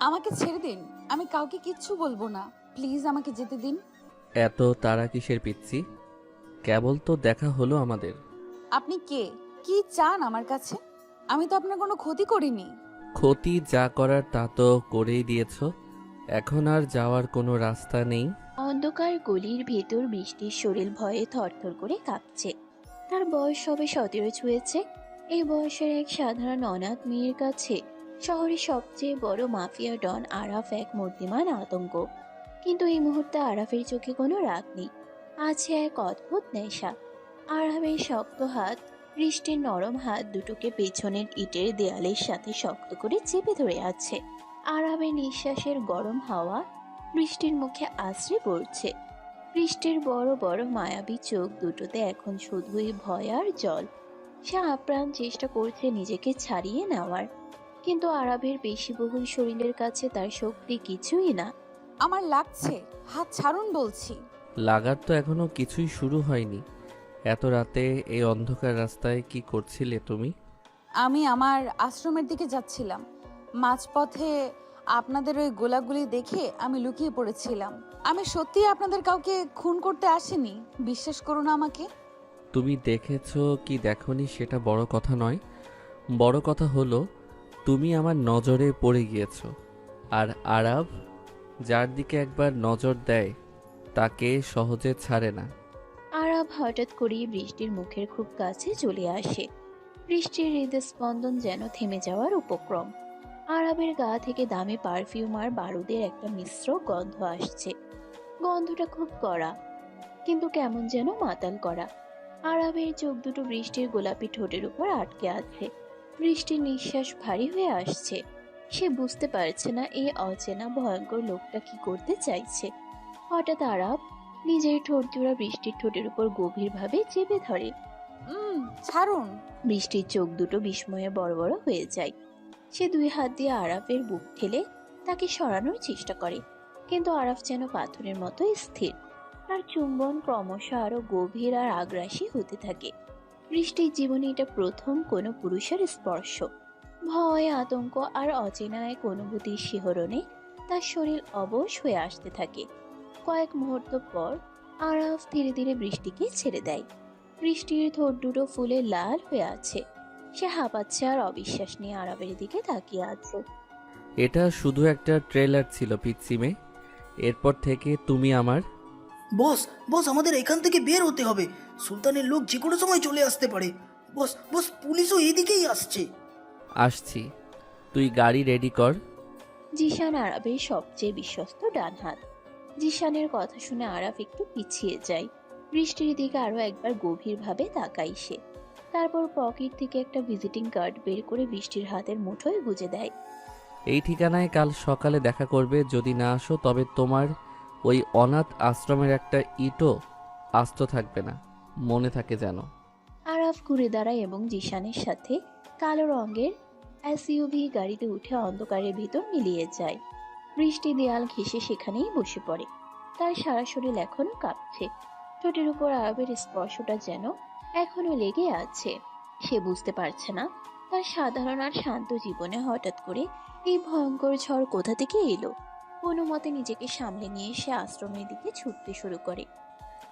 আমাকে ছেড়ে দিন, আমি কাউকে কিচ্ছু বলবো না। প্লিজ আমাকে যেতে দিন। এত তারা কিসের পিচ্ছি? কেবল তো দেখা হলো আমাদের। আপনি কে? কি চান আমার কাছে? আমি তো আপনার কোনো ক্ষতি করিনি। ক্ষতি যা করার তা তো করেই দিয়েছ। এখন আর যাওয়ার কোনো রাস্তা নেই। অন্ধকার গলির ভেতর বৃষ্টির শরীর ভয়ে থরথর করে কাঁপছে। তার বয়স সবে 17 ছুঁয়েছে। এই বয়সের এক সাধারণ অনাথ মেয়ের কাছে শহরের সবচেয়ে বড় মাফিয়া ডন আরাফ এক মূর্তিমান আতঙ্ক। কিন্তু এই মুহূর্তে আরাফের চোখে কোনো রাগ নেই, আছে এক অদ্ভুত নেশা। আরাফের শক্ত হাত বৃষ্টির নরম হাত দুটোকে পেছনের ইটের দেয়ালের সাথে শক্ত করে চেপে ধরে আছে। আরাফের নিঃশ্বাসের গরম হাওয়া বৃষ্টির মুখে আছড়ে পড়ছে। বৃষ্টির বড় বড় মায়াবী চোখ দুটোতে এখন শুধুই ভয় আর জল। সে আপ্রাণ চেষ্টা করছে নিজেকে ছাড়িয়ে নেওয়ার, কিন্তু আরাবের পেশিবহুল শরীরের কাছে তার শক্তি কিছুই না। আমার লাগছে, হাত ছাড়ুন বলছি। লাগার তো এখনো কিছুই শুরু হয়নি। এত রাতে এই অন্ধকার রাস্তায় কি করছিলে তুমি? আমি আমার আশ্রমের দিকে যাচ্ছিলাম। মাঝপথে আপনাদের ওই গোলাগুলি দেখে আমি লুকিয়ে পড়েছিলাম। আমি সত্যি আপনাদের কাউকে খুন করতে আসিনি, বিশ্বাস করুন আমাকে। তুমি দেখেছো কি দেখোনি সেটা বড় কথা নয়। বড় কথা হলো তুমি আমার নজরে পড়ে গিয়েছো। আর আরাব যার দিকে একবার নজর দেয় তাকে সহজে ছাড়ে না। আরাব হঠাৎ করেই বৃষ্টির মুখের খুব কাছে চলে আসে। বৃষ্টির হৃদস্পন্দন যেন থেমে যাওয়ার উপক্রম। আরাবের গা থেকে দামি পারফিউম আর বারুদের একটা মিশ্র গন্ধ আসছে। গন্ধটা খুব কড়া, কিন্তু কেমন যেন মাতাল করা। আরাবের চোখ দুটো বৃষ্টির গোলাপি ঠোঁটের উপর আটকে আছে। বৃষ্টির নিঃশ্বাস ভারী হয়ে আসছে। সে বুঝতে পারছে না এই অচেনা ভয়ঙ্কর লোকটা কি করতে চাইছে। হঠাৎ আরাব নিজের ঠোঁট জোড়া বৃষ্টির ঠোঁটের উপর গভীরভাবে চেপে ধরে। ছাড়ুন। বৃষ্টির চোখ দুটো বিস্ময়ে বড় বড় হয়ে যায়। সে দুই হাত দিয়ে আরাফের বুক ঠেলে তাকে সরানোর চেষ্টা করে, কিন্তু আরাফ যেন পাথরের মতো স্থির। তার চুম্বন ক্রমশ আরো গভীর আর আগ্রাসী হতে থাকে। বৃষ্টির জীবনে এটা প্রথম কোনো পুরুষের স্পর্শ। ভয়, আতঙ্ক আর অচেনা এক অনুভূতির শিহরণে তার শরীর অবশ হয়ে আসতে থাকে। কয়েক মুহূর্ত পর আরাফ ধীরে ধীরে বৃষ্টিকে ছেড়ে দেয়। বৃষ্টির ঠোঁট দুটো ফুলে লাল হয়ে আছে। সে হাঁপাচ্ছে আর অবিশ্বাস নিয়ে আরবের দিকে তাকিয়ে আছে। এটা শুধু একটা ট্রেলার ছিল পিচ্ছিমে। এরপর থেকে তুমি আমার। বস, বস আমাদের এখান থেকে বের হতে হবে। সুলতানের লোক যে কোনো সময় চলে আসতে পারে। বস, বস পুলিশও এদিকেই আসছে। আসছি, তুই গাড়ি রেডি কর। জিশান আরবের সবচেয়ে বিশ্বস্ত ডান হাত। জিশানের কথা শুনে আরাফ একটু পিছিয়ে যায়। বৃষ্টির দিকে আরো একবার গভীরভাবে তাকায় সে। তারপর পকেট থেকে একটা ভিজিটিং কার্ড বের করে বৃষ্টির হাতের মুঠোয় গুজে দেয়। এই ঠিকানায় কাল সকালে দেখা করবে। যদি না আসো তবে তোমার ওই অনাথ আশ্রমের একটা ইটও আস্ত থাকবে না, মনে থাকে যেন। আরাফ ঘুরে দাঁড়ায় এবং জিশানের সাথে কালো রঙের এসইউভি গাড়িতে উঠে অন্ধকারের ভিতর মিলিয়ে যায়। বৃষ্টি দেয়াল ঘেঁষে সেখানেই বসে পড়ে। তার সারা শরীর এখনো কাঁপছে। ঠোঁটের উপর আরবের স্পর্শটা যেন এখনো লেগে আছে। সে বুঝতে পারছে না তার সাধারণ আর শান্ত জীবনে হঠাৎ করে এই ভয়ঙ্কর ঝড় কোথা থেকে এলো। কোনো মতে নিজেকে সামলে নিয়ে সে আশ্রমের দিকে ছুটতে শুরু করে।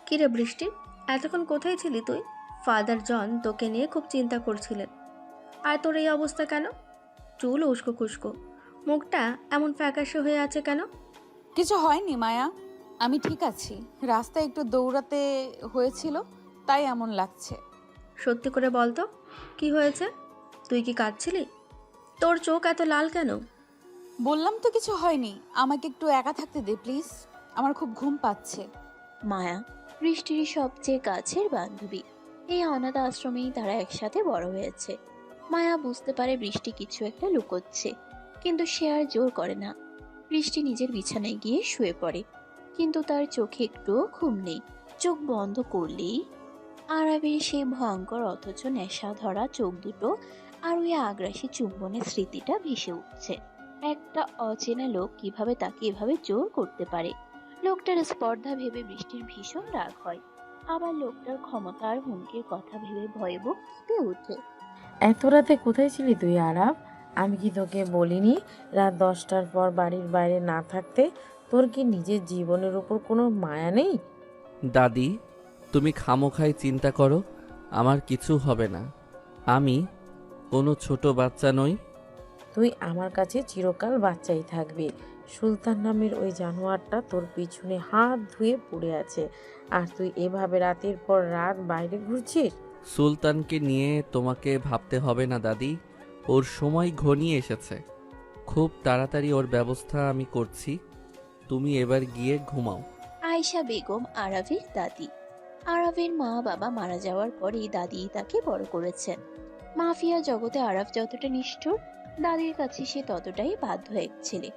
কিরে বৃষ্টি, এতক্ষণ কোথায় ছিলি তুই? ফাদার জন তোকে নিয়ে খুব চিন্তা করছিলেন। আর তোর এই অবস্থা কেন? চুল উস্কো খুস্কো, মুখটা এমন ফ্যাকাশে হয়ে আছে কেন? কিছু হয়নি মায়া, আমি ঠিক আছি। রাস্তায় একটু দৌড়াতে হয়েছিল, তাই এমন লাগছে। সত্যি করে বল তো, কি হয়েছে? তুই কি কাঁদছিলি? তোর চোখ এত লাল কেন? বললাম তো কিছু হয়নি, আমাকে একটু একা থাকতে দে প্লিজ, আমার খুব ঘুম পাচ্ছে। মায়া বৃষ্টির সবচেয়ে কাছের বান্ধবী। এই অনাথ আশ্রমেই তারা একসাথে বড় হয়েছে। মায়া বুঝতে পারে বৃষ্টি কিছু একটা লুকোচ্ছে, কিন্তু সে আর জোর করে না। বৃষ্টি নিজের বিছানায় গিয়ে শুয়ে পড়ে, কিন্তু তার চোখে একটুও ঘুম নেই। চোখ বন্ধ করলেই আরবের সেই ভয়ঙ্কর অথচ নেশা ধরা চোখ দুটো আর ওই আগ্রাসী চুম্বনের স্মৃতিটা ভেসে উঠছে। একটা অচেনা লোক কিভাবে তাকে এভাবে জোর করতে পারে। লোকটার স্পর্ধা ভেবে বৃষ্টির ভীষণ রাগ হয়। আবার লোকটার ক্ষমতা আর হুমকির কথা ভেবে ভয়ে বুক কেঁপে ওঠে। এত রাতে কোথায় ছিলি তুই আরাব? আমি কি তোকে বলিনি রাত 10টার পর বাড়ির বাইরে না থাকতে? তোর কি নিজের জীবনের উপর কোনো মায়া নেই? দাদি, তুমি খামোখাই চিন্তা করো, আমার কিছু হবে না। আমি কোনো ছোট বাচ্চা নই। তুই আমার কাছে চিরকাল বাচ্চাই থাকবি। সুলতান নামের ওই জানোয়ারটা তোর পিছনে হাত ধুয়ে পড়ে আছে, আর তুই এভাবে রাতের পর রাত বাইরে ঘুরছিস। সুলতানকে নিয়ে তোমাকে ভাবতে হবে না দাদি, ওর সময় ঘনিয়ে এসেছে। খুব তাড়াতাড়ি ওর ব্যবস্থা আমি করছি। তুমি এবার গিয়ে ঘুমাও। আয়েশা বেগম আরাফের দাদি। আরাফের মা বাবা মারা যাওয়ার পরেই দাদি তাকে বড় করেছেন। মাফিয়া জগতে আরাফ যতটা নিষ্ঠুর, দাদির কাছে সে ততটাই বাধ্য এক ছেলে।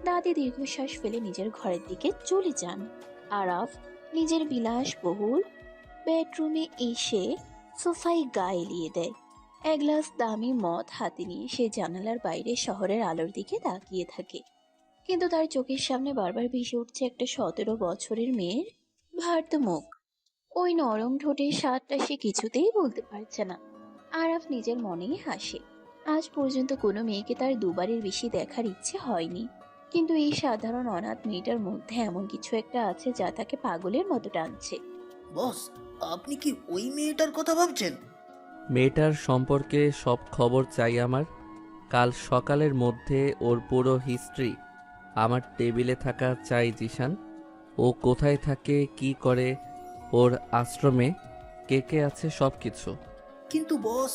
দাদি দীর্ঘশ্বাস ফেলে নিজের ঘরের দিকে চলে যান। আরাফ নিজের বিলাসবহুল বেডরুমে এসে সোফায় গা এলিয়ে দেয়। এক গ্লাস দামি মদ হাতে নিয়ে সে জানালার বাইরে শহরের আলোর দিকে তাকিয়ে থাকে। কিন্তু তার চোখের সামনে বারবার ভেসে উঠছে একটা 17 বছরের মেয়ের ভার্ত মুখ। ওই নরম ঠোঁটের স্বাদটা সে কিছুতেই বলতে পারছে না। আরাফ নিজের মনেই হাসে। আজ পর্যন্ত কোনো মেয়েকে তার দুবারের বেশি দেখার ইচ্ছে হয়নি, কিন্তু এই সাধারণ অনাথ মেয়েটার মধ্যে এমন কিছু একটা আছে যা তাকে পাগলের মতো টানছে। বস, আপনি কি ওই মেয়েটার কথা ভাবছেন? মেয়েটার সম্পর্কে সব খবর চাই আমার। কাল সকালের মধ্যে ওর পুরো হিস্ট্রি আমার টেবিলে থাকা চাই জিশান। ও কোথায় থাকে, কি করে, ওর আশ্রমে কে কে আছে, সব কিছু। কিন্তু বস,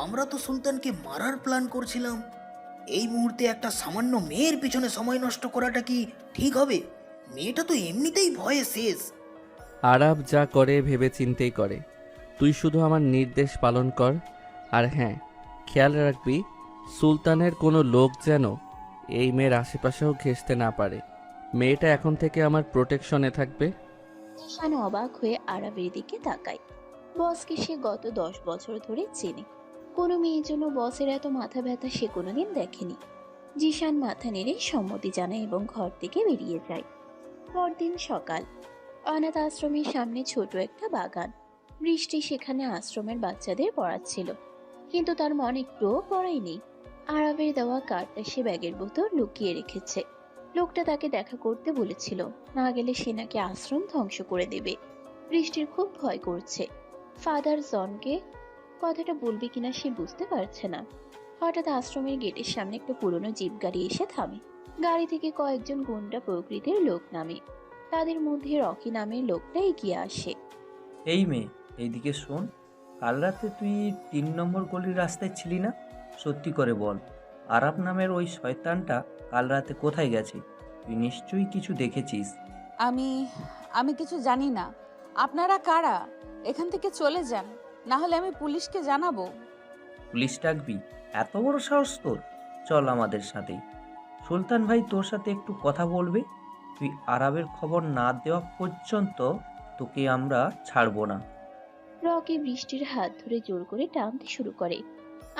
আমরা তো সুলতানকে মারার প্ল্যান করছিলাম। এই মুহূর্তে একটা সামান্য মেয়ের পিছনে সময় নষ্ট করাটা কি ঠিক হবে? মেয়েটা তো এমনিতেই ভয়ে শেষ। আরাব যা করে ভেবে চিন্তেই করে। তুই শুধু আমার নির্দেশ পালন কর। আর হ্যাঁ, খেয়াল রাখবি সুলতানের কোনো লোক যেন এই মেয়ের আশেপাশেও ঘেঁষতে না পারে। মেয়েটা এখন থেকে আমার প্রোটেকশনে থাকবে। জিশান অবাক হয়ে আরাফের দিকে তাকায়। বসকে সে গত 10 বছর ধরে চেনে। কোনো মেয়ের জন্য বসের এত মাথা ব্যথা সে কোনোদিন দেখেনি। জিশান মাথা নেড়ে সম্মতি জানায় এবং ঘর থেকে বেরিয়ে যায়। পরদিন সকাল। অনাথ আশ্রমের সামনে ছোট একটা বাগান। বৃষ্টি সেখানে আশ্রমের বাচ্চাদের পড়াচ্ছিল, কিন্তু তার মন একটুও পড়াই নেই। আরাফের দেওয়া কার্ডটা সে ব্যাগের বোতল লুকিয়ে রেখেছে। লোকটা তাকে দেখা করতে বলেছিল, না গেলে সে নাকি আশ্রম ধ্বংস করে দেবে। বৃষ্টির খুব ভয় করছে। ফাদার জনকে কথাটা বলবে কিনা সে বুঝতে পারছে না। হঠাৎ আশ্রমের গেটের সামনে একটা পুরনো জিপ গাড়ি এসে থামে। গাড়ি থেকে কয়েকজন গুন্ডা প্রকৃতির লোক নামে। তাদের মধ্যে রকি নামের লোকটা এগিয়ে আসে। এই মেয়ে, এইদিকে শোন। কাল রাতে তুই 3 নম্বর গলির রাস্তায় ছিলি না? সত্যি করে বল, আরাব নামের ওই শয়তানটা কাল রাতে কোথায় গেছে? তুই নিশ্চয়ই কিছু দেখেছিস। আমি আমি কিছু জানি না। আপনারা কারা? এখান থেকে চলে যান, না হলে আমি পুলিশকে জানাবো। পুলিশ ডাকবি? এত বড় সাহস তোর! চল আমাদের সাথে। সুলতান ভাই তোর সাথে একটু কথা বলবে। তুই আরাবের খবর না দেওয়া পর্যন্ত তোকে আমরা ছাড়বো না। রকি বৃষ্টির হাত ধরে জোর করে টানতে শুরু করে।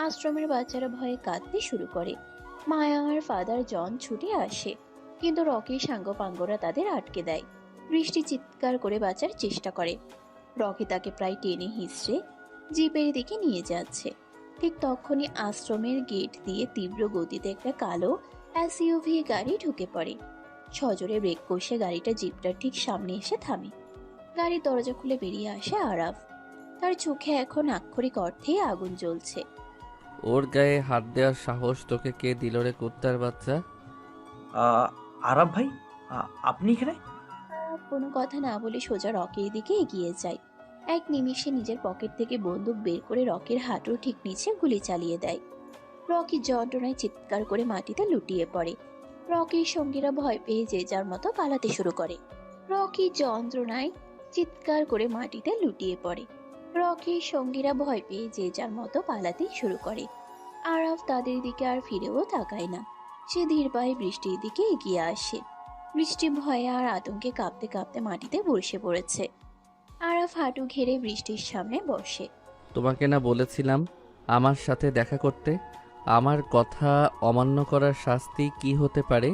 আশ্রমের বাচ্চারা ভয়ে কাঁদতে শুরু করে। মায়া আর ফাদার জন ছুটে আসে, কিন্তু রকির সাঙ্গপাঙ্গরা তাদের আটকে দেয়। বৃষ্টি চিৎকার করে বাঁচার চেষ্টা করে। রকি তাকে প্রায় টেনে হিঁচড়ে জিপের দিকে নিয়ে যাচ্ছে। ঠিক তখনই আশ্রমের গেট দিয়ে তীব্র গতিতে একটা কালো এসইউভি গাড়ি ঢুকে পড়ে। সজোরে ব্রেক কষে গাড়িটা জিপটার ঠিক সামনে এসে থামে। গাড়ির দরজা খুলে বেরিয়ে আসে আরাফ। তার চোখে এখন আক্ষরিক অর্থেই আগুন জ্বলছে। ওর গায়ে হাত দেওয়ার সাহস তোকে কে দিল রে কুত্তার বাচ্চা? আরাব ভাই, আপনি এখানে? আরাফ কোনো কথা না বলে সোজা রকির দিকে এগিয়ে যায়। এক নিমিষে নিজের পকেট থেকে বন্দুক বের করে রকির হাঁটুর ঠিক নিচে গুলি চালিয়ে দেয়। রকি যন্ত্রণায় চিৎকার করে মাটিতে লুটিয়ে পড়ে। রকির সঙ্গীরা ভয় পেয়ে যে যার মতো পালাতে শুরু করে। রকি যন্ত্রণায় চিৎকার করে মাটিতে লুটিয়ে পড়ে। রকির সঙ্গীরা ভয় পেয়ে যে যার মতো পালাতে শুরু করে। আরাফ তাদের দিকে আর ফিরেও তাকায় না। সে ধীর পায়ে বৃষ্টির দিকে এগিয়ে আসে। বৃষ্টি ভয়ে আর আতঙ্কে কাঁপতে কাঁপতে মাটিতে বসে পড়েছে। আরাফ হাঁটু ঘেরে বৃষ্টির সামনে বসে। তোমাকে না বলেছিলাম আমার সাথে দেখা করতে? আমার কথা অমান্য করার শাস্তি কি হতে পারে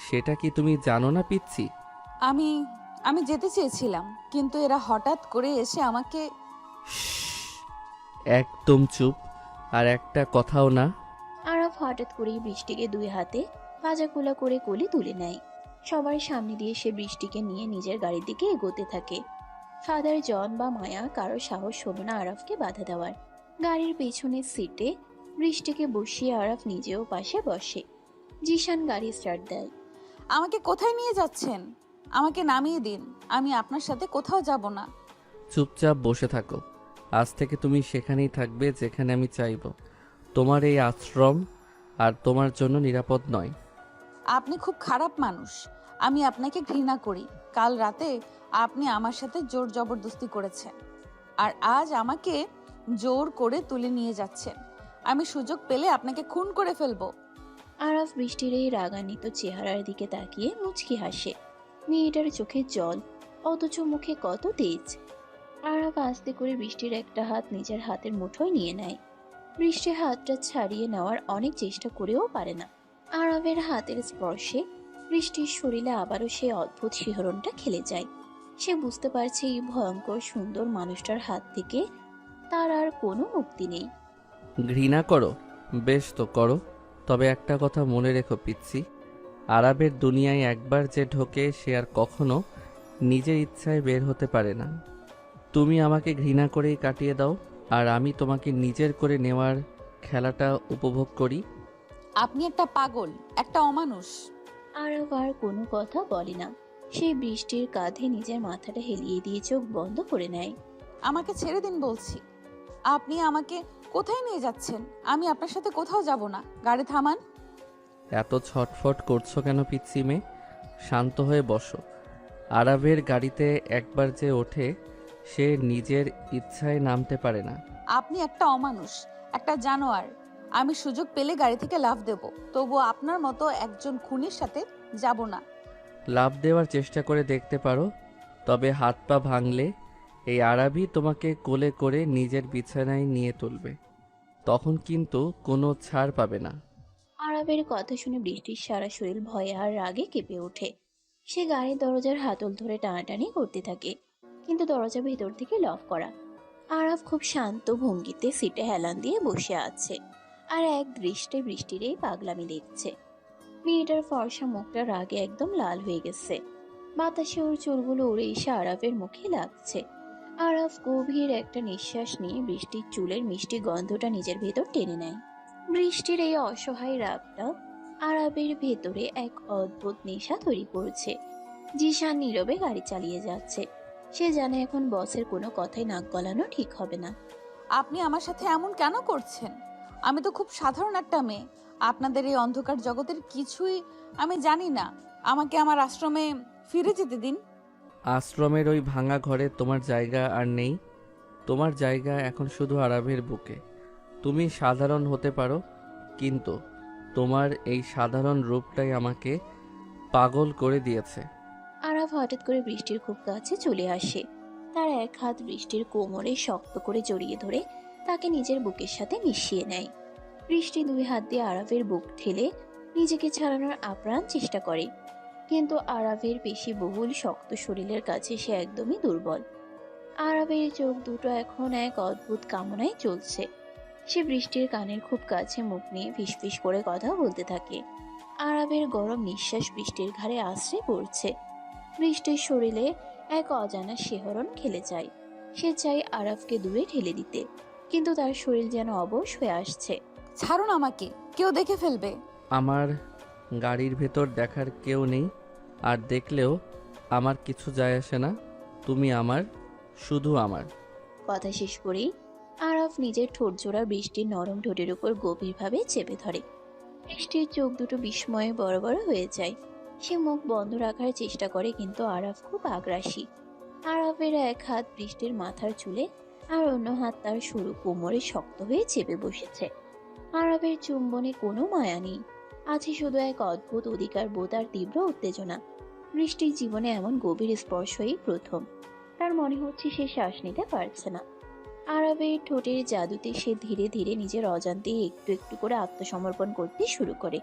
সেটা কি তুমি জানো না পিচ্ছি? আমি আমি যেতে চেয়েছিলাম, কিন্তু এরা হঠাৎ করে এসে আমাকে। একদম চুপ, আর একটা কথাও না। আরাফ হঠাৎ করেই বৃষ্টিকে দুই হাতে পাজা কোলা করে কোলে তুলে নেয়। সবার সামনে দিয়ে সে বৃষ্টিকে নিয়ে নিজের গাড়ির দিকে এগোতে থাকে। ফাদার জন বা মায়া কারো সাহস হলো না আরাফকে বাধা দেওয়ার। গাড়ির পেছনের সিটে বৃষ্টিকে বসিয়ে আরাফ নিজেও পাশে বসে। জিশান গাড়ি স্টার্ট দেয়। আমাকে কোথায় নিয়ে যাচ্ছেন? আমাকে নামিয়ে দিন, আমি আপনার সাথে কোথাও যাব না। চুপচাপ বসে থাকো। আজ থেকে তুমি সেখানেই থাকবে যেখানে আমি চাইব। তোমার এই আশ্রম আর তোমার জন্য নিরাপদ নয়। আপনি খুব খারাপ মানুষ, আমি আপনাকে ঘৃণা করি। কাল রাতে আপনি আমার সাথে জোর জবরদস্তি করেছেন, আর আজ আমাকে জোর করে তুলে নিয়ে যাচ্ছেন। আমি সুযোগ পেলে আপনাকে খুন করে ফেলবো। আরাফ বৃষ্টির এই রাগান্বিত চেহারার দিকে তাকিয়ে মুচকি হাসে। মেয়েটার চোখে জল, অথচ মুখে কত তেজ। আরাফ আস্তে করে বৃষ্টির একটা হাত নিজের হাতের মুঠোয় নিয়ে নেয়। বৃষ্টি হাতটা ছাড়িয়ে নেওয়ার অনেক চেষ্টা করেও পারে না। আরাফের হাতের স্পর্শে বৃষ্টির শরীরে আবারও সেই অদ্ভুত শিহরণটা খেলে যায়। সে বুঝতে পারছে এই ভয়ঙ্কর সুন্দর মানুষটার হাত থেকে তার আর কোনো মুক্তি নেই। ঘৃণা করো? বেশ তো করো, তবে একটা কথা মনে রেখো পিচ্ছি, আরবের দুনিয়ায় একবার যে ঢোকে সে আর কখনো নিজের ইচ্ছায় বের হতে পারে না। তুমি আমাকে ঘৃণা করেই কাটিয়ে দাও, আর আমি তোমাকে নিজের করে নেওয়ার খেলাটা উপভোগ করি। আপনি একটা পাগল, একটা অমানুষ। আরাফ আর কোনো কথা বলে না। সে বৃষ্টির কাঁধে নিজের মাথাটা হেলিয়ে দিয়ে চোখ বন্ধ করে নেয়। আমাকে ছেড়ে দিন বলছি। আপনি আমাকে কোথায় নিয়ে যাচ্ছেন? আমি আপনার সাথে কোথাও যাব না। গাড়ি থামান। এত ছটফট করছো কেন পিচ্ছি মেয়ে? শান্ত হয়ে বসো। আরবের গাড়িতে একবার যে ওঠে সে নিজের ইচ্ছায় নামতে পারে না। আপনি একটা অমানুষ, একটা জানোয়ার। আমি সুযোগ পেলে গাড়ি থেকে লাফ দেব, তবুও আপনার মতো একজন খুনির সাথে যাব না। লাফ দেওয়ার চেষ্টা করে দেখতে পারো, তবে হাত পা ভাঙলে এই আরবই তোমাকে কোলে করে নিজের বিছানায় নিয়ে তুলবে। তখন কিন্তু কোনো ছাড় পাবে না। আরাফের কথা শুনে বৃষ্টির সারা শরীর ভয়ে আর রাগে কেঁপে ওঠে। সে গাড়ির দরজার হাতল ধরে টানাটানি করতে থাকে, কিন্তু দরজা ভেতর থেকে লক করা। আরাফ খুব শান্ত ভঙ্গিতে সিটে হেলান দিয়ে বসে আছে, আর এক দৃষ্টে বৃষ্টির এই পাগলামি দেখছে। মেয়েটার ফর্সা মুখটা রাগে একদম লাল হয়ে গেছে। বাতাসে ওর চুলগুলো উড়ে এসে আরাফের মুখে লাগছে। আরাফ গভীর একটা নিঃশ্বাস নিয়ে বৃষ্টির চুলের মিষ্টি গন্ধটা নিজের ভেতর টেনে নেয়। বৃষ্টির এই অসহায় রাগটা আরাফের ভেতরে এক অদ্ভুত নেশা তৈরি করছে। জিশান নীরবে গাড়ি চালিয়ে যাচ্ছে। সে জানে এখন বসের কোনো কথাই নাক গলানো ঠিক হবে না। আপনি আমার সাথে এমন কেন করছেন? আমি তো খুব সাধারণ একটা মেয়ে। আপনাদের এই অন্ধকার জগতের কিছুই আমি জানি না। আমাকে আমার আশ্রমে ফিরে যেতে দিন। আশ্রমের ওই ভাঙা ঘরে তোমার জায়গা আর নেই। তোমার জায়গা এখন শুধু আরবের বুকে। তুমি সাধারণ হতে পারো, কিন্তু তোমার এই সাধারণ রূপটাই আমাকে পাগল করে দিয়েছে। আরাফ হঠাৎ করে বৃষ্টির খুব কাছে চলে আসে। তার এক হাত বৃষ্টির কোমরে শক্ত করে জড়িয়ে ধরে তাকে নিজের বুকের সাথে মিশিয়ে নেয়। বৃষ্টি দুই হাত দিয়ে আরাফের বুক ঠেলে নিজেকে ছাড়ানোর আপ্রাণ চেষ্টা করে, কিন্তু আরাফের পেশি বহুল শক্ত শরীরের কাছে সে একদমই দুর্বল। আরাফের চোখ দুটো এখন এক অদ্ভুত কামনায় চলছে। সে বৃষ্টির কানের খুব কাছে মুখ নিয়ে ফিসফিস করে কথা বলতে থাকে। আরাফের গরম নিঃশ্বাস বৃষ্টির ঘাড়ে আশ্রে পড়ছে। বৃষ্টির শরীরে এক অজানা শিহরণ খেলে যায়। সে চায় আরাফকে দূরে ঠেলে দিতে, কিন্তু তার শরীর যেন অবশ হয়ে আসছে। ছাড়ুন আমাকে, কেউ দেখে ফেলবে। আমার গাড়ির ভেতর দেখার কেউ নেই, আর দেখলেও আমার কিছু যায় আসে না। তুমি আমার, শুধু আমার। কথা শেষ করেই আরাফ নিজের ঠোঁট জোড়া বৃষ্টির নরম ঠোঁটের উপর গভীরভাবে চেপে ধরে। বৃষ্টির চোখ দুটো বিস্ময়ে বড় বড় হয়ে যায়। সে মুখ বন্ধ রাখার চেষ্টা করে, কিন্তু আরাফ খুব আগ্রাসী। আরাফের এক হাত বৃষ্টির মাথার চুলে, আর অন্য হাত তার সরু কোমরে শক্ত হয়ে চেপে বসেছে। আরাফের চুম্বনে কোনো মায়া নেই, আছে শুধু এক অদ্ভুত অধিকার বোধ আর তীব্র উত্তেজনা। বৃষ্টির জীবনে এমন গভীর স্পর্শই প্রথম। তার মনে হচ্ছে সে শ্বাস নিতে পারছে না। আরাফের ঠোঁটের জাদুতে সে ধীরে ধীরে নিজের অজান্তে একটু একটু করে আত্মসমর্পণ করতে শুরু করে।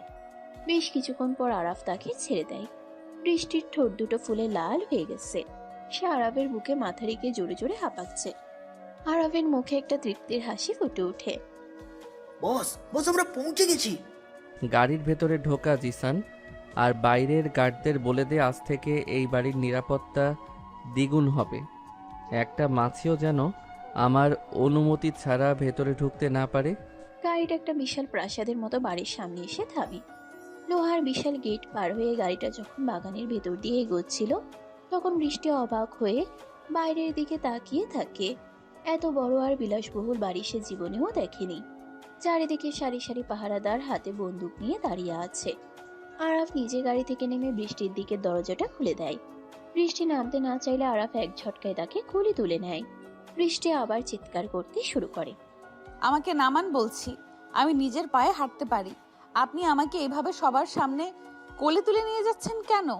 বেশ কিছুক্ষণ পর আরাফ তাকে ছেড়ে দেয়। বৃষ্টির ঠোঁট দুটো ফুলে লাল হয়ে গেছে। সে আরাফের বুকে মাথা রেখে জোরে জোরে হাঁপাচ্ছে। আরাফের মুখে একটা তৃপ্তির হাসি ফুটে ওঠে। বস বস আমরা পৌঁছে গেছি। গাড়ির ভেতরে ঢোকা জিসান, আর বাইরের গার্ডদের বলে দে আজ থেকে এই বাড়ির নিরাপত্তা দ্বিগুণ হবে। একটা মাছিও যেন আমার অনুমতি ছাড়া ভেতরে ঢুকতে না পারে। গাড়িটা একটা বিশাল প্রাসাদের মতো বাড়ির সামনে এসে থামে। লোহার বিশাল গেট পার হয়ে গাড়িটা যখন বাগানের ভেতর দিয়ে এগোচ্ছিল, তখন বৃষ্টি অবাক হয়ে বাইরের দিকে তাকিয়ে থাকে। এত বড় আর বিলাসবহুল বাড়ি সে জীবনেও দেখেনি। চারিদিকে সারি সারি পাহারাদার হাতে বন্দুক নিয়ে দাঁড়িয়ে আছে। আরাফ নিজে গাড়ি থেকে নেমে বৃষ্টির দিকে দরজাটা খুলে দেয়। বৃষ্টি নামতে না চাইলে আরাফ এক ঝটকায় তাকে কোলে তুলে নেয়। বৃষ্টি আবার চিৎকার করতে শুরু করে। আমাকে নামান বলছি, আমি নিজের পায়ে হাঁটতে পারি। আপনি আমাকে এভাবে সবার সামনে কোলে তুলে নিয়ে যাচ্ছেন কেন?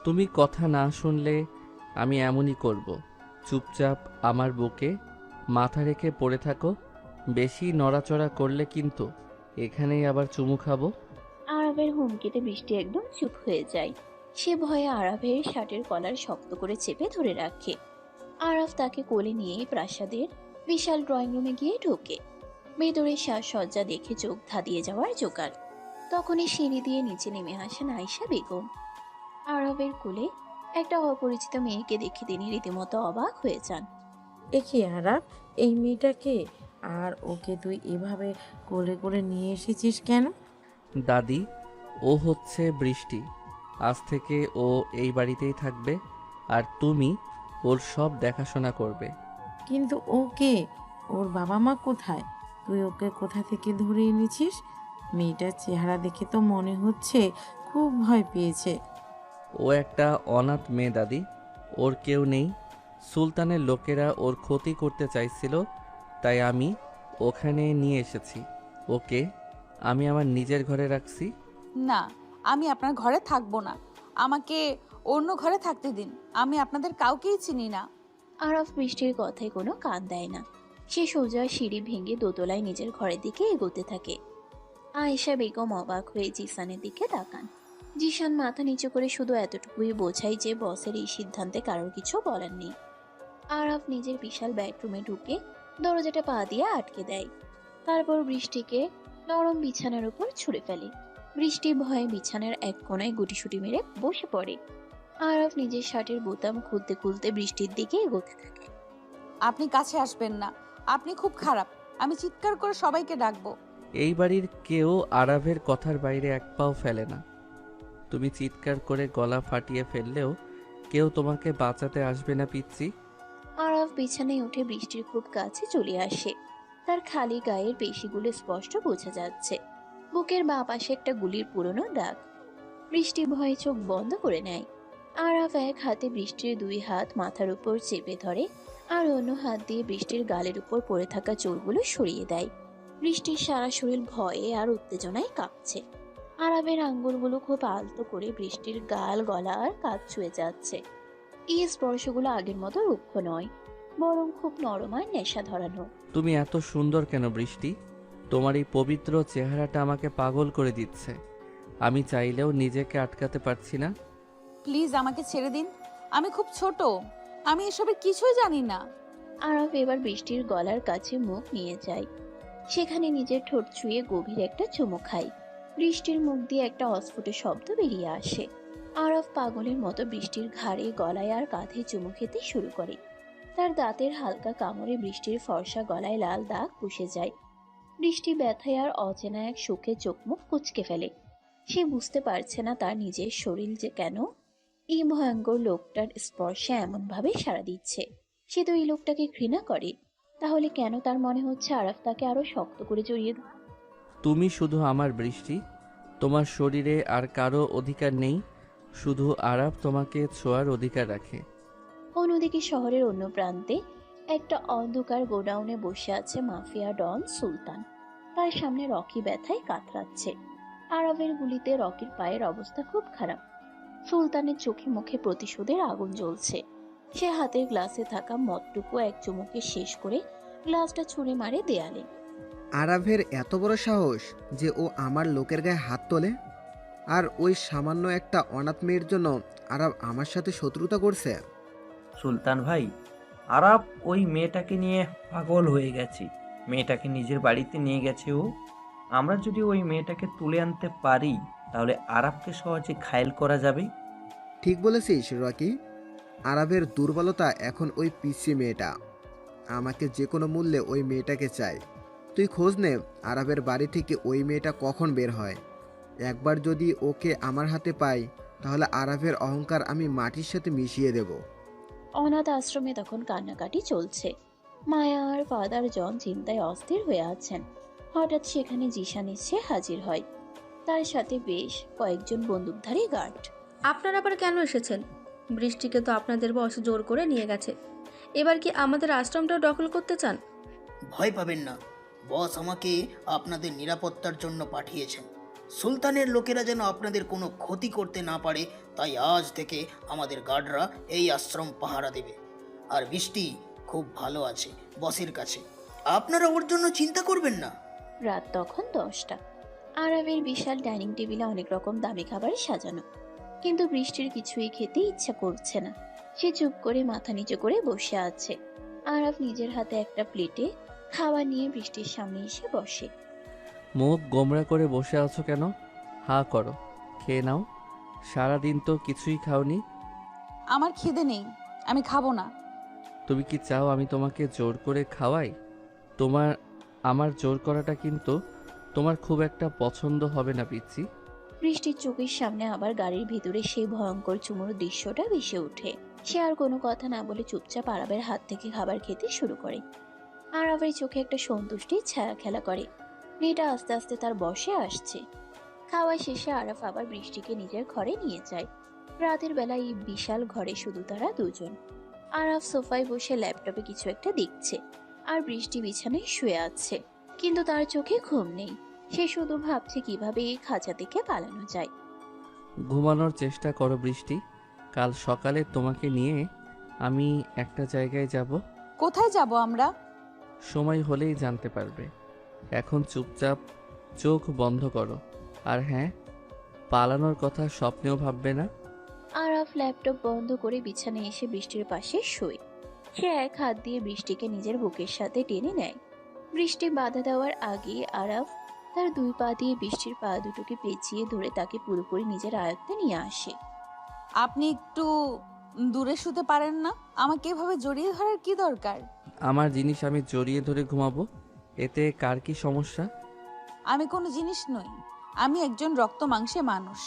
তুমি কথা না শুনলে আমি এমনই করব। চুপচাপ আমার বুকে মাথা রেখে পড়ে থাকো। বেশি নড়াচড়া করলে কিন্তু এখানেই আবার চুমু খাবো। আরাফের হুমকিতে বৃষ্টি একদম চুপ হয়ে যায়। সে ভয়ে আরাফের শার্টের কলার শক্ত করে চেপে ধরে রাখে। আরাফ তাকে কোলে নিয়ে প্রাসাদের বিশাল ড্রয়িং রুমে গিয়ে ঢোকে। ভেতরে সাজসজ্জা দেখে চোখ ধাঁধিয়ে যাওয়ার জোগাড়। তখনই সিঁড়ি দিয়ে নিচে নেমে আসেন আয়েশা বেগম। আরাফের কোলে একটা অপরিচিত মেয়েকে দেখে তিনি রীতিমতো অবাক হয়ে যান। এ কি আরাপ, এই মেয়েটাকে? আর ওকে তুই এভাবে কোলে করে নিয়ে এসেছিস কেন? দাদি, ও হচ্ছে বৃষ্টি। আজ থেকে ও এই বাড়িতেই থাকবে, আর তুমি ওর সব দেখাশোনা করবে। কিন্তু ও কে? ওর বাবা মা কোথায়? তুই ওকে কোথা থেকে ধরে এনেছিস? মেয়েটার চেহারা দেখে তো মনে হচ্ছে খুব ভয় পেয়েছে। ও একটা অনাথ মেয়ে দাদি, ওর কেউ নেই। সুলতানের লোকেরা ওর ক্ষতি করতে চাইছিল, তাই আমি ওখানে নিয়ে এসেছি। ওকে আমি আমার নিজের ঘরে রাখছি। না, আমি আপনার ঘরে থাকবো না। আমাকে অন্য ঘরে থাকতে দিন। আমি আপনাদের কাউকেই চিনি না। আরাফ বৃষ্টির কথায় কোনো কান দেয় না। সে সোজা সিঁড়ি ভেঙে দোতলায় নিজের ঘরের দিকে এগোতে থাকে। আয়েশা বেগম অবাক হয়ে জিসানের দিকে তাকান। জিসান মাথা নিচু করে শুধু এতটুকুই বোঝায় যে বসের এই সিদ্ধান্তে কারোর কিছু বলার নেই। আরাফ নিজের বিশাল বেডরুমে ঢুকে দরজাটা পা দিয়ে আটকে দেয়। তারপর বৃষ্টিকে নরম বিছানার উপর ছুঁড়ে ফেলে। বৃষ্টি ভয়ে বিছানার এক কোণায় গুটিসুটি মেরে বসে পড়ে। আরাফ নিজের শার্টের বোতাম খুলতে খুলতে বৃষ্টির দিকে এগোতে থাকে। আপনি কাছে আসবেন না। আপনি খুব খারাপ। আমি চিৎকার করে সবাইকে ডাকবো। এই বাড়ির কেউ আরাভের কথার বাইরে এক পাও ফেলে না। তুমি চিৎকার করে গলা ফাটিয়ে ফেললেও কেউ তোমাকে বাঁচাতে আসবে না পিচ্চি। আরাফ বিছানায় উঠে বৃষ্টির খুব কাছে চলে আসে। তার খালি গায়ের পেশিগুলো স্পষ্ট বোঝা যাচ্ছে। বুকের বাঁ পাশে একটা গুলির পুরনো দাগ। বৃষ্টি ভয়ে চোখ বন্ধ করে নেয়। আরাফ এক হাতে বৃষ্টির দুই হাত মাথার উপর চেপে ধরে, আর অন্য হাত দিয়ে বৃষ্টির গালের উপর পড়ে থাকা চুলগুলো সরিয়ে দেয়। বৃষ্টির সারা শরীর ভয়ে আর উত্তেজনায় কাঁপছে। আরাফের আঙ্গুলগুলো খুব আলতো করে বৃষ্টির গাল, গলা আর কাঁধ ছুঁয়ে যাচ্ছে। এই স্পর্শগুলো আগের মতো রুক্ষ নয়, বরং খুব নরম আর নেশা ধরানো। তুমি এত সুন্দর কেন বৃষ্টি? তোমার এই পবিত্র চেহারাটা আমাকে পাগল করে দিচ্ছে। আমি চাইলেও নিজেকে আটকাতে পারছি না। প্লিজ আমাকে ছেড়ে দিন। আমি খুব ছোট। আমি এসবের কিছুই জানি না। আরাফ এবার বৃষ্টির গলার কাছে মুখ নিয়ে যায়। সেখানে নিজের ঠোঁট ছুঁয়ে গভীর একটা চুমু খায়। বৃষ্টির মুখ দিয়ে একটা অস্ফুট শব্দ বেরিয়ে আসে। আরাফ পাগলের মতো বৃষ্টির ঘাড়ে, গলায় আর কাঁধে চুমু খেতে শুরু করে। তার দাঁতের হালকা কামড়ে বৃষ্টির ফর্সা গলায় লাল দাগ পুষে যায়। বৃষ্টি ব্যথায় আর অচেনা এক সুখে চোখ মুখ কুঁচকে ফেলে। সে বুঝতে পারছে না তার নিজের শরীর যে কেন এই ভয়ঙ্কর লোকটার স্পর্শে এমনভাবে সাড়া দিচ্ছে। সে তো এই লোকটাকে ঘৃণা করে। তাহলে কেন তার মনে হচ্ছে আরাফ তাকে আরো শক্ত করে জড়িয়ে তুমি শুধু আমার বৃষ্টি। তোমার শরীরে আর কারো অধিকার নেই, শুধু আরাব তোমাকে ছোঁয়ার অধিকার রাখে। অন্যদিকে শহরের অন্য প্রান্তে একটা অন্ধকার গোডাউনে বসে আছে মাফিয়া ডন সুলতান। তার সামনে রকি ব্যথায় কাতরাচ্ছে। আরবের গুলিতে রকির পায়ের অবস্থা খুব খারাপ। সুলতানের চোখে মুখে প্রতিশোধের আগুন জ্বলছে। সে হাতের গ্লাসে থাকা মদটুকু এক চুমুকে শেষ করে গ্লাসটা ছুঁড়ে মারে দেয়ালে। আরাভের এত বড় সাহস যে ও আমার লোকের গায়ে হাত তোলে, আর ওই সামান্য একটা অনাথ মেয়ের জন্য আরাব আমার সাথে শত্রুতা করছে। সুলতান ভাই, আরাপ ওই মেয়েটাকে নিয়ে পাগল হয়ে গেছে। মেয়েটাকে নিজের বাড়িতে নিয়ে গেছে ও। আমরা যদি ওই মেয়েটাকে তুলে আনতে পারি তাহলে আরাবকে সহজে ঘায়েল করা যাবে। ঠিক বলেছিস রকি। আরবের দুর্বলতা এখন ওই পিসি মেয়েটা। আমাকে যে কোনো মূল্যে ওই মেয়েটাকে চাই। তুই খোঁজ নে আরবের বাড়ি থেকে ওই মেয়েটা কখন বের হয়। একবার যদি ওকে আমার হাতে পাই তাহলে আরবের অহংকার আমি মাটির সাথে মিশিয়ে দেব। অনাথ আশ্রমে তখন কান্নাকাটি চলছে। মায়া আর ফাদার জন চিন্তায় অস্থির হয়ে আছেন। হঠাৎ সেখানে জিশান এসে হাজির হয়। তার সাথে বেশ কয়েকজন বন্দুকধারী গার্ড। আপনারা আবার কেন এসেছেন? বৃষ্টিকে তো আপনাদের বস জোর করে নিয়ে গেছে। এবার কি আমাদের আশ্রমটাও দখল করতে চান? ভয় পাবেন না, বস আমাকে আপনাদের নিরাপত্তার জন্য পাঠিয়েছেন। সুলতানের লোকেরা যেন আপনাদের কোনো ক্ষতি করতে না পারে, তাই আজ থেকে আমাদের গার্ডরা এই আশ্রম পাহারা দেবে। আর বৃষ্টি খুব ভালো আছে বসের কাছে, আপনারা ওর জন্য চিন্তা করবেন না। রাত তখন 10টা। আরবের বিশাল ডাইনিং টেবিলে অনেক রকম দামি খাবার সাজানো, কিন্তু বৃষ্টির কিছুই খেতে ইচ্ছা করছে না। সে চুপ করে মাথা নিচু করে বসে আছে। আরব নিজের হাতে একটা প্লেটে খাবার নিয়ে বৃষ্টির সামনে এসে বসে। মুখ গোমরা করে বসে আছো কেন? হা করো, খেয়ে নাও। সারাদিন তো কিছুই খাওনি। আমার খিদে নেই, আমি খাবো না। তুমি কি চাও আমি তোমাকে জোর করে খাওয়াই? আমার জোর করাটা কিন্তু তোমার খুব একটা পছন্দ হবে না পিচ্ছি। বৃষ্টির চোখের সামনে আবার গাড়ির ভিতরে সেই ভয়ঙ্কর চুমুর দৃশ্যটা ভেসে ওঠে। সে আর কোনো কথা না বলে চুপচাপ আরবের হাত থেকে খাবার খেতে শুরু করে। আরবের চোখে একটা সন্তুষ্টির ছায়া খেলা করে। মেয়েটা আস্তে আস্তে তার বসে আসছে। খাওয়া শেষে আরব আবার বৃষ্টিকে নিজের ঘরে নিয়ে যায়। রাতের বেলা এই বিশাল ঘরে শুধু তারা দুজন। আরব সোফায় বসে ল্যাপটপে কিছু একটা দেখছে, আর বৃষ্টি বিছানায় শুয়ে আছে। কিন্তু তার চোখে ঘুম নেই। সে শুধু ভাবছে কিভাবে এই খাঁচা থেকে পালানো যায়। ঘুমানোর চেষ্টা করো বৃষ্টি। কাল সকালে তোমাকে নিয়ে আমি একটা জায়গায় যাব। কোথায় যাব আমরা? সময় হলেই জানতে পারবে। এখন চুপচাপ চোখ বন্ধ করো। আর হ্যাঁ, পালানোর কথা স্বপ্নেও ভাববে না। আরাফ ল্যাপটপ বন্ধ করে বিছানায় এসে বৃষ্টির পাশে শোয়। সে এক হাত দিয়ে বৃষ্টিকে নিজের বুকের সাথে টেনে নেয়। বৃষ্টি বাধা দেওয়ার আগে আরাফ তার দুই পা দিয়ে বৃষ্টির পা দুটোকে পেঁচিয়ে ধরে তাকে পুরোপুরি নিজের আয়ত্তে নিয়ে আসে। আপনি একটু দূরে শুতে পারেন না? আমাকে এভাবে জড়িয়ে ধরার কি দরকার? আমার জিনিস আমি জড়িয়ে ধরে ঘুমাবো, এতে কার কি সমস্যা? আমি কোনো জিনিস নই, আমি একজন রক্ত মাংসে মানুষ,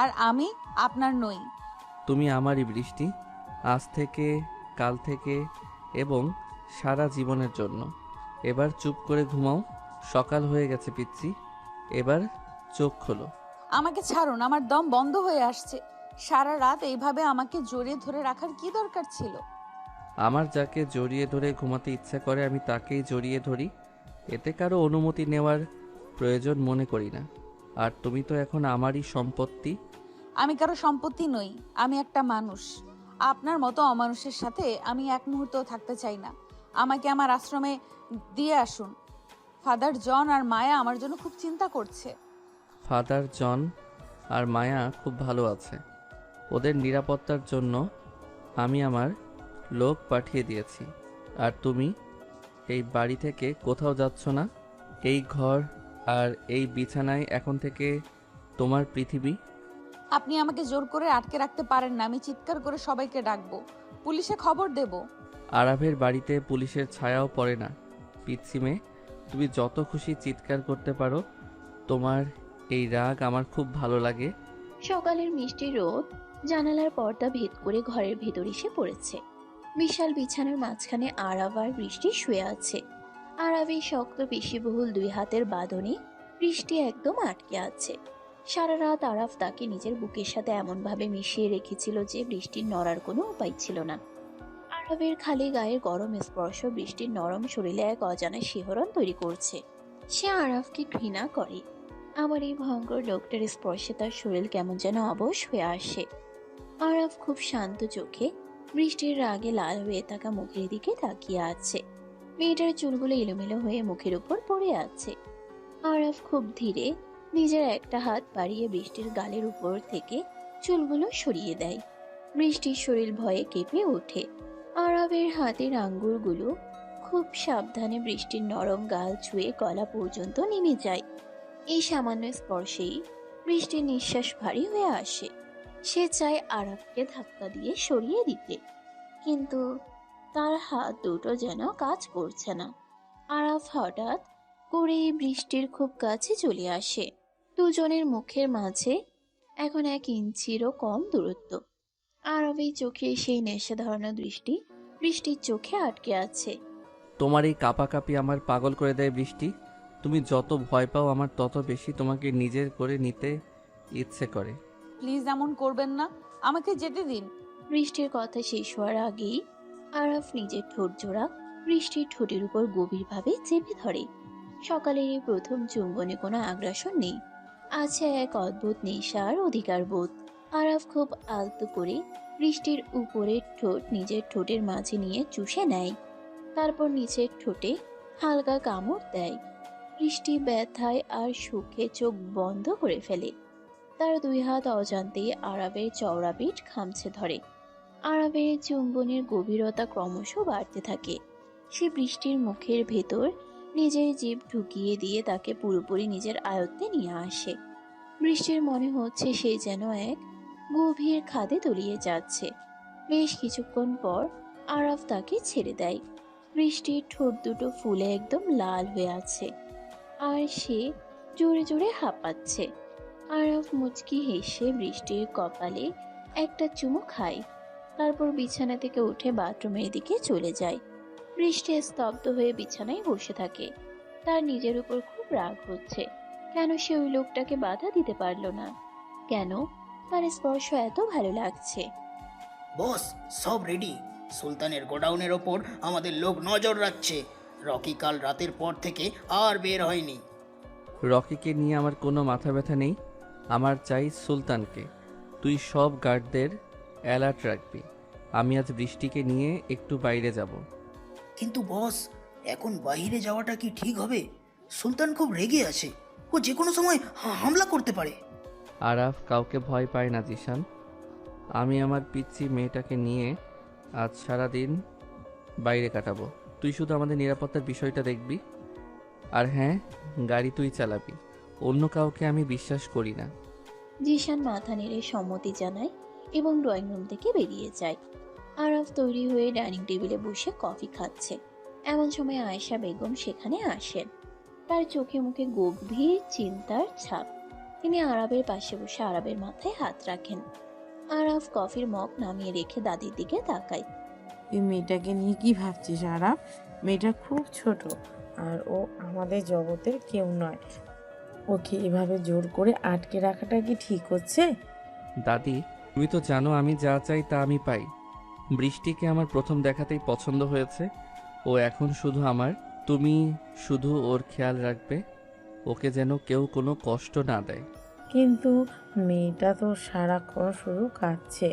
আর আমি আপনার নই। তুমি আমারই বৃষ্টি, আজ থেকে, কাল থেকে এবং সারা জীবনের জন্য। এবার চুপ করে ঘুমাও। সকাল হয়ে গেছে পিচ্ছি, এবার চোখ খোলো। আমাকে ছাড়ুন, আমার দম বন্ধ হয়ে আসছে। সারা রাত এইভাবে আমাকে জড়িয়ে ধরে রাখার কি দরকার ছিল? আমার যাকে জড়িয়ে ধরে ঘুমাতে ইচ্ছা করে আমি তাকেই জড়িয়ে ধরি, এতে কারো অনুমতি নেওয়ার প্রয়োজন মনে করি না। আর তুমি তো এখন আমারই সম্পত্তি। আমি কারো সম্পত্তি নই, আমি একটা মানুষ। আপনার মতো অমানুষের সাথে আমি এক মুহূর্তও থাকতে চাই না। আমাকে আমার আশ্রমে দিয়ে আসুন। ফাদার জন আর মায়া আমার জন্য খুব চিন্তা করছে। ফাদার জন আর মায়া খুব ভালো আছে। ওদের নিরাপত্তার জন্য আমি আমার লোক পাঠিয়ে দিয়েছি। আর তুমি এই বাড়ি থেকে কোথাও যাচ্ছ না। এই ঘর আর এই বিছানায় এখন থেকে তোমার পৃথিবী। আপনি আমাকে জোর করে আটকে রাখতে পারেন না। আমি চিৎকার করে সবাইকে ডাকবো, পুলিশে খবর দেব। আরাফের বাড়িতে পুলিশের ছায়াও পড়ে না। পিচ্ছি মেয়ে, তুমি যত খুশি চিৎকার করতে পারো। তোমার এই রাগ আমার খুব ভালো লাগে। সকালের মিষ্টি রোদ জানালার পর্দা ভেদ করে ঘরের ভেতর এসে পড়েছে। বিশাল বিছানার মাঝখানে আরাব আর বৃষ্টি শুয়ে আছে। আরাবের শক্ত পেশিবহুল দুই হাতের বাঁধনে বৃষ্টি একদম আটকে আছে। সারা রাত আরাফ তাকে নিজের বুকের সাথে এমনভাবে মিশিয়ে রেখেছিল যে বৃষ্টির নড়ার কোনো উপায় ছিল না। আরাবের খালি গায়ের গরম স্পর্শ বৃষ্টির নরম শরীরে এক অজানা শিহরণ তৈরি করছে। সে আরাফকে ঘৃণা করে। আবার এই ভয়ঙ্কর লোকটার স্পর্শে তার শরীর কেমন যেন অবশ হয়ে আসে। আরাফ খুব শান্ত চোখে বৃষ্টির রাগে লাল হয়ে থাকা মুখের দিকে তাকিয়ে আছে। মেয়েটার চুলগুলো এলোমেলো হয়ে মুখের উপর পড়ে আছে। আরাফ খুব ধীরে নিজের একটা হাত বাড়িয়ে বৃষ্টির গালের উপর থেকে চুলগুলো সরিয়ে দেয়। বৃষ্টির শরীর ভয়ে কেঁপে ওঠে। আরাফের হাতের আঙ্গুলগুলো খুব সাবধানে বৃষ্টির নরম গাল ছুঁয়ে গলা পর্যন্ত নেমে যায়। এই সামান্য স্পর্শেই বৃষ্টির নিঃশ্বাস ভারী হয়ে আসে। সে চায় আরাফকে ধাক্কা দিয়ে সরিয়ে দিতে, কিন্তু তার হাত দুটো যেন কাজ করছে না। আরাফ হঠাৎ করে বৃষ্টির খুব কাছে চলে আসে। দুজনের মুখের মাঝে এখন 1 ইঞ্চিরও কম দূরত্ব। আরবের চোখে সেই নেশা ধরানো দৃষ্টি বৃষ্টির চোখে আটকে আছে। তোমার এই কাঁপাকাঁপি আমার পাগল করে দেয় বৃষ্টি। তুমি যত ভয় পাও আমার তত বেশি তোমাকে নিজের করে নিতে ইচ্ছে করে। প্লিজ এমন করবেন না, আমাকে যেতে দিন। বৃষ্টির কথা শেষ হওয়ার আগেই আরাফ নিজের ঠোঁট জোড়া বৃষ্টির ঠোঁটের উপর গভীরভাবে চেপে ধরে। সকালের এই প্রথম চুম্বনে কোনো আগ্রাসন নেই, আছে এক অদ্ভুত নেশার অধিকার বোধ। আরাফ খুব আলতো করে বৃষ্টির উপরের ঠোঁট নিজের ঠোঁটের মাঝে নিয়ে চুষে নেয়, তারপর নিচের ঠোঁটে হালকা কামড় দেয়। বৃষ্টি ব্যথায় আর সুখে চোখ বন্ধ করে ফেলে। তার 2 হাত অজান্তেই আরাবের চওড়া পিঠ খামছে ধরে। আরাবের চুম্বনের গভীরতা ক্রমশ বাড়তে থাকে। সে বৃষ্টির মুখের ভেতর নিজের জিভ ঢুকিয়ে দিয়ে তাকে পুরোপুরি নিজের আয়ত্তে নিয়ে আসে। বৃষ্টির মনে হচ্ছে সে যেন এক গভীর খাদে তলিয়ে যাচ্ছে। বেশ কিছুক্ষণ পর আরাফ তাকে ছেড়ে দেয়। বৃষ্টির ঠোঁট দুটো ফুলে একদম লাল হয়ে আছে, আর সে জোরে জোরে হাঁপাচ্ছে। আরাফ মুচকি হেসে বৃষ্টির কপালে একটা চুমু খায়, তারপর বিছানা থেকে উঠে বাথরুমের দিকে চলে যায়। বৃষ্টি স্তব্ধ হয়ে বিছানায় বসে থাকে। তার নিজের উপর খুব রাগ হচ্ছে। কেন সে ওই লোকটাকে বাধা দিতে পারলো না? কেন তার স্পর্শ এত ভালো লাগছে? বস, সব রেডি। সুলতানের গোডাউনের ওপর আমাদের লোক নজর রাখছে। রকি কাল রাতের পর থেকে আর বের হয়নি। রকিকে নিয়ে আমার কোনো মাথা ব্যথা নেই, আমার চাই সুলতানকে। তুই সব গার্ডদের অ্যালার্ট রাখবি। আমি আজ বৃষ্টিকে নিয়ে একটু বাইরে যাব। কিন্তু বস, এখন বাইরে যাওয়াটা কি ঠিক হবে? সুলতান খুব রেগে আছে, ও যে কোনো সময় হামলা করতে পারে। আরাফ কাউকে ভয় পায় না জিশান। আমি আমার পিচ্চি মেয়েটাকে নিয়ে আজ সারাদিন বাইরে কাটাবো। তুই শুধু আমাদের নিরাপত্তার বিষয়টা দেখবি। আর হ্যাঁ, গাড়ি তুই চালাবি, অন্য কাউকে আমি বিশ্বাস করি না। জিশান মাথা নেড়ে সম্মতি জানায় এবং ড্রয়িং রুম থেকে বেরিয়ে যায়। আরাফ তৈরি হয়ে ডাইনিং টেবিলে বসে কফি খাচ্ছে। এমন সময় আয়েশা বেগম সেখানে আসেন। তার চোখে মুখে গভীর চিন্তার ছাপ। তিনি আরাবের পাশে বসে আরাবের মাথায় হাত রাখেন। আরাফ কফির মগ নামিয়ে রেখে দাদির দিকে তাকায়। তুই মেয়েটাকে নিয়ে কি ভাবছিস আরাফ? মেয়েটা খুব ছোট, আর ও আমাদের জগতের কেউ নয়। ওকে এভাবে জোর করে আটকে রাখাটা কি ঠিক হচ্ছে? দাদি, তুমি তো জানো আমি যা চাই তা আমি পাই। বৃষ্টিকে আমার প্রথম দেখাতেই পছন্দ হয়েছে। ও এখন শুধু আমার। তুমি শুধু ওর খেয়াল রাখবে, ওকে যেন কেউ কোনো কষ্ট না দেয়। কিন্তু মেয়েটা তো সারাক্ষণ শুধু কাঁদছে।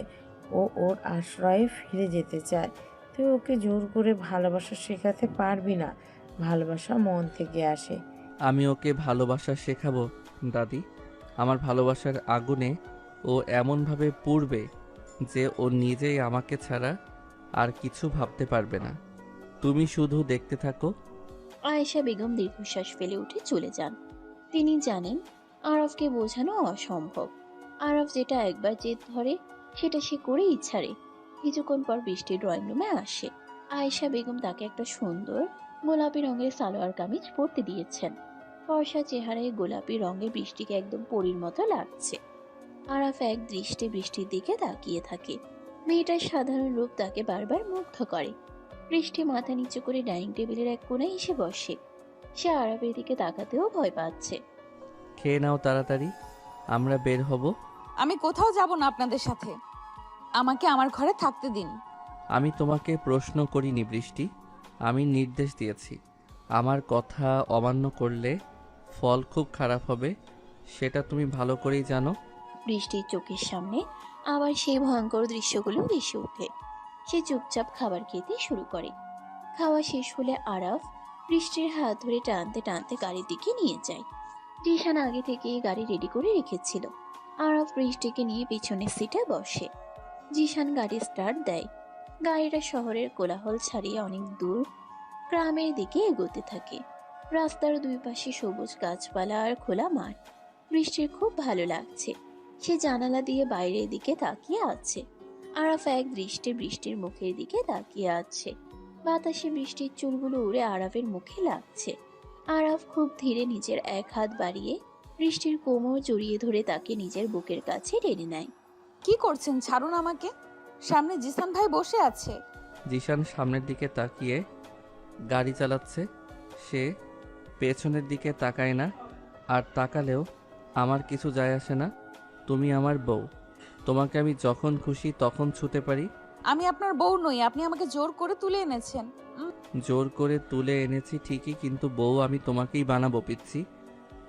ও ওর আশ্রয়ে ফিরে যেতে চায়। তুই ওকে জোর করে ভালোবাসা শেখাতে পারবি না। ভালোবাসা মন থেকে আসে। আমি ওকে ভালোবাসা শেখাবো দাদি। আমার ভালোবাসার আগুনে ও এমনভাবে পুড়বে যে ও নিজেই আমাকে ছাড়া আর কিছু ভাবতে পারবে না। তুমি শুধু দেখতে থাকো। আয়েশা বেগম দীর্ঘশ্বাস ফেলে উঠে চলে যান। তিনি জানেন আরফকে বোঝানো অসম্ভব। আরফ যেটা একবার জেদ ধরে সেটা সে করেই ছাড়ে। কিছুক্ষণ পর বৃষ্টি ড্রয়িং রুমে আসে। আয়েশা বেগম তাকে একটা সুন্দর গোলাপি রঙের সালোয়ার কামিজ পরতে দিয়েছেন। ফর্সা চেহারায় গোলাপি রঙের বৃষ্টিকে একদম পরীর মতো লাগছে। আরাফ এক দৃষ্টে বৃষ্টির দিকে তাকিয়ে থাকে। মেয়েটার সাধারণ রূপ তাকে বারবার মুগ্ধ করে। বৃষ্টি মাথা নিচু করে ডাইনিং টেবিলের এক কোণায় এসে বসে। সে আরাফের দিকে তাকাতেও ভয় পাচ্ছে। খেয়ে নাও তাড়াতাড়ি, আমরা বের হব। আমি কোথাও যাব না আপনাদের সাথে, আমাকে আমার ঘরে থাকতে দিন। আমি তোমাকে প্রশ্ন করিনি বৃষ্টি, আমি নির্দেশ দিয়েছি। আমার কথা অমান্য করলে ফল খুব খারাপ হবে, সেটা তুমি ভালো করেই জানো। বৃষ্টির চোখের সামনে আবার সেই ভয়ঙ্কর দৃশ্যগুলো ভেসে ওঠে। সে চুপচাপ খাবার খেতে শুরু করে। খাওয়া শেষ হলে আরাফ বৃষ্টির হাত ধরে টানতে টানতে গাড়ির দিকে নিয়ে যায়। জিশান আগে থেকেই গাড়ি রেডি করে রেখেছিল। আরাফ বৃষ্টিকে নিয়ে পিছনের সিটে বসে। জিশান গাড়ি স্টার্ট দেয়। গাড়িটা শহরের কোলাহল ছাড়িয়ে অনেক দূর গ্রামের দিকে এগোতে থাকে। রাস্তার দুই পাশে সবুজ গাছপালা আর খোলা মাঠ। বৃষ্টির খুব ভালো লাগছে। সে জানালা দিয়ে বাইরের দিকে তাকিয়ে আছে। আরাফ এক দৃষ্টে বৃষ্টির মুখের দিকে তাকিয়ে আছে। বাতাসে বৃষ্টির চুলগুলো উড়ে আরাফের মুখে লাগছে। আরাফ খুব ধীরে নিজের এক হাত বাড়িয়ে বৃষ্টির কোমর জড়িয়ে ধরে তাকে নিজের বুকের কাছে টেনে নেয়। কি করছেন? ছাড়ুন আমাকে। সামনে জিসান ভাই বসে আছে। জিশান সামনের দিকে তাকিয়ে গাড়ি চালাচ্ছে। সে পেছনের দিকে তাকায় না, আর তাকালেও আমার কিছু যায় আসে না। তুমি আমার বউ, তোমাকে আমি যখন খুশি তখন ছুতে পারি। আমি আপনার বউ নই, আপনি আমাকে জোর করে তুলে এনেছেন। জোর করে তুলে এনেছি ঠিকই, কিন্তু বউ আমি তোমাকেই বানাবো পিচ্ছি।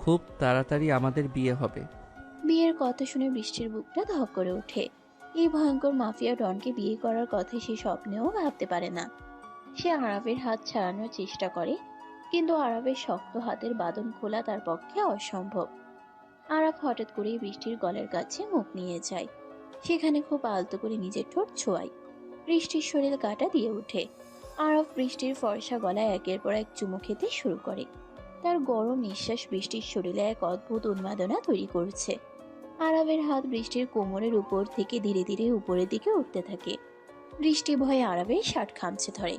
খুব তাড়াতাড়ি আমাদের বিয়ে হবে। বিয়ের কথা শুনে বৃষ্টির বুকটা ধক করে ওঠে। এই ভয়ঙ্কর মাফিয়া ডনকে বিয়ে করার কথা সে স্বপ্নেও ভাবতে পারে না। সে আরাফের হাত ছাড়ানোর চেষ্টা করে, কিন্তু আরাফের শক্ত হাতের বাঁধন খোলা তার পক্ষে অসম্ভব। আরাফ হঠাৎ করেই বৃষ্টির গলার কাছে মুখ নিয়ে যায়। সেখানে খুব আলতো করে নিজের ঠোঁট ছোঁয়ায়। বৃষ্টির শরীর কাটা দিয়ে ওঠে। আরাফ বৃষ্টির ফর্সা গলায় একের পর এক চুমু খেতে শুরু করে। তার গরম নিঃশ্বাস বৃষ্টির শরীরে এক অদ্ভুত উন্মাদনা তৈরি করছে। আরাফের হাত বৃষ্টির কোমরের উপর থেকে ধীরে ধীরে উপরের দিকে উঠতে থাকে। বৃষ্টি ভয়ে আরাফের শার্ট খামচে ধরে।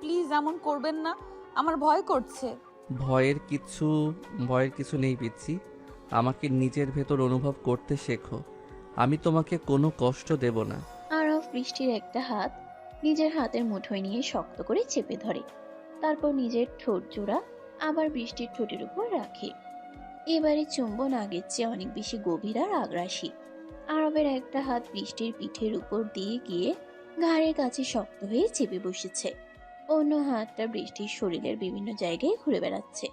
প্লিজ এমন করবেন না, আমার ভয় করছে। ভয়ের কিছু নেই পিচ্ছি। আমাকে নিজের ভেতর অনুভব করতে শেখো। আমি তোমাকে কোনো কষ্ট দেব না। আরাফ বৃষ্টির একটা হাত নিজের হাতের মুঠোয় নিয়ে শক্ত করে চেপে ধরে। তারপর নিজের ঠোঁট জোড়া আবার বৃষ্টির ঠোঁটের উপর রাখে। এবারে চুম্বন আগের চেয়ে অনেক বেশি গভীর আর আগ্রাসী। আরবের একটা হাত বৃষ্টির পিঠের উপর দিয়ে গিয়ে ঘাড়ের কাছে শক্ত হয়ে চেপে বসেছে। অন্য হাতটা বৃষ্টির শরীরের বিভিন্ন জায়গায় ঘুরে বেড়াচ্ছে।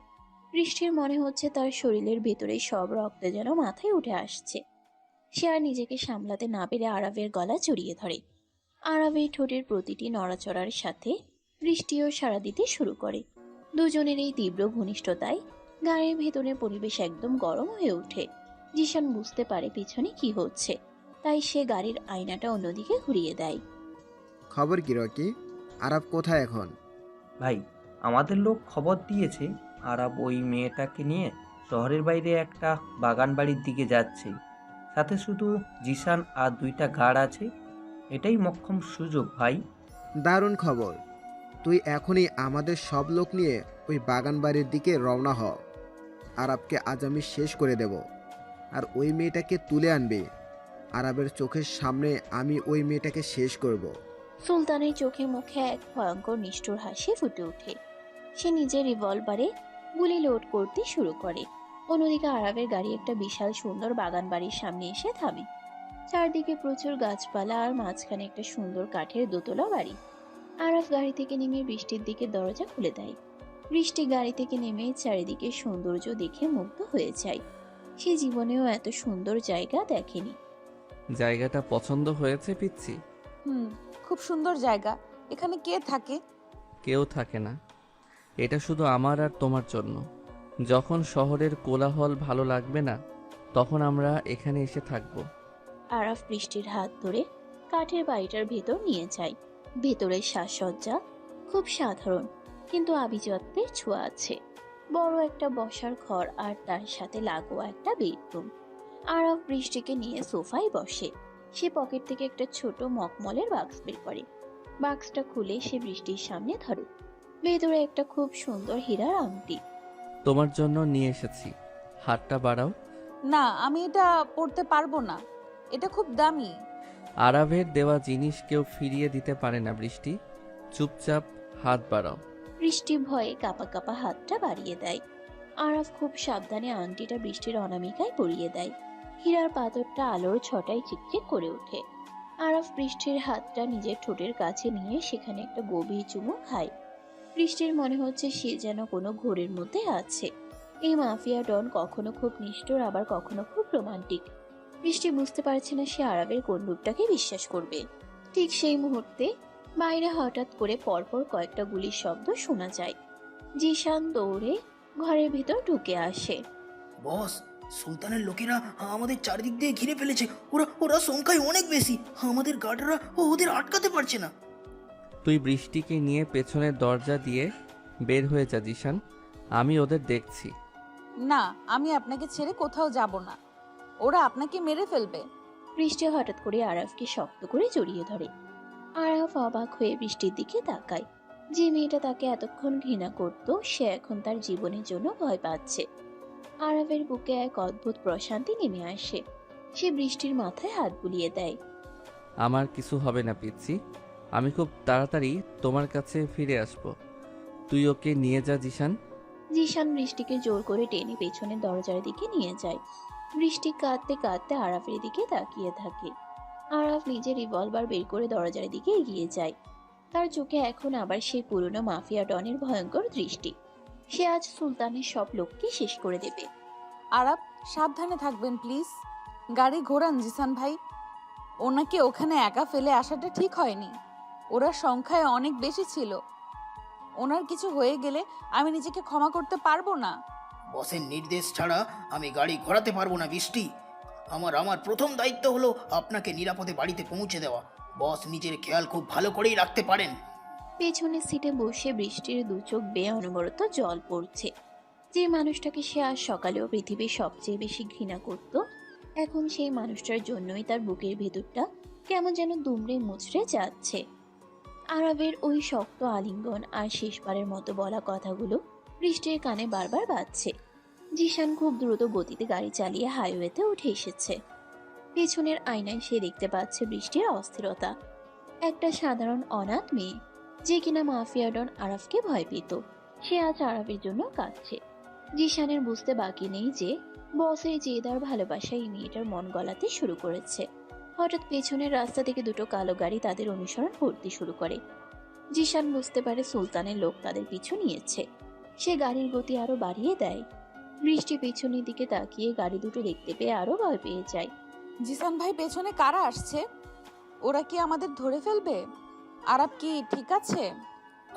বৃষ্টির মনে হচ্ছে তার শরীরের ভেতরে সব রক্ত যেন মাথায় উঠে আসছে। সে আর নিজেকে সামলাতে না পেরে আরাফের গলা জড়িয়ে ধরে। আরাফের ঠোঁটের প্রতিটি নড়াচড়ার সাথে বৃষ্টিও সাড়া দিতে শুরু করে। দুজনের এই তীব্র ঘনিষ্ঠতায় গাড়ির ভেতরে পরিবেশ একদম গরম হয়ে ওঠে। জিশান বুঝতে পারে পিছনে কি হচ্ছে, তাই সে গাড়ির আয়নাটা অন্যদিকে ঘুরিয়ে দেয়। খবর কি রকি? আরাব কোথায় এখন? ভাই, আমাদের লোক খবর দিয়েছে আরাব ওই মেয়েটাকে নিয়ে শহরের বাইরে একটা বাগান বাড়ির দিকে যাচ্ছে। সাথে শুধু জিসান আর 2টা গার্ড আছে। এটাই মক্ষম সুযোগ ভাই। দারুণ খবর। তুই এখনই আমাদের সব লোক নিয়ে ওই বাগান বাড়ির দিকে রওনা হ। আরাবকে আজ আমি শেষ করে দেব, আর ওই মেয়েটাকে তুলে আনবি। আরাবের চোখের সামনে আমি ওই মেয়েটাকে শেষ করব। সুলতানের চোখে মুখে এক ভয়ঙ্কর নিষ্ঠুর হাসি ফুটে ওঠে। সে নিজের রিভলভারে গুলি লোড করতে শুরু করে। অন্যদিকে আরাবের গাড়ি একটা বিশাল সুন্দর বাগান বাড়ির সামনে এসে থামে। চারদিকে প্রচুর গাছপালা আর মাঝখানে একটা সুন্দর কাঠের দোতলা বাড়ি। আরাফ গাড়ি থেকে নেমে বৃষ্টির দিকে দরজা খুলে দেয়। বৃষ্টি গাড়ি থেকে নেমে চারিদিকে সৌন্দর্য দেখে মুগ্ধ হয়ে যায়। সে জীবনেও এত সুন্দর জায়গা দেখেনি। জায়গাটা পছন্দ হয়েছে পিচ্ছি? খুব সুন্দর জায়গা। এখানে কে থাকে? কেউ থাকে না, এটা শুধু আমার আর তোমার জন্য। যখন শহরের কোলাহল ভালো লাগবে না, তখন আমরা এখানে এসে থাকবো। আরাফ বৃষ্টির হাত ধরে কাঠের বাড়িটার ভেতর নিয়ে যায়। ভেতরের সাজসজ্জা খুব সাধারণ, কিন্তু আভিজাত্যের ছোঁয়া আছে। বড় একটা বসার ঘর আর তার সাথে লাগোয়া একটা বেডরুম। আরাফ বৃষ্টিকে নিয়ে সোফায় বসে। সে পকেট থেকে একটা ছোট মখমলের বাক্স বের করে। বাক্সটা খুলে সে বৃষ্টির সামনে ধরে। ভেতরে একটা খুব সুন্দর হীরার আংটি। তোমার জন্য নিয়ে এসেছি, হাতটা বাড়াও। না, আমি এটা পড়তে পারবো না, এটা খুব দামি। আরাবের দেওয়া জিনিস কেউ ফিরিয়ে দিতে পারে না বৃষ্টি। চুপচাপ হাত বাড়াও। বৃষ্টি ভয়ে কাঁপা কাঁপা হাতটা বাড়িয়ে দেয়। আরাফ খুব সাবধানে আংটিটা বৃষ্টির অনামিকায় পরিয়ে দেয়। হীরার পাথরটা আলোর ছটায় চিকচিক করে ওঠে। আরাফ বৃষ্টির হাতটা নিজের ঠোঁটের কাছে নিয়ে সেখানে একটা গভীর চুমু খায়। বৃষ্টির মনে হচ্ছে সে যেন কোনো ঘোরের মধ্যে আছে। এই মাফিয়া ডন কখনো খুব নিষ্ঠুর, আবার কখনো খুব রোমান্টিক। বৃষ্টি বুঝতে পারছে না সে আরাবের কোন রূপটাকে বিশ্বাস করবে। ঠিক সেই মুহূর্তে বাইরে হঠাৎ করে পরপর কয়েকটা গুলির শব্দ শোনা যায়। জিশান দৌড়ে ঘরের ভিতর ঢুকে আসে। বস, সুলতানের লোকেরা আমাদের চারিদিক দিয়ে ঘিরে ফেলেছে। ওরা সংখ্যায় অনেক বেশি। আমাদের গার্ডরা ওদের আটকাতে পারছে না। তুই বৃষ্টিকে নিয়ে পেছনের দরজা দিয়ে বের হয়ে যা জিশান। আমি ওদের দেখছি। না, আমি আপনাকে ছেড়ে কোথাও যাব না। ওরা আপনাকে মেরে ফেলবে। বৃষ্টি হঠাৎ করে আরাফকে শক্ত করে জড়িয়ে ধরে। আরাফ অবাক হয়ে বৃষ্টির দিকে তাকায়। যে মেয়েটা তাকে এতক্ষণ ঘৃণা করত সে এখন তার জীবনের জন্য ভয় পাচ্ছে। আরাফের বুকে এক অদ্ভুত প্রশান্তি নেমে আসে। সে বৃষ্টির মাথায় হাত বুলিয়ে দেয়। আমার কিছু হবে না পিচ্ছি, আমি খুব তাড়াতাড়ি তোমার কাছে ফিরে আসব। তুই ওকে নিয়ে যা জিশান। জিশান বৃষ্টিকে জোর করে টেনে পেছনের দরজার দিকে নিয়ে যায়। বৃষ্টি কাঁদতে কাঁদতে আরাফের দিকে তাকিয়ে থাকে। আরাফ নিজের রিভলভার বের করে দরজার দিকে এগিয়ে যায়। তার চোখে এখন আবার সেই পুরনো মাফিয়া ডনের ভয়ঙ্কর দৃষ্টি। সে আজ সুলতানের সব লোককে শেষ করে দেবে। আরাপ, সাবধানে থাকবেন প্লিজ। গাড়ি ঘোরান জিসান ভাই। ওনাকে ওখানে একা ফেলে আসাটা ঠিক হয়নি। ওরা সংখ্যায় অনেক বেশি ছিল। ওনার কিছু হয়ে গেলে আমি নিজেকে ক্ষমা করতে পারবো না। বসের নির্দেশ ছাড়া আমি গাড়ি ঘোরাতে পারবো না বৃষ্টি। আমার প্রথম দায়িত্ব হলো আপনাকে নিরাপদে বাড়িতে পৌঁছে দেওয়া। বস নিজের খেয়াল খুব ভালো করেই রাখতে পারেন। পেছনের সিটে বসে বৃষ্টির দু চোখ বেয়ে অনবরত জল পড়ছে। যে মানুষটাকে সে আজ সকালেও পৃথিবীর সবচেয়ে বেশি ঘৃণা করত, এখন সেই মানুষটার জন্যই তার বুকের ভেতরটা কেমন যেন দুমড়ে মুচড়ে যাচ্ছে। আরবের ওই শক্ত আলিঙ্গন আর শেষবারের মতো বলা কথাগুলো বৃষ্টির কানে বারবার বাজছে। জিশান খুব দ্রুত গতিতে গাড়ি চালিয়ে হাইওয়েতে উঠে এসেছে। পেছনের আয়নায় সে দেখতে পাচ্ছে বৃষ্টির অস্থিরতা। একটা সাধারণ অনাথ মেয়ে, যে কিনা মাফিয়া ডন আরাফকে ভয় পেত, সে আজ আরাফের জন্য কাঁদছে। জিশানের বুঝতে বাকি নেই যে বসের জেদার ভালোবাসা এই মেয়েটার মন গলাতে শুরু করেছে। হঠাৎ পেছনের রাস্তা থেকে দুটো কালো গাড়ি তাদের অনুসরণ করতে শুরু করে। জিশান বুঝতে পারে সুলতানের লোক তাদের পিছু নিয়েছে। সে গাড়ির গতি আরো বাড়িয়ে দেয়। বৃষ্টি পেছনের দিকে তাকিয়ে গাড়ি দুটো দেখতে পেয়ে আরো ভয় পেয়ে যায়। জিসান ভাই, পেছনে কারা আসছে? ওরা কি আমাদের ধরে ফেলবে? আরাপ কি ঠিক আছে?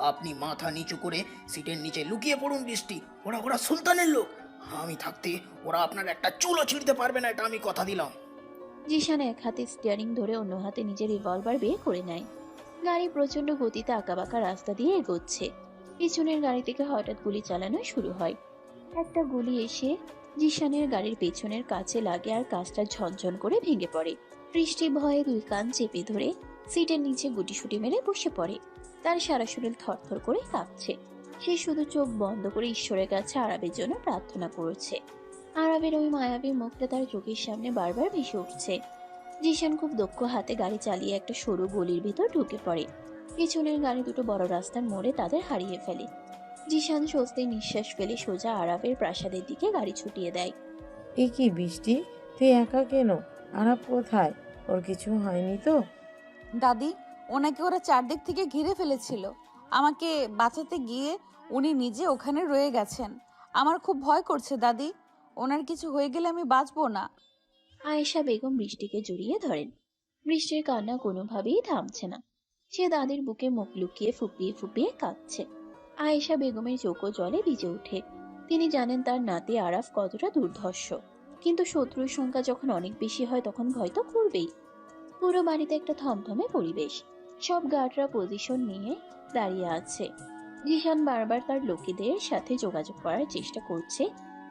আপনি মাথা নিচু করে সিটের নিচে লুকিয়ে পড়ুন বৃষ্টি। ওরা সুলতানের লোক। আমি থাকতে ওরা আপনার একটা চুলও ছিঁড়তে পারবে না, এটা আমি কথা দিলাম। জিশান এক হাতে স্টিয়ারিং ধরে অন্য হাতে নিজের রিভলভার বের করে নেয়। গাড়ি প্রচন্ড গতিতে আঁকাবাঁকা রাস্তা দিয়ে এগোচ্ছে। পিছনের গাড়ি থেকে হঠাৎ গুলি চালানো শুরু হয়। একটা গুলি এসে জিশানের গাড়ির পেছনের কাছে লাগে আর কাঁচটা ঝনঝন করে ভেঙে পড়ে। বৃষ্টি ভয়ে দুই কান চেপে ধরে সিটের নিচে গুটিসুটি মেরে বসে পড়ে। তার সারা শরীর থরথর করে কাঁপছে। সে শুধু চোখ বন্ধ করে ঈশ্বরের কাছে আরবের জন্য প্রার্থনা করছে। আরবের ওই মায়াবী মুখটা তার চোখের সামনে বারবার ভেসে উঠছে। জিশান খুব দক্ষ হাতে গাড়ি চালিয়ে একটা সরু গলির ভিতর ঢুকে পড়ে। পিছনের গাড়ি দুটো বড় রাস্তার মোড়ে তাদের হারিয়ে ফেলে। জিশান স্বস্তির নিঃশ্বাস ফেলে সোজা আরবের প্রাসাদের দিকে গাড়ি ছুটিয়ে দেয়। এ কি বৃষ্টি, তুই একা কেন? আরাপ কোথায়? ওর কিছু হয়নি তো? দাদি, ওনাকে ওরা চারদিক থেকে ঘিরে ফেলেছিল। আমাকে বাঁচাতে গিয়ে উনি নিজে ওখানে রয়ে গেছেন। আমার খুব ভয় করছে দাদি। ওনার কিছু হয়ে গেলে আমি বাঁচবো না। আয়েশা বেগম বৃষ্টিকে জড়িয়ে ধরেন। বৃষ্টির কান্না কোনোভাবেই থামছে না। সে দাদির বুকে মুখ লুকিয়ে ফুপিয়ে ফুপিয়ে কাঁদছে। আয়েশা বেগমের চোখও জলে ভিজে ওঠে। তিনি জানেন তার নাতি আরাফ কতটা দুর্ধর্ষ, কিন্তু শত্রুর সংখ্যা যখন অনেক বেশি হয় তখন ভয় তো করবেই। পুরো বাড়িতে একটা থমথমে পরিবেশ। সব গার্ডরা পজিশন নিয়ে দাঁড়িয়ে আছে। জিশান বারবার তার লোকেদের সাথে যোগাযোগ করার চেষ্টা করছে,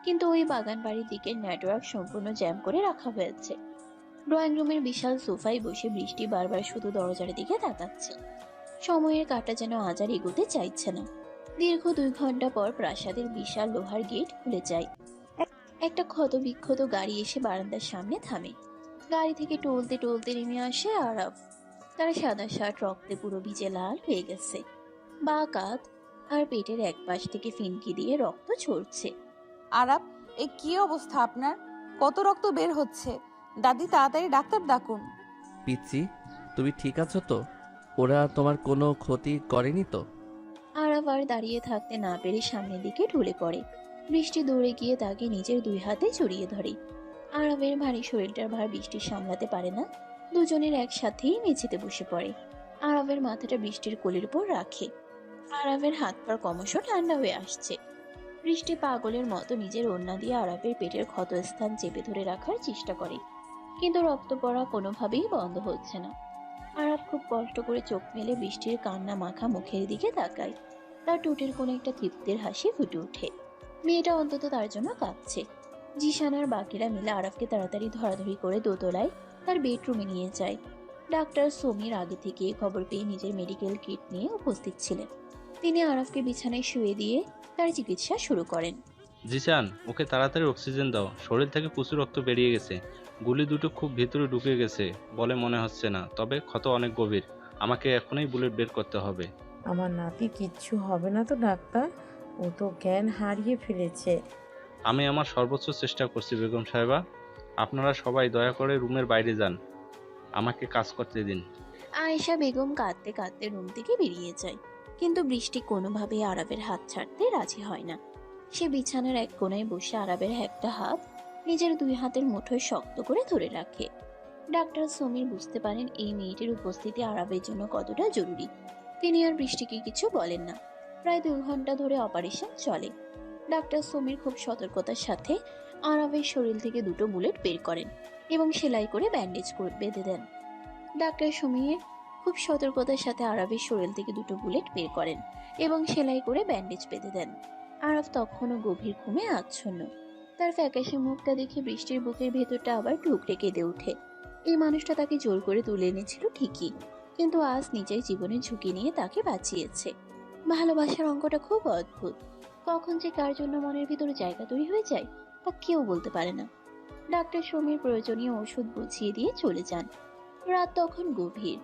কিন্তু ওই বাগান বাড়ির দিকের নেটওয়ার্ক সম্পূর্ণ জ্যাম করে রাখা হয়েছে। ড্রয়িং রুমের বিশাল সোফায় বসে বৃষ্টি বারবার শুধু দরজার দিকে তাকাচ্ছে। সময়ের কাঁটা যেন আজ আর এগোতে চাইছে না। দীর্ঘ 2 ঘন্টা পর প্রাসাদের বিশাল লোহার গেট খুলে যায়। একটা ক্ষতবিক্ষত গাড়ি এসে বারান্দার সামনে থামে। গাড়ি থেকে টলতে টলতে নেমে আসে আরাফ। তার সাদা শার্ট রক্তে পুরো ভিজে লাল হয়ে গেছে। বা কাঁধ আর পেটের এক পাশ থেকে ফিনকি দিয়ে রক্ত ঝরছে। আরাপ, এ কি অবস্থা আপনার? কত রক্ত বের হচ্ছে? দাদি, তাড়াতাড়ি ডাক্তার ডাকুন। পিচ্ছি, তুমি ঠিক আছো তো? ওরা তোমার কোনো ক্ষতি করেনি তো? আরাফ আর দাঁড়িয়ে থাকতে না পেরে সামনের দিকে ঢুলে পড়ে। বৃষ্টি দৌড়ে গিয়ে তাকে নিজের 2 হাতে জড়িয়ে ধরে। আরাফের ভারী শরীরটার ভার বৃষ্টি সামলাতে পারে না। দুজনের একসাথেই মেঝেতে বসে পড়ে। আরাফের মাথাটা বৃষ্টির কোলের উপর রাখে। আরাফের হাত পা ক্রমশ ঠান্ডা হয়ে আসছে। বৃষ্টি পাগলের মতো নিজের ওড়না দিয়ে আরাফের পেটের ক্ষতস্থান চেপে ধরে রাখার চেষ্টা করে, কিন্তু রক্ত পড়া কোনোভাবেই বন্ধ হচ্ছে না। আরাফ খুব কষ্ট করে চোখ মেলে বৃষ্টির কান্না মাখা মুখের দিকে তাকায়। তার ঠোঁটের কোনো একটা তৃপ্তির হাসি ফুটে ওঠে। মেয়েটা অন্তত তার জন্য কাঁদছে। জিশান আর বাকিরা মিলে আরাফকে তাড়াতাড়ি ধরাধরি করে দোতলায় তার বেডরুমে নিয়ে যায়। ডাক্তার সমীর আগে থেকে খবর পেয়ে নিজের মেডিকেল কিট নিয়ে উপস্থিত ছিলেন। তিনি আরাফকে বিছানায় শুয়ে দিয়ে তার চিকিৎসা শুরু করেন। জিসান, ওকে তাড়াতাড়ি অক্সিজেন দাও, শরীর থেকে প্রচুর রক্ত বেরিয়ে গেছে, গুলি দুটো খুব ভিতরে ঢুকে গেছে বলে মনে হচ্ছে না, তবে ক্ষত অনেক গভীর, আমাকে এখনই বুলেট বের করতে হবে। আমার নাতি কিচ্ছু হবে না তো ডাক্তার? ও তো জ্ঞান হারিয়ে ফেলেছে। আমি আমার সর্বোচ্চ চেষ্টা করছি বেগম সাহেবা, আপনারা সবাই দয়া করে রুমের বাইরে যান, আমাকে কাজ করতে দিন। আয়েশা বেগম কাঁদতে কাঁদতে রুম থেকে বেরিয়ে যায়, কিন্তু বৃষ্টি কোনোভাবেই আরাবের হাত ছাড়তে রাজি হয় না। সে বিছানার এক কোণায় বসে আরাবের একটা হাত নিজের দুই হাতের মুঠোয় শক্ত করে ধরে রাখে। ডাক্তার সমীর বুঝতে পারেন এই মেয়েটির উপস্থিতি আরাবের জন্য কতটা জরুরি। তিনি আর বৃষ্টিকে কিছু বলেন না। প্রায় 2 ঘন্টা ধরে অপারেশন চলে। ডাক্তার সমীর খুব সতর্কতার সাথে আরাবের শরীর থেকে 2টো বুলেট বের করেন এবং সেলাই করে ব্যান্ডেজ করে বেঁধে দেন। ডাক্তার সমীর খুব সতর্কতার সাথে আরাবের শরীর থেকে 2টো বুলেট বের করেন এবং সেলাই করে ব্যান্ডেজ বেঁধে দেন। আরাব তখনও গভীর ঘুমে আচ্ছন্ন। তার ফ্যাকাশে মুখটা দেখে বৃষ্টির বুকের ভেতরটা আবার ঠুকরে কেঁদে ওঠে। এই মানুষটা তাকে জোর করে তুলে এনেছিল ঠিকই, কিন্তু আজ নিজের জীবনের ঝুঁকি নিয়ে তাকে বাঁচিয়েছে। ভালোবাসার অঙ্কটা খুব অদ্ভুত। কখন যে কার জন্য মনের ভিতরে জায়গা তৈরি হয়ে যায় তা কেউ বলতে পারে না। ডাক্তার সমীর প্রয়োজনীয় ওষুধ বুঝিয়ে দিয়ে চলে যান। রাত তখন গভীর।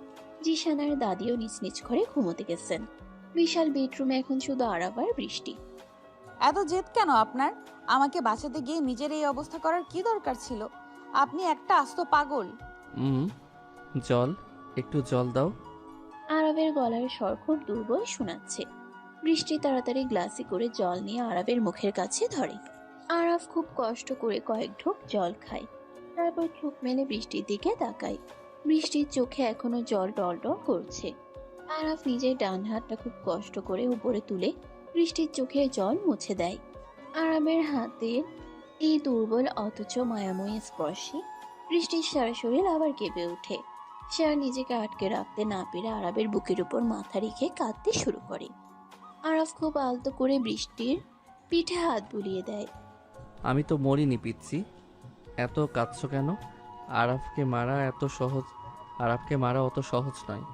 জিশানার দাদিও নিচ নিচ ঘরে ঘুমোতে গেছেন। বিশাল বেডরুমে এখন শুধু আরাব আর বৃষ্টি। এত জেদ কেন আপনার? আমাকে বাঁচাতে গিয়ে নিজের এই অবস্থা করার কি দরকার ছিল? আপনি একটা আস্ত পাগল। জল, একটু জল দাও। আরবের গলার স্বর খুব দুর্বল শোনাচ্ছে। বৃষ্টি তাড়াতাড়ি গ্লাসে করে জল নিয়ে আরবের মুখের কাছে ধরে। আরাফ খুব কষ্ট করে কয়েক ঢোক জল খায়, তারপর চোখ মেলে বৃষ্টির দিকে তাকায়। বৃষ্টির চোখে এখনো জল টলটল করছে। আরাফ নিজের ডান হাতটা খুব কষ্ট করে উপরে তুলে বৃষ্টির চোখের জল মুছে দেয়। আরামের হাতের এই দুর্বল অথচ মায়াময়ী স্পর্শে বৃষ্টির সারা শরীর আবার কেঁপে ওঠে। সে আর নিজেকে আটকে রাখতে না পেরে আরাবের বুকের উপর মাথা রেখে কাঁদতে শুরু করে। আরাফ খুব আলতো করে বৃষ্টির পিঠে হাত বুলিয়ে দেয়। আমি তো মরিনি পিচ্ছি, এত কাঁদছো কেন? আরাফকে মারা অত সহজ নয়।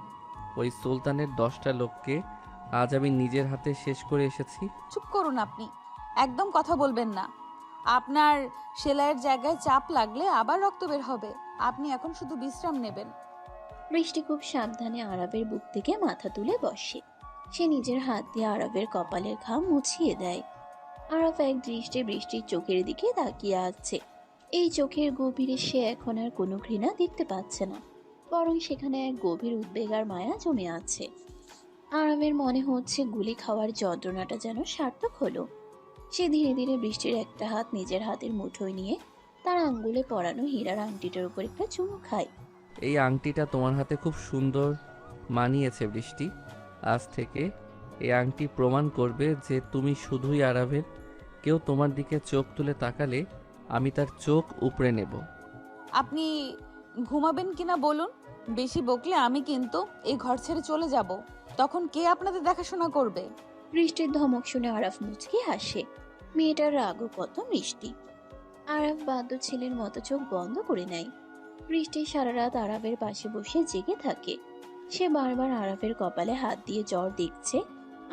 ওই সুলতানের 10টা লোককে আজ আমি নিজের হাতে শেষ করে এসেছি। চুপ করুন আপনি, একদম কথা বলবেন না। আপনার সেলাইয়ের জায়গায় চাপ লাগলে আবার রক্ত বের হবে। আপনি এখন শুধু বিশ্রাম নেবেন। বৃষ্টি খুব সাবধানে আরাবের বুক থেকে মাথা তুলে বসে। সে নিজের হাত দিয়ে আরাবের কপালের ঘাম মুছিয়ে দেয়। আরাফ এক দৃষ্টে বৃষ্টির চোখের দিকে তাকিয়ে আছে। এই চোখের গভীরে সে এখন আর কোনো ঘৃণা দেখতে পাচ্ছে না, বরং সেখানে এক গভীর উদ্বেগ আর মায়া জমে আছে। আরামের মনে হচ্ছে গুলি খাওয়ার যন্ত্রণাটা যেন সার্থক হলো। সে ধীরে ধীরে বৃষ্টির একটা হাত নিজের হাতের মুঠোয় নিয়ে তার আঙ্গুলে পরানো হীরার আংটিটার উপর একটা চুমু খায়। এই আংটিটা তোমার হাতে খুব সুন্দর মানিয়েছে বৃষ্টি। আজ থেকে এই আংটি প্রমাণ করবে যে তুমি শুধুই আরাবের। কেউ তোমার দিকে চোখ তুলে তাকালে আমি তার চোখ উপড়ে নেব। আপনি ঘুমাবেন কিনা বলুন? বেশি বকলে আমি কিন্তু এই ঘর ছেড়ে চলে যাব। তখন কে আপনাদের দেখাশোনা করবে? বৃষ্টির ধমক শুনে আরাফ মুচকি হাসে। মেয়েটার রাগও কত মিষ্টি। আরাফ বাদ্য ছেলের মতো চোখ বন্ধ করে নেয়। বৃষ্টি সারা রাত আরাফের পাশে বসে জেগে থাকে। সে বারবার আরাফের কপালে হাত দিয়ে জ্বর দেখছে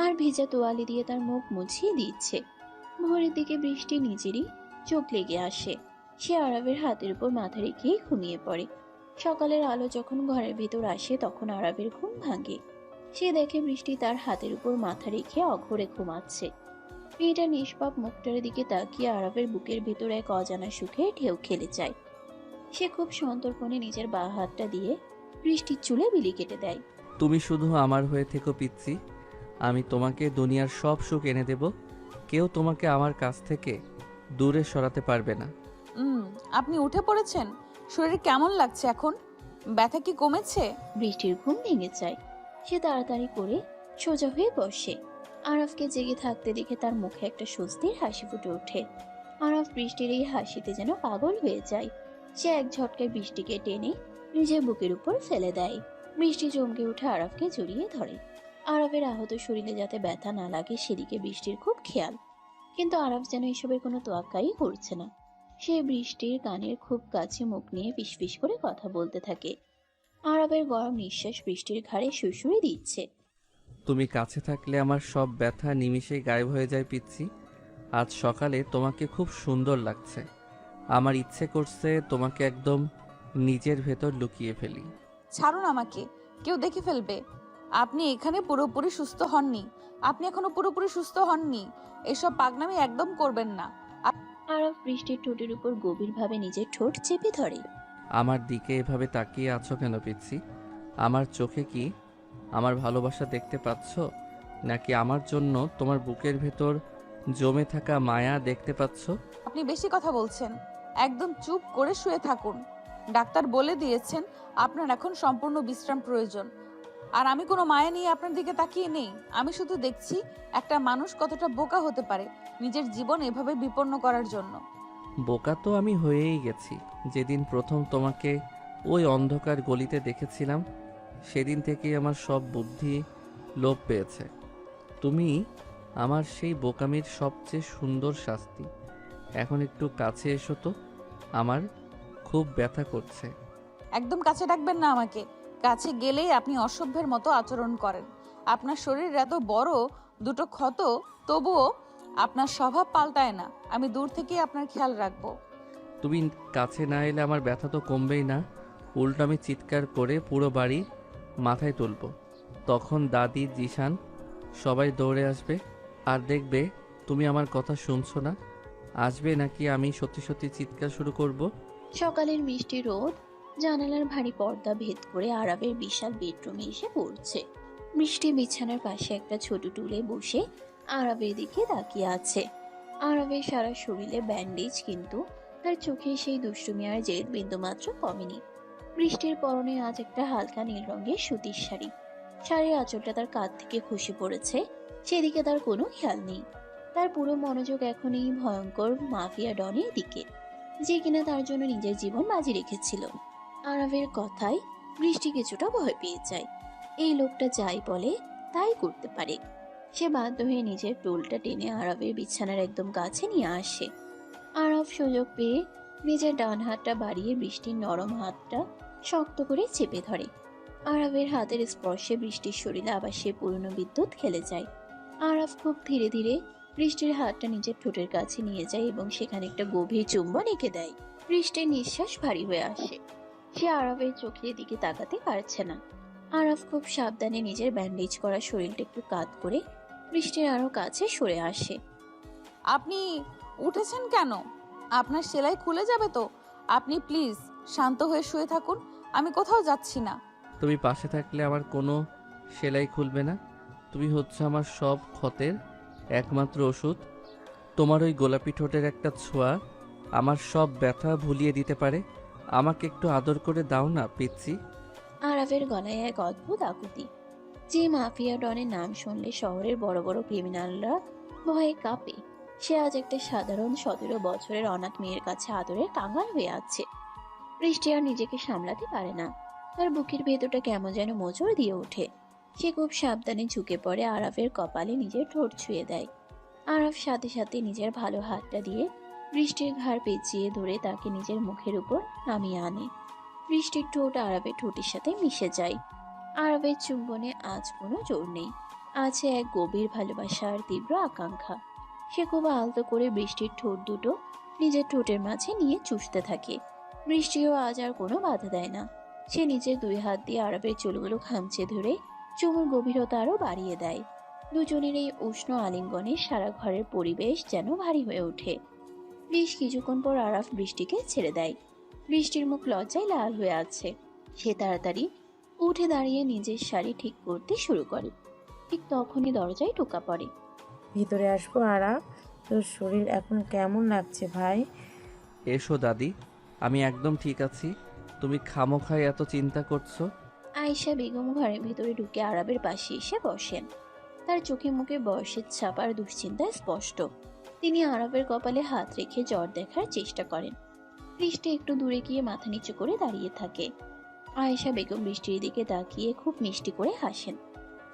আর ভেজা তোয়ালে দিয়ে তার মুখ মুছিয়ে দিচ্ছে। ভোরের দিকে বৃষ্টি নিজেরই চোখ লেগে আসে। সে আরাফের হাতের উপর মাথা রেখেই ঘুমিয়ে পড়ে। সকালের আলো যখন ঘরের ভেতর আসে তখন আরাফের ঘুম ভাঙে। সে দেখে বৃষ্টি তার হাতের উপর মাথা রেখে অঘরে ঘুমাচ্ছে। মেয়েটা নিষ্পাপ মুখটার দিকে তাকিয়ে আরাফের বুকের ভেতর এক অজানা সুখে ঢেউ খেলে যায়। সে খুব সন্তর্পণে নিজের বাঁ হাতটা দিয়ে বৃষ্টির চুলে বিলি কেটে দেয়। তুমি শুধু আমার হয়ে থেকো পিচ্ছি, আমি তোমাকে দুনিয়ার সব সুখ এনে দেব। কেউ তোমাকে আমার কাছ থেকে দূরে সরাতে পারবে না। আপনি উঠে পড়েছেন? শরীরে কেমন লাগছে এখন? ব্যথা কি কমেছে? বৃষ্টির ঘুম ভেঙে যায়। সে তাড়াতাড়ি করে সোজা হয়ে বসে। আরাফকে জেগে থাকতে দেখে তার মুখে একটা স্বস্তির হাসি ফুটে ওঠে। আরাফ বৃষ্টির এই হাসিতে যেন পাগল হয়ে যায়। সে এক ঝটকায় বৃষ্টিকে টেনে নিজের বুকের উপর ফেলে দেয়। বৃষ্টি চমকে উঠে আরাফকে জড়িয়ে ধরে। আরাফের আহত শরীরে যাতে ব্যথা না লাগে সেদিকে বৃষ্টির খুব খেয়াল। কিন্তু আরাফ যেন এসবের কোনো তোয়াক্কাই করছে না। সে বৃষ্টির কানের খুব কাছে মুখ নিয়ে ফিসফিস করে কথা বলতে থাকে। আরবের গরম নিঃশ্বাস বৃষ্টির ঘাড়ে সুড়সুড়ি দিচ্ছে। তুমি কাছে থাকলে আমার সব ব্যথা নিমিষেই গায়েব হয়ে যায় পিচ্ছি। আজ সকালে তোমাকে খুব সুন্দর লাগছে। আমার ইচ্ছে করছে তোমাকে একদম নিজের ভেতর লুকিয়ে ফেলি। ছাড়ুন আমাকে, কেউ দেখে ফেলবে। আপনি এখানে পুরোপুরি সুস্থ হননি। আপনি এখনো পুরোপুরি সুস্থ হননি। এসব পাগনামি একদম করবেন না। আরব বৃষ্টির ঠোঁটের উপর গভীরভাবে নিজের ঠোঁট চেপে ধরে। আমার দিকে এভাবে তাকিয়ে আছো কেন পিচ্ছি? আমার চোখে কি আমার ভালোবাসা দেখতে পাচ্ছ, নাকি আমার জন্য তোমার বুকের ভেতর জমে থাকা মায়া দেখতে পাচ্ছ? আপনি বেশি কথা বলছেন। একদম চুপ করে শুয়ে থাকুন। ডাক্তার বলে দিয়েছেন আপনার এখন সম্পূর্ণ বিশ্রাম প্রয়োজন। আর আমি কোনো মায়া নিয়ে আপনার দিকে তাকিয়ে নেই। আমি শুধু দেখছি একটা মানুষ কতটা বোকা হতে পারে নিজের জীবন এভাবে বিপন্ন করার জন্য। বোকা তো আমি হয়েই গেছি। যেদিন প্রথম তোমাকে ওই অন্ধকার গলিতে দেখেছিলাম, সেদিন থেকেই আমার সব বুদ্ধি লোপ পেয়েছে। তুমি আমার সেই বোকামির সবচেয়ে সুন্দর শাস্তি। এখন একটু কাছে এসো তো, আমার খুব ব্যথা করছে। একদম কাছে ডাকবেন না আমাকে। কাছে গেলেই আপনি অসভ্যের মতো আচরণ করেন। আপনার শরীর এত বড়, দুটো ক্ষত, তবুও আপনার স্বভাব পাল্টায় না। আমি দূর থেকেই আপনার খেয়াল রাখবো। তুমি কাছে না এলে আমার ব্যথা তো কমবেই না, উল্টো আমি চিৎকার করে পুরো বাড়ি মাথায় তুলব। তখন দাদি, জিশান সবাই দৌড়ে আসবে। আর দেখবে তুমি আমার কথা শুনছো না। আসবে নাকি আমি সত্যি সত্যি চিৎকার শুরু করব। সকালের মিষ্টি রোদ জানালার ভারী পর্দা ভেদ করে আরবের বিশাল বেডরুমে এসে পড়ছে। বৃষ্টি বিছানার পাশে একটা ছোট টুলে বসে আরবের দিকে তাকিয়ে আছে। আরবের সারা শরীরে ব্যান্ডেজ, কিন্তু তার চোখে সেই দুষ্টুমি আর জেদ বিন্দুমাত্র কমেনি। বৃষ্টির পরনে আজ একটা হালকা নীল রঙের সুতির শাড়ি। শাড়ির আঁচলটা তার কাঁধ থেকে খসে পড়েছে, সেদিকে তার কোনো খেয়াল নেই। তার পুরো মনোযোগ এখন এই ভয়ঙ্কর মাফিয়া ডনের দিকে, যে কিনা তার জন্য নিজের জীবন বাজি রেখেছিল। আরবের কথায় বৃষ্টি কিছুটা ভয় পেয়ে যায়। এই লোকটা যাই বলে তাই করতে পারে। সে বাধ্য হয়ে নিজের টোলটা টেনে আরবের বিছানার একদম কাছে নিয়ে আসে। আরব সুযোগ পেয়ে নিজের ডান হাতটা বাড়িয়ে বৃষ্টির নরম হাতটা শক্ত করে চেপে ধরে। আরবের হাতের স্পর্শে বৃষ্টির শরীরে আবার সে পুরনো বিদ্যুৎ খেলে যায়। আরব খুব ধীরে ধীরে বৃষ্টির হাতটা নিজের ঠোঁটের কাছে নিয়ে যায় এবং সেখানে একটা গভীর চুম্বন এঁকে দেয়। বৃষ্টির নিঃশ্বাস ভারী হয়ে আসে। সে আরবের চোখের দিকে তাকাতে পারছে না। আরব খুব সাবধানে নিজের ব্যান্ডেজ করা শরীরটা একটু কাত করে বৃষ্টির আরো কাছে সরে আসে। আপনি উঠেছেন কেন? আপনার সেলাই খুলে যাবে তো। আপনি প্লিজ শান্ত হয়ে শুয়ে থাকুন। আমি কোথাও যাচ্ছি না। তুমি পাশে থাকলে আমার কোনো সেলাই খুলবে না। তুমি হচ্ছে আমার সব ক্ষতের একমাত্র ওষুধ। তোমার ওই গোলাপি ঠোঁটের একটা ছোঁয়া আমার সব ব্যথা ভুলিয়ে দিতে পারে। আমাকে একটু আদর করে দাও না পিচ্ছি। আরবের গলায় এক অদ্ভুত আকুতি, যে মাফিয়া ডনের নাম শুনলে শহরের বড় বড় ক্রিমিনালরা ভয়ে কাঁপে। সে আজ একটা সাধারণ 17 বছরের অনাথ মেয়ের কাছে আদরের কাঙাল হয়ে আছে। বৃষ্টি আর নিজেকে সামলাতে পারে না। তার বুকের ভেতরটা কেমন যেন মোচড় দিয়ে ওঠে। সে খুব সাবধানে ঝুঁকে পড়ে আরবের কপালে নিজের ঠোঁট ছুঁয়ে দেয়। আরব সাথে সাথে নিজের ভালো হাতটা দিয়ে বৃষ্টির ঘাড় পেঁচিয়ে ধরে তাকে নিজের মুখের উপর নামিয়ে আনে। বৃষ্টির ঠোঁট আরবের ঠোঁটের সাথে মিশে যায়। আরবের চুম্বনে আজ কোনো জোর নেই, আছে এক গভীর ভালোবাসা আর তীব্র আকাঙ্ক্ষা। সে খুব আলতো করে বৃষ্টির ঠোঁট দুটো নিজের ঠোঁটের মাঝে নিয়ে চুষতে থাকে। বৃষ্টিও আজ আর কোনো বাধা দেয় না। সে নিজের 2 হাত দিয়ে আরবের চুলগুলো খামচে ধরে চুমুর গভীরতা আরো বাড়িয়ে দেয়। দুজনের এই উষ্ণ আলিঙ্গনে সারা ঘরের পরিবেশ যেন ভারী হয়ে ওঠে। বেশ কিছুক্ষণ পর আরাফ বৃষ্টিকে ছেড়ে দেয়। বৃষ্টির মুখ লজ্জায় লাল হয়ে আছে। সে তাড়াতাড়ি উঠে দাঁড়িয়ে নিজের শাড়ি ঠিক করতে শুরু করে। ঠিক তখনই দরজায় টোকা পড়ে। ভিতরে আসবো আরাব? তোর শরীর এখন কেমন লাগছে ভাই? এসো দাদি, আমি একদম ঠিক আছি। তুমি খামোখায় এত চিন্তা করছো। আয়েশা বেগম ঘরের ভেতরে ঢুকে আরবের পাশে এসে বসেন। তার চোখে মুখে বয়সের ছাপ আর দুশ্চিন্তা স্পষ্ট। তিনি আরবের কপালে হাত রেখে জ্বর দেখার চেষ্টা করেন। বৃষ্টি একটু দূরে গিয়ে মাথা নিচু করে দাঁড়িয়ে থাকে। আয়েশা বেগম বৃষ্টির দিকে তাকিয়ে খুব মিষ্টি করে হাসেন।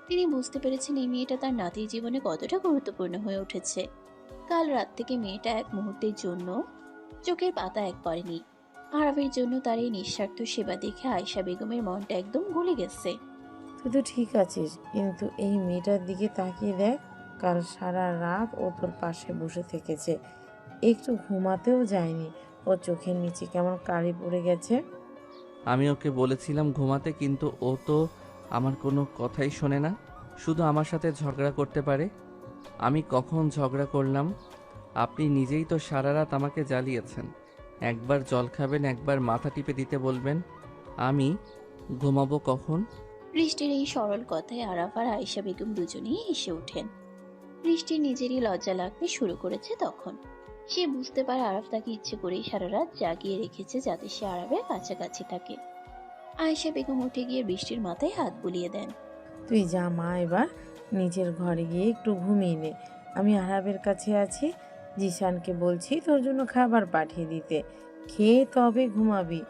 তিনি বুঝতে পেরেছেন এই মেয়েটা তার নাতির জীবনে কতটা গুরুত্বপূর্ণ হয়ে উঠেছে। কাল রাত থেকে মেয়েটা এক মুহূর্তের জন্য চোখের পাতা এক করেনি। আরাফের জন্য তার এই নিঃস্বার্থ সেবা দেখে আয়েশা বেগমের মনটা একদম গলে গেছে। তুই তো ঠিক আছিস, কিন্তু এই মেয়েটার দিকে তাকিয়ে দেখ। কাল সারা রাত ও তোর পাশে বসে থেকেছে, একটু ঘুমাতেও যায়নি। ওর চোখের নিচে কেমন কালি পড়ে গেছে। আমি ওকে বলেছিলাম ঘুমাতে, কিন্তু ও তো আমার কোনো কথাই শোনে না, শুধু আমার সাথে ঝগড়া করতে পারে। আমি কখন ঝগড়া করলাম? আপনি নিজেই তো সারা রাত আমাকে জ্বালিয়েছেন। একবার জল খাবেন, একবার মাথা টিপে দিতে বলবেন। আমি ঘুমাবো কখন? বৃষ্টির এই সরল কথায় আরাফ আর আয়েশা বেগম দুজনেই হেসে ওঠেন। বৃষ্টির নিজেরই লজ্জা লাগতে শুরু করেছে তখন। সে বুঝতে পারে আরাফ তাকে ইচ্ছে করেই সারা রাত জাগিয়ে রেখেছে যাতে সে আরাফের কাছাকাছি থাকে। আয়েশা বেগম উঠে গিয়ে বৃষ্টির মাথায় হাত বুলিয়ে দেন। তুই যা মা, এবার নিজের ঘরে গিয়ে একটু ঘুমিয়ে নে। আমি আরাবের কাছে আছি, জিসানকে বলছি তোর জন্য খাবার পাঠিয়ে দিতে। খেয়ে তবে ঘুমাবি।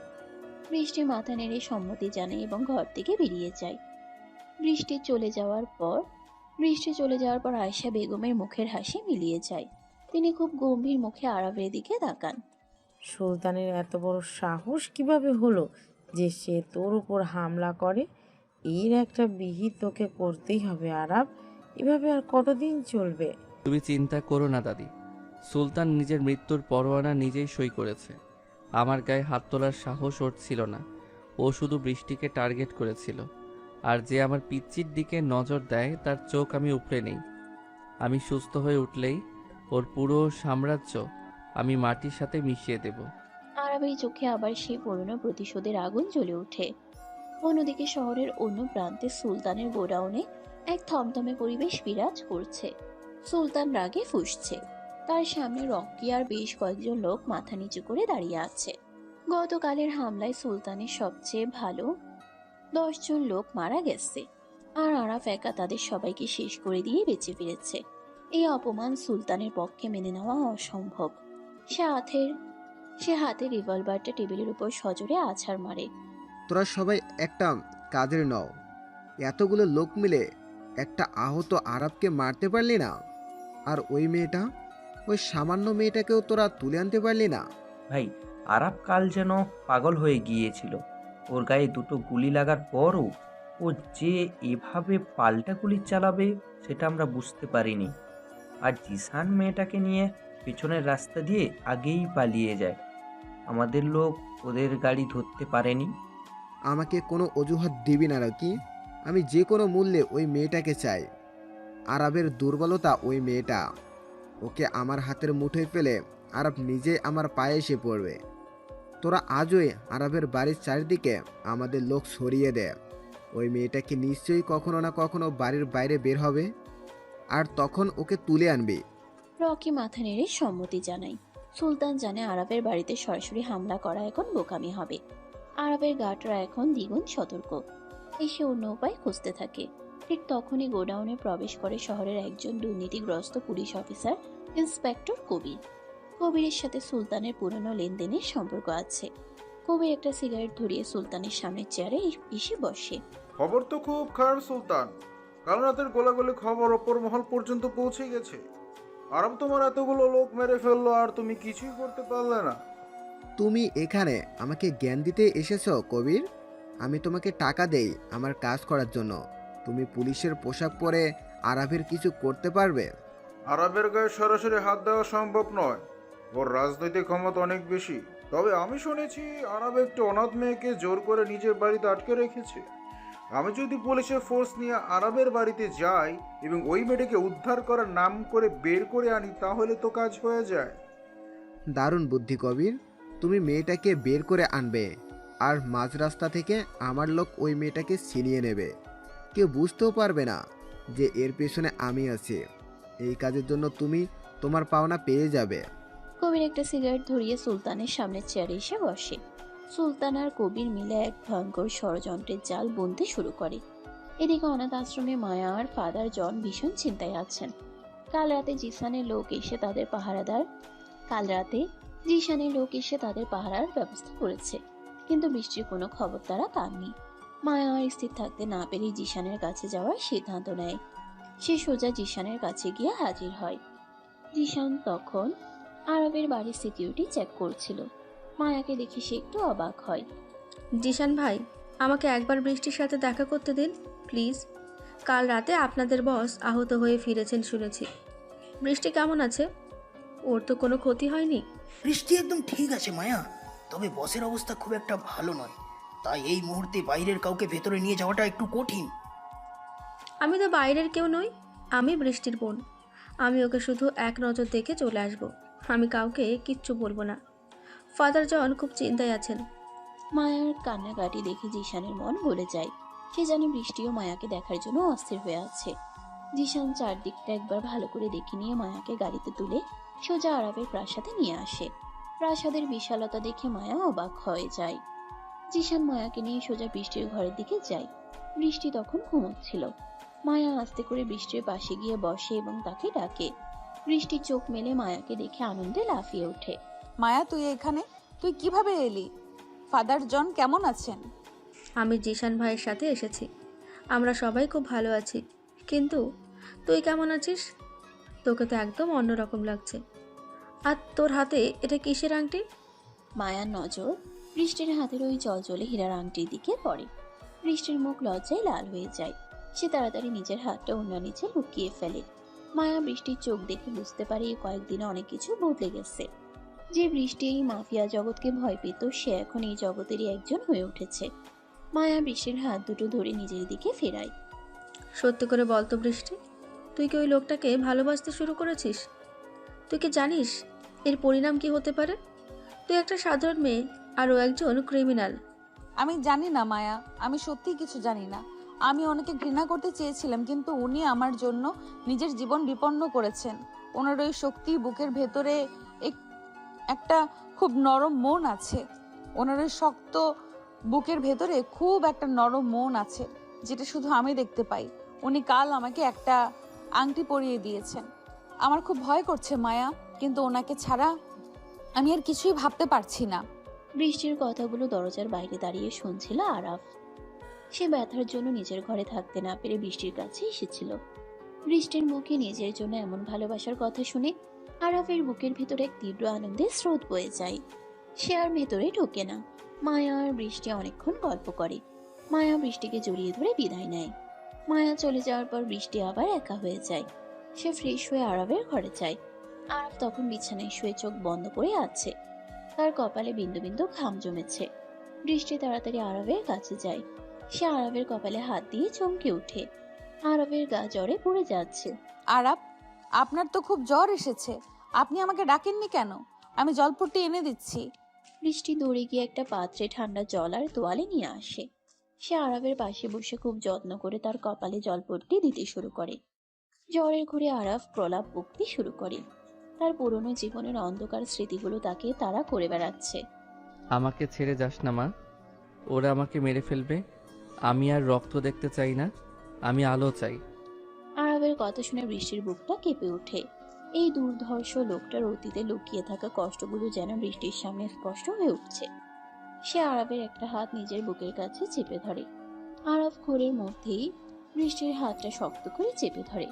বৃষ্টি মাথা নেড়ে সম্মতি জানায় এবং ঘর থেকে বেরিয়ে যায়। বৃষ্টি চলে যাওয়ার পর আয়েশা বেগমের মুখের হাসি মিলিয়ে যায়। তিনি খুব গম্ভীর মুখে আরাফের দিকে তাকান। সুলতানের এত বড় সাহস কিভাবে হলো যে সে তোর উপর হামলা করে? এর একটা বিহিত তোকে করতেই হবে আরাব। এভাবে আর কতদিন চলবে? তুমি চিন্তা করো না দাদি। সুলতান নিজের মৃত্যুর পরোয়ানা নিজেই সই করেছে। আমার গায়ে হাত তোলার সাহস ওর ছিল না। ও শুধু বৃষ্টিকে টার্গেট করেছিল। আর যে আমার পিচ্চির দিকে নজর দেয় তার চোখ আমি উপড়ে নেই। আমি সুস্থ হয়ে উঠলেই ওর পুরো সাম্রাজ্য আমি মাটির সাথে মিশিয়ে দেব। আরাফের চোখে আবার সেই পুরনো প্রতিশোধের আগুন জ্বলে ওঠে। অন্যদিকে শহরের অন্য প্রান্তে সুলতানের গোডাউনে এক থমথমে পরিবেশ বিরাজ করছে। সুলতান রাগে ফুঁসছে। তার সামনে রকি আর বেশ কয়েকজন লোক মাথা নিচু করে দাঁড়িয়ে আছে। গতকালের হামলায় সুলতানের সবচেয়ে ভালো 10 জন লোক মারা গেছে, আর আরাফ একা তাদের সবাইকে শেষ করে দিয়ে বেঁচে ফিরেছে। এই অপমান সুলতানের পক্ষে মেনে নেওয়া অসম্ভব। সে হাতে রিভলভারটা টেবিলের উপর সজোরে আছাড় মারে। তোরা সবাই একটা কাজের নও। এতগুলো লোক মিলে একটা আহত আরবকে মারতে পারলি না? আর ওই মেয়েটা, ওই সামান্য মেয়েটাকেও তোরা তুলে আনতে পারলি না? ভাই, আরাব কাল যেন পাগল হয়ে গিয়েছিল। ওর গায়ে দুটো গুলি লাগার পরও ও যে এভাবে পাল্টা গুলি চালাবে সেটা আমরা বুঝতে পারিনি। আর জিসান মেয়েটাকে নিয়ে পেছনের রাস্তা দিয়ে আগেই পালিয়ে যায়। আমাদের লোক ওদের গাড়ি ধরতে পারেনি। আমাকে কোনো অজুহাত দিবি না কি? আমি যে কোনো মূল্যে ওই মেয়েটাকে চাই। আরবের দুর্বলতা ওই মেয়েটা। ওকে আমার হাতের মুঠোয় ফেলে আরব নিজে আমার পায়ে এসে পড়বে। তোরা আজই আরবের বাড়ির চারিদিকে আমাদের লোক সরিয়ে দে। ওই মেয়েটাকে নিশ্চয়ই কখনো না কখনো বাড়ির বাইরে বের হবে, আর তখন ওকে তুলে আনবি। রকি মাথা নেড়ে সম্মতি জানায়। সুলতান জানে আরাফের বাড়িতে সরাসরি হামলা করা এখন বোকামি হবে। আরাফের গার্ডরা এখন দ্বিগুণ সতর্ক। এসে অন্য উপায় খুঁজতে থাকে। ঠিক তখনই গোডাউনে প্রবেশ করে শহরের একজন দুর্নীতিগ্রস্ত পুলিশ অফিসার, ইন্সপেক্টর কবির। কবিরের সাথে সুলতানের পুরনো লেনদেনের সম্পর্ক আছে। কবির একটা সিগারেট ধরিয়ে সুলতানের সামনের চেয়ারে এসে বসে। খবর তো খুব খারাপ সুলতান। কাল রাতের গোলাগুলি খবর ওপর মহল পর্যন্ত পৌঁছে গেছে। আরাম তোমার এতগুলো লোক মেরে ফেললো আর তুমি কিছুই করতে পারলে না। তুমি এখানে আমাকে জ্ঞান দিতে এসেছো কবির? আমি তোমাকে টাকা দেই আমার কাজ করার জন্য। তুমি পুলিশের পোশাক পরে আরবের কিছু করতে পারবে? আরবের গায়ে সরাসরি হাত দেওয়া সম্ভব নয়। ওর রাজনৈতিক ক্ষমতা অনেক বেশি। তবে আমি শুনেছি আরব একটি অনাথ মেয়েকে জোর করে নিজের বাড়িতে আটকে রেখেছে। আমি যদি পুলিশের ফোর্স নিয়ে আরবের বাড়িতে যাই এবং ওই মেয়েটাকে উদ্ধার করার নাম করে বের করে আনি, তাহলে তো কাজ হয়ে যায়। দারুণ বুদ্ধি কবির। তুমি মেয়েটাকে বের করে আনবে, আর মাঝ রাস্তা থেকে আমার লোক ওই মেয়েটাকে ছিনিয়ে নেবে। কেউ বুঝতেও পারবে না যে এর পেছনে আমি আছি। এই কাজের জন্য তুমি তোমার পাওনা পেয়ে যাবে। কবির একটা সিগারেট ধরিয়ে সুলতানের সামনের চেয়ারে এসে বসে। সুলতান আর কবির মিলে এক ভয়ঙ্কর ষড়যন্ত্রের জাল বুনতে শুরু করে। এদিকে অনাথ আশ্রমে মায়া আর ফাদার জন ভীষণ চিন্তায় আছেন। কাল রাতে জিসানের লোক এসে তাদের পাহারার ব্যবস্থা করেছে, কিন্তু বৃষ্টির কোনো খবর তারা পাননি। মায়া আর স্থির থাকতে না পেরে জিসানের কাছে যাওয়ার সিদ্ধান্ত নেয়। সে সোজা জিসানের কাছে গিয়ে হাজির হয়। জিশান তখন আরবের বাড়ির সিকিউরিটি চেক করছিল। মায়াকে দেখে সে একটু অবাক হয়। জিশান ভাই, আমাকে একবার বৃষ্টির সাথে দেখা করতে দিন প্লিজ। কাল রাতে আপনাদের বস আহত হয়ে ফিরেছেন শুনেছি। বৃষ্টি কেমন আছে? ওর তো কোনো ক্ষতি হয়নি? বৃষ্টি একদম ঠিক আছে মায়া, তবে বসের অবস্থা খুব একটা ভালো নয়, তাই এই মুহূর্তে বাইরের কাউকে ভেতরে নিয়ে যাওয়াটা একটু কঠিন। আমি তো বাইরের কেউ নই, আমি বৃষ্টির বোন। আমি ওকে শুধু এক নজর দেখে চলে আসব। আমি কাউকে কিচ্ছু বলবো না। ফাদার জন খুব চিন্তায় আছেন। মায়ার কান্নাকাটি দেখে জিশানের মন গলে যায়। সে জানে বৃষ্টিও মায়াকে দেখার জন্য অস্থির হয়ে আছে। জিশান চারদিকটা একবার ভালো করে দেখে নিয়ে মায়াকে গাড়িতে তুলে সোজা আরবের প্রাসাদে নিয়ে আসে। প্রাসাদের বিশালতা দেখে মায়া অবাক হয়ে যায়। জিশান মায়াকে নিয়ে সোজা বৃষ্টির ঘরের দিকে যায়। বৃষ্টি তখন ঘুমোচ্ছিল। মায়া আস্তে করে বৃষ্টির পাশে গিয়ে বসে এবং তাকে ডাকে। বৃষ্টি চোখ মেলে মায়াকে দেখে আনন্দে লাফিয়ে ওঠে। মায়া, তুই এখানে? তুই কিভাবে এলি? ফাদার জন কেমন আছেন? আমি জিশান ভাইয়ের সাথে এসেছি। আমরা সবাই খুব ভালো আছি। কিন্তু তুই কেমন আছিস? তোকে তো একদম অন্যরকম লাগছে। আর তোর হাতে এটা কিসের আংটি? মায়ার নজর বৃষ্টির হাতের ওই জলজলে হীরার আংটির দিকে পড়ে। বৃষ্টির মুখ লজ্জায় লাল হয়ে যায়। সে তাড়াতাড়ি নিজের হাতটা অন্য নিচে লুকিয়ে ফেলে। মায়া বৃষ্টির চোখ দেখে বুঝতে পারে এই কয়েকদিনে অনেক কিছু বদলে গেছে। যে বৃষ্টি এই মাফিয়া জগৎকে ভয় পেত, সে এখন এই জগতেরই একজন হয়ে উঠেছে। মায়া বৃষ্টির হাত দুটো ধরে নিজের দিকে ফেরায়। সত্যি করে বল তো বৃষ্টি, তুই কি ওই লোকটাকে ভালোবাসতে শুরু করেছিস? তুই কি জানিস এর পরিণাম কি হতে পারে? তুই একটা সাধারণ মেয়ে আর ও একজন ক্রিমিনাল। আমি জানি না মায়া, আমি সত্যিই কিছু জানি না। আমি ওনাকে ঘৃণা করতে চেয়েছিলাম, কিন্তু উনি আমার জন্য নিজের জীবন বিপন্ন করেছেন। ওনার ওই শক্তি বুকের ভেতরে একটা খুব নরম মন আছে। ওনার ওই শক্ত বুকের ভেতরে খুব একটা নরম মন আছে, যেটা শুধু আমি দেখতে পাই। উনি কাল আমাকে একটা আংটি পরিয়ে দিয়েছেন। আমার খুব ভয় করছে মায়া, কিন্তু ওনাকে ছাড়া আমি আর কিছুই ভাবতে পারছি না। বৃষ্টির কথাগুলো দরজার বাইরে দাঁড়িয়ে শুনছিল আরাফ। সে ব্যথার জন্য নিজের ঘরে থাকতে না পেরে বৃষ্টির কাছে এসেছিল। বৃষ্টির মুখে নিজের জন্য এমন ভালোবাসার কথা শুনে আরাফের বুকের ভিতরে এক তীব্র আনন্দের স্রোত বয়ে যায়। সে আর ভেতরে ঢোকে না। মায়া আর বৃষ্টি অনেকক্ষণ গল্প করে। মায়া বৃষ্টিকে জড়িয়ে ধরে বিদায় নেয়। মায়া চলে যাওয়ার পর বৃষ্টি আবার একা হয়ে যায়। সে ফ্রেশ হয়ে আরাফের ঘরে যায়। আরাফ তখন বিছানায় শুয়ে চোখ বন্ধ করে আছে। তার কপালে বিন্দু বিন্দু ঘাম জমেছে। বৃষ্টি তাড়াতাড়ি আরাফের কাছে যায়। সে আরাফের কপালে হাত দিয়ে চমকে ওঠে। আরাফের গা জ্বরে পড়ে যাচ্ছে। আরাপ, আপনার তো খুব জ্বর এসেছে। আপনি আমাকে ডাকেননি কেন? আমি জলপট্টি এনে দিচ্ছি। বৃষ্টি দৌড়ে গিয়ে একটা পাত্রে ঠান্ডা জল আর তোয়ালে নিয়ে আসে। সে আরাফের পাশে বসে খুব যত্ন করে তার কপালে জলপট্টি দিতে শুরু করে। জ্বরের ঘুরে আরাফ প্রলাপ বকতে শুরু করে। তার পুরনো জীবনের অন্ধকার স্মৃতিগুলো তাকে তাড়া করে বেড়াচ্ছে। আমাকে ছেড়ে যাস না মা, ওরা আমাকে মেরে ফেলবে। আমি আর রক্ত দেখতে চাই না, আমি আলো চাই। আরাফের কথা শুনে বৃষ্টির বুকটা কেঁপে ওঠে। এই দুর্ধর্ষ লোকটার অতীতে লুকিয়ে থাকা কষ্টগুলো যেন বৃষ্টির সামনে স্পষ্ট হয়ে উঠছে। সে আরাফের একটা হাত নিজের বুকের কাছে চেপে ধরে। আরাফ ঘোরের মধ্যেই বৃষ্টির হাতটা শক্ত করে চেপে ধরে।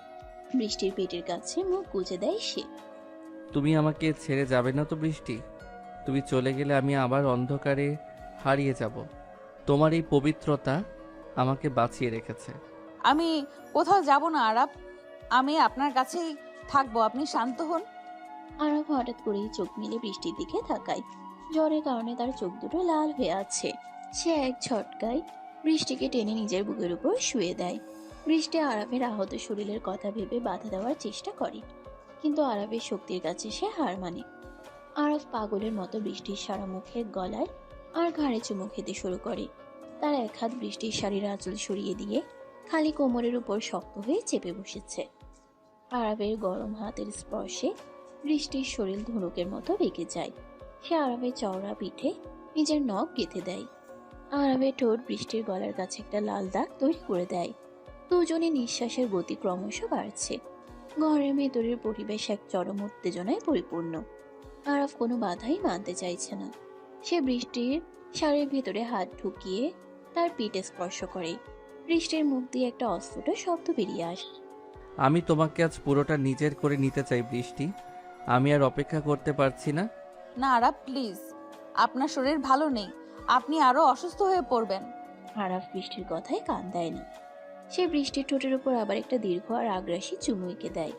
বৃষ্টির পেটের কাছে মুখ গুজে দেয় সে। তুমি আমাকে ছেড়ে যাবে না তো বৃষ্টি? তুমি চলে গেলে আমি আবার অন্ধকারে হারিয়ে যাব। তোমার এই পবিত্রতা আমাকে বাঁচিয়ে রেখেছে। আমি কোথাও যাব না আরাপ, আমি আপনার কাছেই থাকবো। আপনি শান্ত হন। আরাফ হঠাৎ করেই চোখ মেলে বৃষ্টির দিকে তাকায়। জ্বরের কারণে তার চোখ দুটো লাল হয়ে আছে। সে এক ঝটকায় বৃষ্টিকে টেনে নিজের বুকের উপর শুয়ে দেয়। বৃষ্টি আরাফের আহত শরীরের কথা ভেবে বাধা দেওয়ার চেষ্টা করে, কিন্তু আরাফের শক্তির কাছে সে হার মানে। আরাফ পাগলের মতো বৃষ্টির সারা মুখে, গলায় আর ঘাড়ে চুমু খেতে শুরু করে। তার এক হাত বৃষ্টির শাড়ির আঁচল সরিয়ে দিয়ে খালি কোমরের উপর শক্ত হয়ে চেপে বসেছে। আরাফের গরম হাতের স্পর্শে বৃষ্টির শরীর ধনুকের মতো বেঁকে যায়। সে আরাফের চওড়া পিঠে নিজের নখ গেঁথে দেয়। আরাফের ঠোঁট বৃষ্টির গলার কাছে একটা লাল দাগ তৈরি করে দেয়। দুজনে নিঃশ্বাসের গতি ক্রমশ বাড়ছে। ঘরের ভেতরের পরিবেশ এক চরম উত্তেজনায় পরিপূর্ণ। আরাফ কোনো বাধাই মানতে চাইছে না। সে বৃষ্টির শাড়ির ভিতরে হাত ঢুকিয়ে তার পিঠে স্পর্শ করে। বৃষ্টির মুখ দিয়ে একটা অস্ফুট শব্দ বেরিয়ে আসে। আমি তোমাকে আজ পুরোটা নিজের করে নিতে চাই বৃষ্টি। আমি আর অপেক্ষা করতে পারছি না। না আরাব প্লিজ, আপনার শরীর ভালো নেই, আপনি আরো অসুস্থ হয়ে পড়বেন। আরাফ বৃষ্টির কথায় কান দেয় না। সে বৃষ্টির ঠোঁটের উপর আবার একটা দীর্ঘ আর আগ্রাসী চুমু এঁকে দেয়।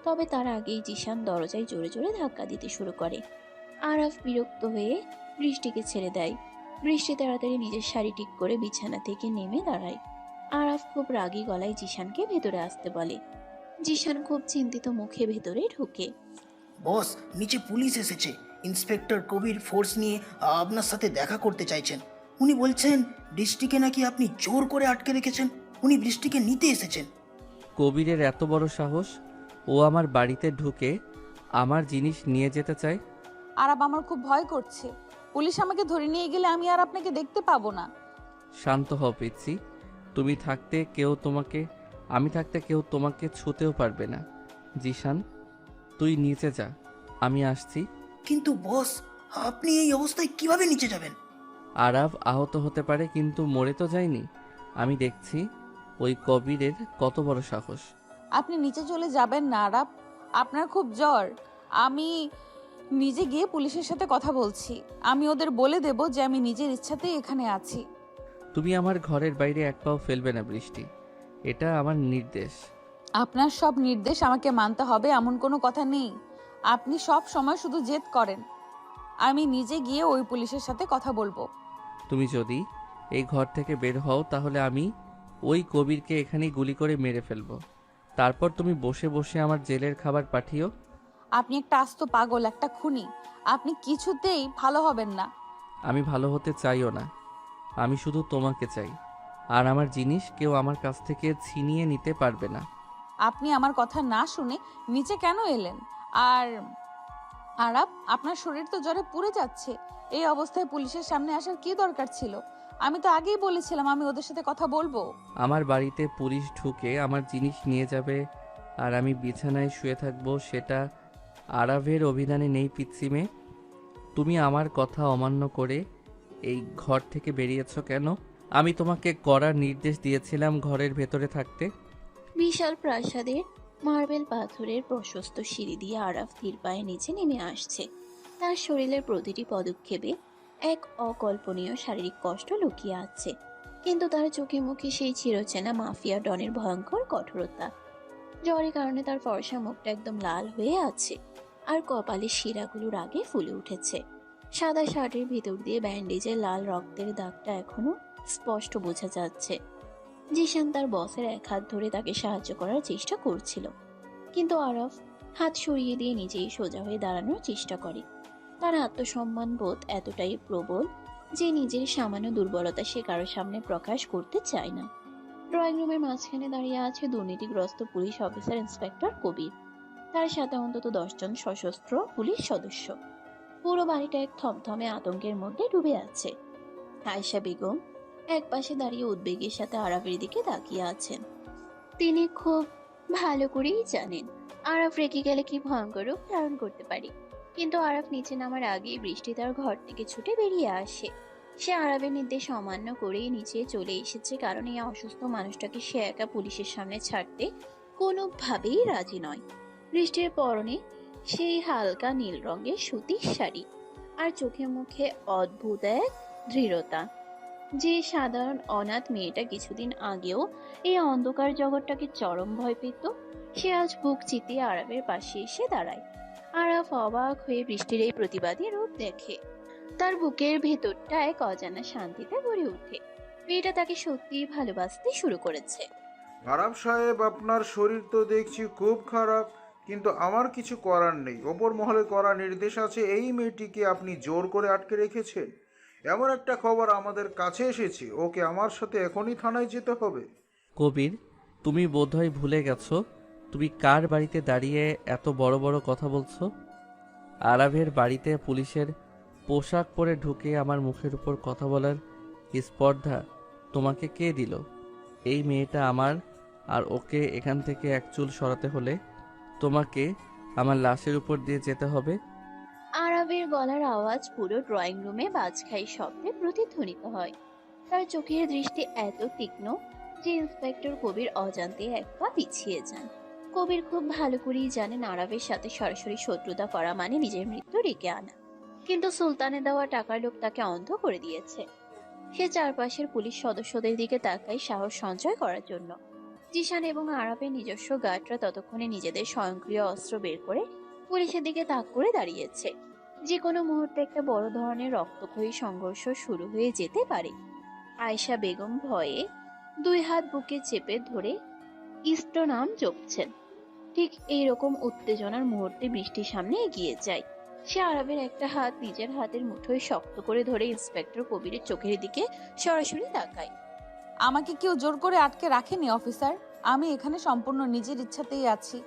তবে তার আগেই জিশান দরজায় জোরে জোরে ধাক্কা দিতে শুরু করে। আরাফ বিরক্ত হয়ে বৃষ্টিকে ছেড়ে দেয়। বৃষ্টি তাড়াতাড়ি নিজের শাড়ি ঠিক করে বিছানা থেকে নেমে দাঁড়ায়। আরাফ খুব রাগী গলায় জিশানকে ভেতরে আসতে বলে। জিশান খুব চিন্তিত মুখে ভেতরে ঢুকে। বস, নিচে পুলিশ এসেছে। ইন্সপেক্টর কবির ফোর্স নিয়ে আপনার সাথে দেখা করতে চাইছেন। উনি বলছেন বৃষ্টিকে নাকি আপনি জোর করে আটকে রেখেছেন। উনি বৃষ্টিকে নিতে এসেছেন। কবিরের এত বড় সাহস! ও আমার বাড়িতে ঢুকে আমার জিনিস নিয়ে যেতে চায়। আরাব, আমার খুব ভয় করছে। পুলিশ আমাকে ধরে নিয়ে গেলে আমি আর আপনাকে দেখতে পাবো না। শান্ত হও পিচ্ছি। আমি থাকতে কেউ তোমাকে ছুতেও পারবে না। জিশান, তুই নিচে যা, আমি আসছি। কিন্তু বস, আপনি এই অবস্থায় কিভাবে নিচে যাবেন? আরাব আহত হতে পারে, কিন্তু মরে তো যায়নি। আমি দেখছি ওই কবিরের কত বড় সাহস। আপনি নিচে চলে যাবেন না আরাব, আপনার খুব জ্বর। আমি নিজে গিয়ে পুলিশের সাথে কথা বলছি। আমি ওদের বলে দেব যে আমি নিজের ইচ্ছাতেই এখানে আছি। তুমি আমার ঘরের বাইরে এক পাও ফেলবে না বৃষ্টি, এটা আমার নির্দেশ। আপনার সব নির্দেশ আমাকে মানতে হবে এমন কোনো কথা নেই। আপনি সব সময় শুধু জেদ করেন। আমি নিজে গিয়ে ওই পুলিশের সাথে কথা বলবো। তুমি যদি এই ঘর থেকে বের হও তাহলে আমি ওই কবিরকে এখানেই গুলি করে মেরে ফেলবো। তারপর তুমি বসে বসে আমার জেলের খাবার পাঠিও। আপনি একটা আস্ত পাগল, একটা খুনি। আপনি কিছুতেই ভালো হবেন না। আমি ভালো হতে চাইও না, আমি শুধু তোমাকে চাই। আর আমার জিনিস কেউ আমার কাছ থেকে ছিনিয়ে নিতে পারবে না। আপনি আমার কথা না শুনে নিচে কেন এলেন? আর আরাব, আপনার শরীর তো জ্বরে পুড়ে যাচ্ছে। এই অবস্থায় পুলিশের সামনে আসার কি দরকার ছিল? আমি তো আগেই বলেছিলাম আমি ওদের সাথে কথা বলবো। আমার বাড়িতে পুলিশ ঢুকে আমার জিনিস নিয়ে যাবে আর আমি বিছানায় শুয়ে থাকবো, সেটা আরাভের অভিধানে নেই পিচ্ছি মেয়ে। তুমি আমার কথা অমান্য করে এই ঘর থেকে বেরিয়েছো কেন? আমি তোমাকে কড়া নির্দেশ দিয়েছিলাম ঘরের ভেতরে থাকতে। বিশাল প্রাসাদের মার্বেল পাথরের প্রশস্ত সিঁড়ি দিয়ে আরাফ ধীর পায়ে নিচে নেমে আসছে। তার শরীরের প্রতিটি পদক্ষেপে এক অকল্পনীয় শারীরিক কষ্ট লুকিয়ে আছে, কিন্তু তার চোখে মুখে সেই চিরচেনা মাফিয়া ডনের ভয়ঙ্কর কঠোরতা। জ্বরের কারণে তার ফর্সা মুখটা একদম লাল হয়ে আছে, আর কপালের শিরাগুলোর আগে ফুলে উঠেছে। সাদা শার্টের ভিতর দিয়ে ব্যান্ডেজের লাল রক্তের দাগটা এখনো স্পষ্ট বোঝা যাচ্ছে। জিশান তার বসের এক হাত ধরে তাকে সাহায্য করার চেষ্টা করছিল, কিন্তু আরাফ হাত সরিয়ে দিয়ে নিজেই সোজা হয়ে দাঁড়ানোর চেষ্টা করে। তার আত্মসম্মান বোধ এতটাই প্রবল যে নিজের সামান্য দুর্বলতা সে কারোর সামনে প্রকাশ করতে চায় না। ড্রয়িং রুমের মাঝখানে দাঁড়িয়ে আছে দুর্নীতিগ্রস্ত পুলিশ অফিসার ইন্সপেক্টর কবির। তার সাথে অন্তত 10 জন সশস্ত্র পুলিশ সদস্য। পুরো বাড়িটা এক থমথমে আতঙ্কের মধ্যে ডুবে আছে। আয়েশা বেগম এক পাশে দাঁড়িয়ে উদ্বেগের সাথে আরাফের দিকে তাকিয়ে আছেন। তিনি খুব ভালো করেই জানেন আরাফ রেগে গেলে কি ভয়ঙ্কর রূপ ধারণ করতে পারে। কিন্তু আরাফ নিচে নামার আগেই বৃষ্টি তার ঘর থেকে ছুটে বেরিয়ে আসে। সে আরাফের নির্দেশ অমান্য করেই নিচে চলে এসেছে, কারণ এই অসুস্থ মানুষটাকে সে একা পুলিশের সামনে ছাড়তে কোনোভাবেই রাজি নয়। বৃষ্টির পরনে সেই হালকা নীল রঙের সুতির শাড়ি, আর চোখে মুখে অদ্ভুত এক দৃঢ়তা। যে সাধারণ অনাথ মেয়েটা কিছুদিন আগেও এই অন্ধকার জগৎটাকে চরম ভয় পেত, সে আজ বুক চিতিয়ে আরাফের পাশে এসে দাঁড়ায়। আরাফ অবাক হয়ে বৃষ্টির এই প্রতিবাদী রূপ দেখে। তার বুকের ভেতরটা এক অজানা শান্তিতে ভরে ওঠে। মেয়েটা তাকে সত্যিই ভালোবাসতে শুরু করেছে। আরাব সাহেব, আপনার শরীর তো দেখছি খুব খারাপ, কিন্তু আমার কিছু করার নেই। ওপর মহলে করা নির্দেশ আছে এই মেয়েটিকে আপনি জোর করে আটকে রেখেছেন। এমন একটা খবর আমাদের কাছে এসেছে, ওকে আমার সাথে এখনই থানায় যেতে হবে। কবির, তুমি বোধহয় ভুলে গেছো তুমি কার বাড়িতে দাঁড়িয়ে এত বড় বড় কথা বলছো? আরাভের বাড়িতে পুলিশের পোশাক পরে ঢুকে আমার মুখের উপর কথা বলার স্পর্ধা তোমাকে কে দিল? এই মেয়েটা আমার, আর ওকে এখান থেকে এক চুল সরাতে হলে তোমাকে আমার লাশের উপর দিয়ে যেতে হবে। আরাবের গলার আওয়াজ পুরো ড্রয়িং রুমে বাজখাই শব্দে প্রতিধ্বনিত হয়। তার চোখের দৃষ্টি এত তীক্ষ্ণ যে ইন্সপেক্টর কবির অজান্তে এক পা পিছিয়ে যান। কবির খুব ভালো করেই জানেন আরবের সাথে সরাসরি শত্রুতা করা মানে নিজের মৃত্যু ডেকে আনা, কিন্তু সুলতানের দেওয়া টাকার লোভ তাকে অন্ধ করে দিয়েছে। সে চারপাশের পুলিশ সদস্যদের দিকে তাকায় সাহস সঞ্চয় করার জন্য। জিশান এবং আরবের নিজস্ব গার্ডরা ততক্ষণে নিজেদের স্বয়ংক্রিয় অস্ত্র বের করে পুলিশের দিকে তাক করে দাঁড়িয়েছে। যে কোনো মুহূর্তে একটা বড় ধরনের রক্তক্ষয়ী সংঘর্ষ শুরু হয়ে যেতে পারে। আয়েশা বেগম ভয়ে 2 হাত বুকে চেপে ধরে ইষ্টনাম জপছেন। ঠিক এইরকম উত্তেজনার মুহূর্তে বৃষ্টির সামনে এগিয়ে যায়। সে আরবের একটা হাত নিজের হাতের মুঠোয় শক্ত করে ধরে ইন্সপেক্টর কবিরের চোখের দিকে সরাসরি তাকায়। আমাকে কেউ জোর করে আটকে রাখেনি অফিসার, আমি এখানে সম্পূর্ণ নিজের ইচ্ছাতেই আছি।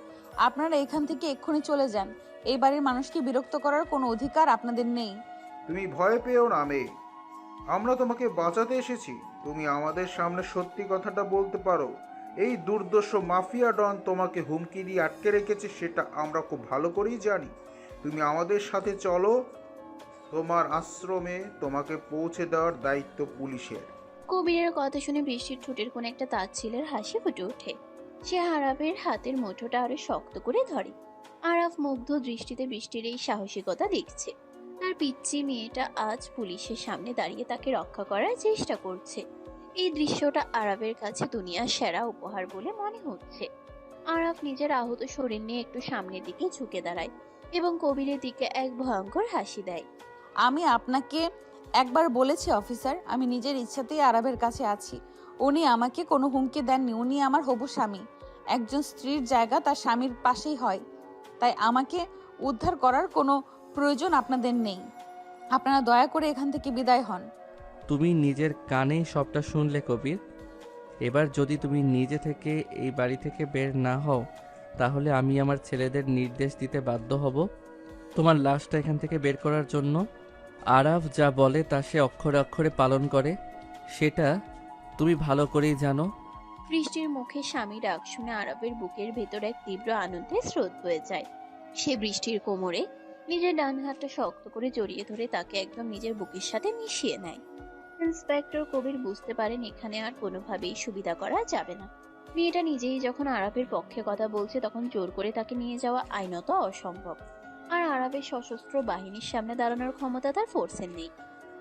আপনারা এখান থেকে এক্ষুনি চলে যান। এই বাড়ির মানুষকে বিরক্ত করার কোনো অধিকার আপনাদের নেই। তুমি ভয় পেও না মেয়ে, আমরা তোমাকে বাঁচাতে এসেছি। তুমি আমাদের সামনে সত্যি কথাটা বলতে পারো। এই দুর্দর্শ মাফিয়া ডন তোমাকে হুমকি দিয়ে আটকে রেখেছে, সেটা আমরা খুব ভালো করেই জানি। তুমি আমাদের সাথে চলো, তোমার আশ্রমে তোমাকে পৌঁছে দেওয়ার দায়িত্ব পুলিশের। কবিরের কথা শুনে বৃষ্টির ঠোঁটের কোন একটা তাচ্ছিলের হাসি ফুটে ওঠে। সে আরবের হাতের মুঠোটা আরো শক্ত করে ধরে। আরাফ মুগ্ধ দৃষ্টিতে বৃষ্টির এই সাহসিকতা দেখছে। তার পিচ্চি মেয়েটা আজ পুলিশের সামনে দাঁড়িয়ে তাকে রক্ষা করার চেষ্টা করছে। এই দৃশ্যটা আরাফের কাছে দুনিয়ার সেরা উপহার বলে মনে হচ্ছে। আরাফ নিজের আহত শরীর নিয়ে একটু সামনের দিকে ঝুঁকে দাঁড়ায় এবং কবিরের দিকে এক ভয়ঙ্কর হাসি দেয়। আমি আপনাকে একবার বলেছি অফিসার, আমি নিজের ইচ্ছাতেই আরবের কাছে আছি। উনি আমাকে কোনো হুমকি দেননি। উনি আমার হবু স্বামী। একজন স্ত্রীর জায়গা তার স্বামীর পাশেই হয়, তাই আমাকে উদ্ধার করার কোনো প্রয়োজন আপনাদের নেই। আপনারা দয়া করে এখান থেকে বিদায় হন। তুমি নিজের কানেই সবটা শুনলে কবির। এবার যদি তুমি নিজে থেকে এই বাড়ি থেকে বের না হও, তাহলে আমি আমার ছেলেদের নির্দেশ দিতে বাধ্য হব তোমার লাশটা এখান থেকে বের করার জন্য। আরাফ যা বলে তা সে অক্ষরে অক্ষরে পালন করে, সেটা তুমি ভালো করেই জানো। বৃষ্টির মুখে স্বামী ডাক শুনে আরবের বুকের ভেতর এক তীব্র আনন্দের স্রোত বয়ে যায়। সে বৃষ্টির কোমরে নিজের ডান হাতটা শক্ত করে জড়িয়ে ধরে তাকে একদম নিজের বুকের সাথে মিশিয়ে নেয়। ইন্সপেক্টর কবির বুঝতে পারেন এখানে আর কোনোভাবেই সুবিধা করা যাবে না। মেয়েটা নিজেই যখন আরবের পক্ষে কথা বলছে, তখন জোর করে তাকে নিয়ে যাওয়া আইনত অসম্ভব। আর আরবের সশস্ত্র বাহিনীর সামনে দাঁড়ানোর ক্ষমতা তার ফোর্সের নেই।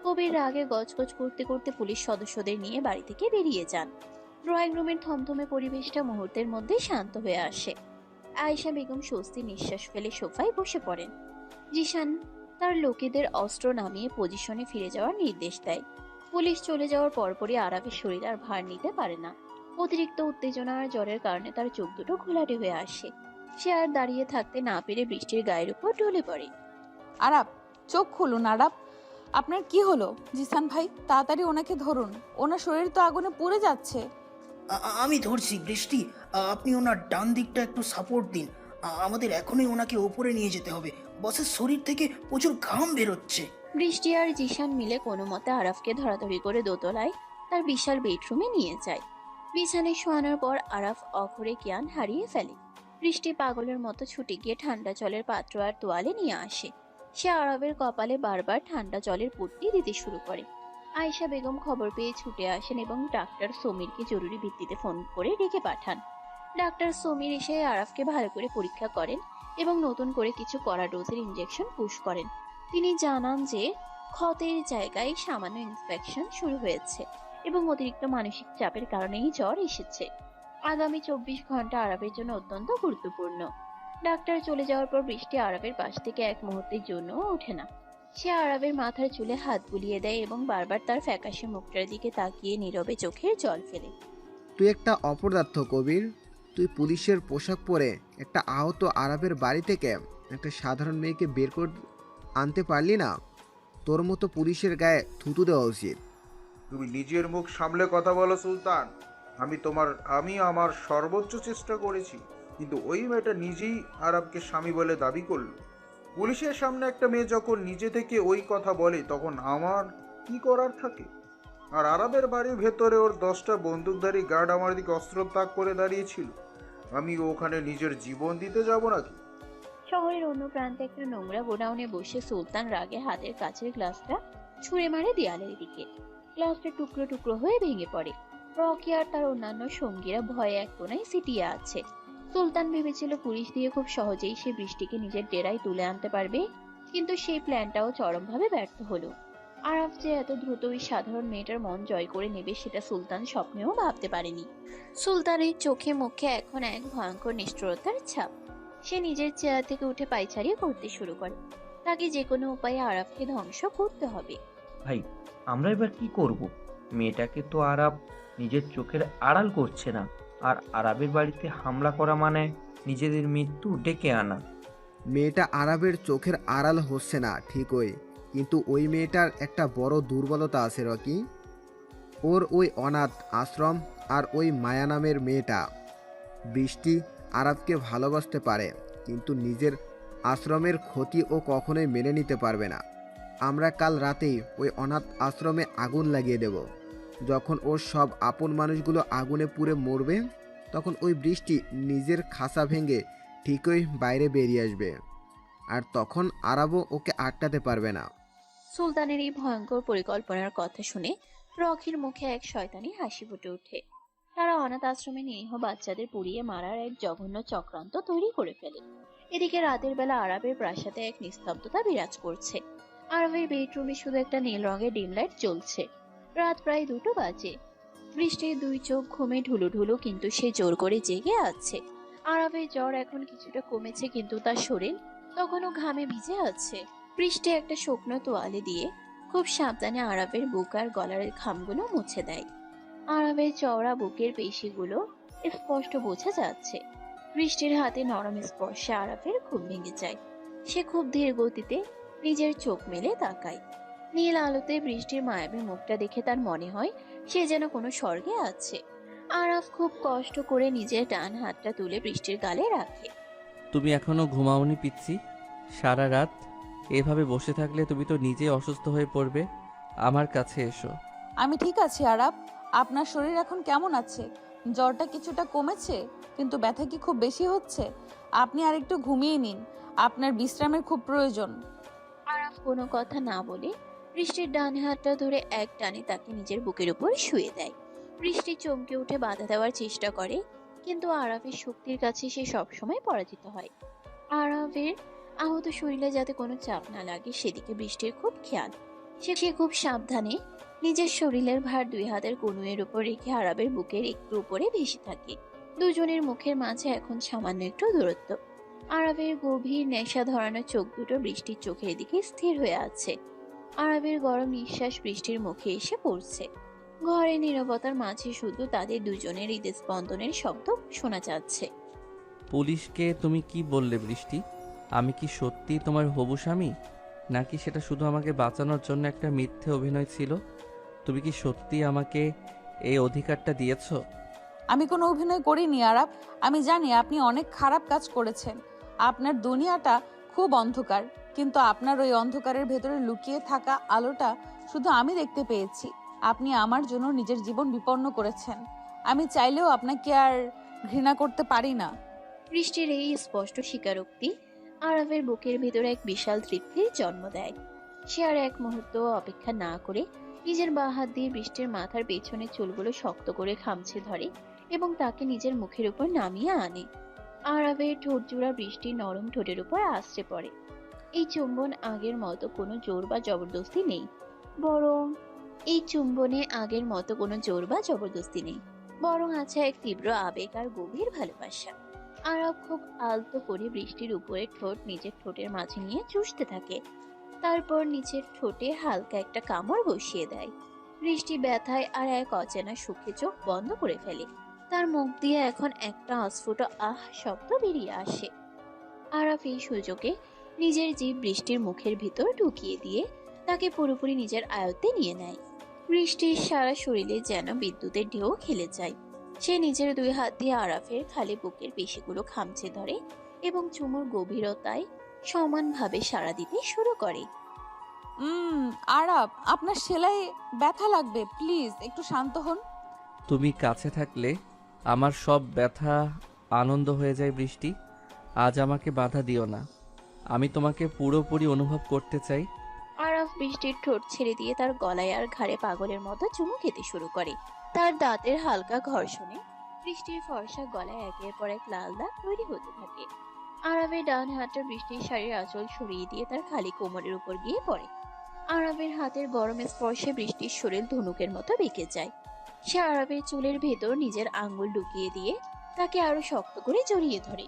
কবির রাগে গজগজ করতে করতে পুলিশ সদস্যদের নিয়ে বাড়ি থেকে বেরিয়ে যান। ড্রয়িং রুমের থমথমে পরিবেশটা মুহূর্তের মধ্যে শান্ত হয়ে আসে। আয়েশা বেগম স্বস্তি নিঃশ্বাস ফেলে সোফায় বসে পড়েন। জিশান তার লোকেদের অস্ত্র নামিয়ে পজিশনে ফিরে যাওয়ার নির্দেশ দেয়। পুলিশ চলে যাওয়ার পরপরই আরবের শরীর আর ভার নিতে পারে না। অতিরিক্ত উত্তেজনা আর জ্বরের কারণে তার চোখ দুটো ঘোলাটে হয়ে আসে। সে আর দাঁড়িয়ে থাকতে না পেরে বৃষ্টির গায়ের উপর ঢলে পড়ে। আরাব, চোখ খুলুন। আরাব, আপনার কি হলো? জিসান ভাই, তাড়াতাড়ি ওনাকে ধরুন। ওনার শরীর তো আগুনে পুড়ে যাচ্ছে। আমি ধরছি বৃষ্টি, আপনি ওনার ডান দিকটা একটু সাপোর্ট দিন। আমাদের এখনই ওনাকে ওপরে নিয়ে যেতে হবে। বসের শরীর থেকে প্রচুর ঘাম বেরোচ্ছে। বৃষ্টি আর জিশান মিলে কোনো মতে আরাফকে ধরাধরি করে দোতলায় তার বিশাল বেডরুমে নিয়ে যায়। বিছানায় শোয়ানোর পর আরাফ অঘরে জ্ঞান হারিয়ে ফেলে। বৃষ্টি পাগলের মতো ছুটে গিয়ে ঠান্ডা জলের পাত্র আর তোয়ালে নিয়ে আসে। সে আরবের কপালে বারবার ঠান্ডা জলের পট্টি দিতে শুরু করে। আয়েশা বেগম খবর পেয়ে ছুটে আসেন এবং ডাক্তার সমীরকে জরুরি ভিত্তিতে ফোন করে ডেকে পাঠান। ডাক্তার সমীর এসে আরাফকে ভালো করে পরীক্ষা করেন এবং নতুন করে কিছু কড়া ডোজের ইনজেকশন পুশ করেন। তিনি জানান যে ক্ষতের জায়গায় সামান্য ইনফেকশন শুরু হয়েছে এবং অতিরিক্ত মানসিক চাপের কারণেই জ্বর এসেছে। আগামী 24 ঘন্টা আরবের জন্য অত্যন্ত গুরুত্বপূর্ণ। ডাক্তার চলে যাওয়ার পর বৃষ্টি আরবের পাশ থেকে এক মুহূর্তের জন্য ওঠে না। সে আরবের মাথার চুলে হাত বুলিয়ে দেয় এবং বারবার তার ফ্যাকাশে মুখটার দিকে তাকিয়ে নীরবে চোখের জল ফেলে। তুই একটা অপদার্থ কবির। তুই পুলিশের পোশাক পরে একটা আহত আরবের বাড়ি থেকে একটা সাধারণ মেয়েকে বের করে আনতে পারলি না? তোর মতো পুলিশের গায়ে থুতু দেওয়া উচিত। তুমি নিজের মুখ সামলে কথা বলো সুলতান। আমি আমার সর্বোচ্চ চেষ্টা করেছি, কিন্তু ওই মেয়েটা নিজেই আরবকে স্বামী বলে দাবি করলো। পুলিশের সামনে একটা মেয়ে যখন নিজে থেকে ওই কথা বলে, তখন আমার কি করার থাকে? আর আরবের বাড়ির ভেতরে ওর 10টা বন্দুকধারী গার্ড আমার দিকে অস্ত্র তাক করে দাঁড়িয়েছিল। আমি ওখানে নিজের জীবন দিতে যাব নাকি? শহরের অন্য প্রান্তে একটা নোংরা গোডাউনে বসে সুলতান রাগে হাতের কাছের গ্লাসটা ছুঁড়ে মারে দেয়ালের দিকে। গ্লাসটা টুকরো টুকরো হয়ে ভেঙে পড়ে। রকি আর তার অন্যান্য সঙ্গীরা ভয়ে এক কোনায় সিটিয়ে আছে। সুলতান ভেবেছিল পুলিশ দিয়ে খুব সহজেই সে বৃষ্টিকে নিজের ডেরায় তুলে আনতে পারবে, কিন্তু সেই প্ল্যানটাও চরমভাবে ব্যর্থ হলো। আরাফ যে এত দ্রুত ওই সাধারণ মেয়েটার মন জয় করে নেবে সেটা সুলতান স্বপ্নেও ভাবতে পারেনি। সুলতানের চোখে মুখে এখন এক ভয়ঙ্কর নিষ্ঠুরতার ছাপ। সে নিজের চেয়ার থেকে উঠে পায়চারি করতে শুরু করে। তাকে যে কোনো উপায়ে আরাফকে ধ্বংস করতে হবে। ভাই, আমরা এবার কি করব? মেয়েটাকে তো আরাব নিজের চোখের আড়াল করছে না, আর আরাবের বাড়িতে হামলা করা মানে নিজেদের মৃত্যু ডেকে আনা। মেয়েটা আরাবের চোখের আড়াল হচ্ছে না ঠিকই, কিন্তু ওই মেয়েটার একটা বড় দুর্বলতা আছে রকি। ওর ওই অনাথ আশ্রম আর ওই মায়া নামের মেয়েটা। বৃষ্টি আরাবকে ভালোবাসতে পারে, কিন্তু নিজের আশ্রমের ক্ষতি ও কখনোই মেনে নিতে পারবে না। আমরা কাল রাতেই ওই অনাথ আশ্রমে আগুন লাগিয়ে দেব। যখন ওর সব আপন মানুষগুলো আগুনে পুড়ে মরবে, তখন ওই বৃষ্টি নিজের খাঁচা ভেঙে ঠিকই বাইরে বেরিয়ে আসবে, আর তখন আরাবও ওকে আটকাতে পারবে না। সুলতানের এই ভয়ঙ্কর পরিকল্পনার কথা শুনে রকির মুখে এক শয়তানি হাসি ফুটে ওঠে। তারা অনাথ আশ্রমে নিরীহ বাচ্চাদের পুড়িয়ে মারার এক জঘন্য চক্রান্ত তৈরি করে ফেলে। এদিকে রাতের বেলা আরাবের প্রাসাদে এক নিস্তব্ধতা বিরাজ করছে। আরাবের বেডরুমে শুধু একটা নীল রঙের ডিম লাইট জ্বলছে। রাত প্রায় 2টো বাজে। বৃষ্টির 2 চোখ ঘুমে ঢুলু ঢুলু, কিন্তু সে জোর করে জেগে আছে। আরাবের জ্বর এখন কিছুটা কমেছে, কিন্তু তার শরীর তখনও ঘামে ভিজে আছে। বৃষ্টি একটা শুকনো তোয়ালে দিয়ে খুব সাবধানে আরাবের বুক আর গলার খামগুলো মুছে দেয়। আরাবের চওড়া বুকের পেশিগুলো স্পষ্ট বোঝা যাচ্ছে। বৃষ্টির হাতে নরম স্পর্শে আরাবের ঘুম ভেঙে যায়। সে খুব ধীর গতিতে নিজের চোখ মেলে তাকায়। নীল আলোতে বৃষ্টির মায়াবী মুখটা দেখে তার মনে হয় সে যেন কোনো স্বর্গে আছে। আরাফ খুব কষ্ট করে নিজের ডান হাতটা তুলে বৃষ্টির গালে রাখে। তুমি এখনো ঘুমাওনি পিচ্ছি? সারা রাত এভাবে বসে থাকলে তুমি তো নিজেই অসুস্থ হয়ে পড়বে। আমার কাছে এসো। আমি ঠিক আছি আরাব। আপনার শরীর এখন কেমন আছে? জ্বরটা কিছুটা কমেছে, কিন্তু ব্যথা কি খুব বেশি হচ্ছে? আপনি আরেকটু ঘুমিয়ে নিন, আপনার বিশ্রামের খুব প্রয়োজন। আরাফ কোনো কথা না বলে বৃষ্টির ডান হাতটা ধরে এক টানে তাকে নিজের বুকের উপর শুয়ে দেয়। বৃষ্টি চমকে উঠে বাধা দেওয়ার চেষ্টা করে, কিন্তু আরাফের শক্তির কাছে সে সবসময় পরাজিত হয়। আরাফের আহত শরীরে যাতে কোনো চাপ না লাগে সেদিকে বৃষ্টির খুব খেয়াল। সে খুব সাবধানে নিজের শরীরের ভার 2 হাতের কনুইয়ের উপর রেখে আরাবের বুকের একটু উপরে ভেসে থাকে। দুজনের মুখের মাঝে এখন সামান্য একটু দূরত্ব। আরাবের গভীর নেশা ধরানো চোখ দুটো বৃষ্টির চোখের দিকে স্থির হয়ে আছে। আরাবের গরম নিঃশ্বাস বৃষ্টির মুখে এসে পড়ছে। ঘরের নীরবতার মাঝে শুধু তাদের দুজনের হৃদস্পন্দনের শব্দ শোনা যাচ্ছে। পুলিশকে তুমি কি বললে বৃষ্টি? আমি কি সত্যি তোমার হবু স্বামী, নাকি সেটা শুধু আমাকে বাঁচানোর জন্য একটা মিথ্যে অভিনয় ছিল? তুমি কি সত্যি আমাকে এই অধিকারটা দিয়েছো? আমি কোনো অভিনয় করিনি আরাব। আমি জানি আপনি অনেক খারাপ কাজ করেছেন। আপনার দুনিয়াটা খুব অন্ধকার, কিন্তু আপনার ওই অন্ধকারের ভেতরে লুকিয়ে থাকা আলোটা শুধু আমি দেখতে পেয়েছি। আপনি আমার জন্য নিজের জীবন বিপন্ন করেছেন। আমি চাইলেও আপনাকে আর ঘৃণা করতে পারি না। বৃষ্টির এই স্পষ্ট স্বীকারোক্তি আরাফের বুকের ভেতরে এক বিশাল তৃপ্তির জন্ম দেয়। সে আর এক মুহূর্ত অপেক্ষা না করে নিজের বাঁ হাত দিয়ে বৃষ্টির মাথার পেছনে চুলগুলো শক্ত করে খামছে ধরে এবং তাকে নিজের মুখের উপর নামিয়ে আনে। আরাফের ঠোঁট জোড়া বৃষ্টির নরম ঠোঁটের উপর আশ্রে পড়ে। এই চুম্বন আগের মতো কোনো জোর বা জবরদস্তি নেই, বরং আছে এক তীব্র আবেগ আর গভীর ভালোবাসা। আরাফ খুব আলতো করে বৃষ্টির উপরে ঠোঁট নিজের ঠোঁটের মাঝে নিয়ে চুষতে থাকে। তারপর নিচের ঠোঁটে হালকা একটা কামড় বসিয়ে দেয়। বৃষ্টি ব্যথায় আর এক অচেনা সুখে চোখ বন্ধ করে ফেলে। তার মুখ দিয়ে এখন একটা অস্ফুট আহ শব্দ বেরিয়ে আসে। আরাফ এই সুযোগে নিজের জীব বৃষ্টির মুখের ভিতর ঢুকিয়ে দিয়ে তাকে পুরোপুরি নিজের আয়ত্তে নিয়ে নেয়। বৃষ্টির সারা শরীরে যেন বিদ্যুতের ঢেউ খেলে যায়। সে নিজের 2 হাত দিয়ে আরাফের খালি বুকের পেশিগুলো খামচে ধরে এবং চুমুর গভীরতায় সমানভাবে সাড়া দিতে শুরু করে। আরাব, আপনার সেলাই ব্যথা লাগবে, প্লিজ একটু শান্ত হন। তুমি কাছে থাকলে আমার সব ব্যথা আনন্দ হয়ে যায় বৃষ্টি। আজ আমাকে বাধা দিও না, আমি তোমাকে পুরোপুরি অনুভব করতে চাই। আরাফ বৃষ্টির ঠোঁট ছেড়ে দিয়ে তার গলায় আর ঘাড়ে পাগলের মতো চুমু খেতে শুরু করে। তার দাঁতের হালকা ঘর্ষণে বৃষ্টির ফর্সা গলায় একের পর এক লাল দাগ তৈরি হতে থাকে। আরবের ডান হাতটা বৃষ্টির শাড়ির আঁচল সরিয়ে দিয়ে তার খালি কোমরের উপর গিয়ে পড়ে। আরবের হাতের গরম স্পর্শে বৃষ্টির শরীর ধনুকের মতো বেঁকে যায়। সে আরবের চুলের ভেতর নিজের আঙ্গুল ঢুকিয়ে দিয়ে তাকে আরো শক্ত করে জড়িয়ে ধরে।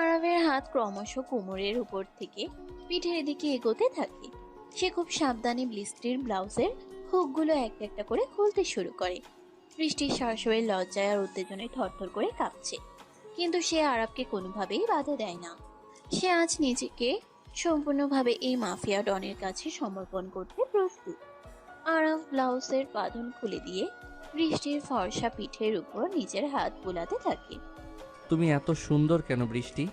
আরবের হাত ক্রমশ কোমরের উপর থেকে পিঠের দিকে এগোতে থাকে। সে খুব সাবধানে ব্লিস্টির ব্লাউজের হুকগুলো একটা একটা করে খুলতে শুরু করে। বৃষ্টির শাশুড়ির লজ্জায় আর উত্তেজনায় থরথর করে কাঁপছে, কিন্তু সে আরবকে কোনোভাবেই বাধা দেয় না। সে আজ নিজেকে সম্পূর্ণভাবে এই মাফিয়া ডনের কাছে সমর্পণ করতে প্রস্তুত। আরব ব্লাউজের বাঁধন খুলে দিয়ে বৃষ্টির ফর্সা পিঠের উপর নিজের হাত বোলাতে থাকে। তুমি এত সুন্দর কেন বৃষ্টি?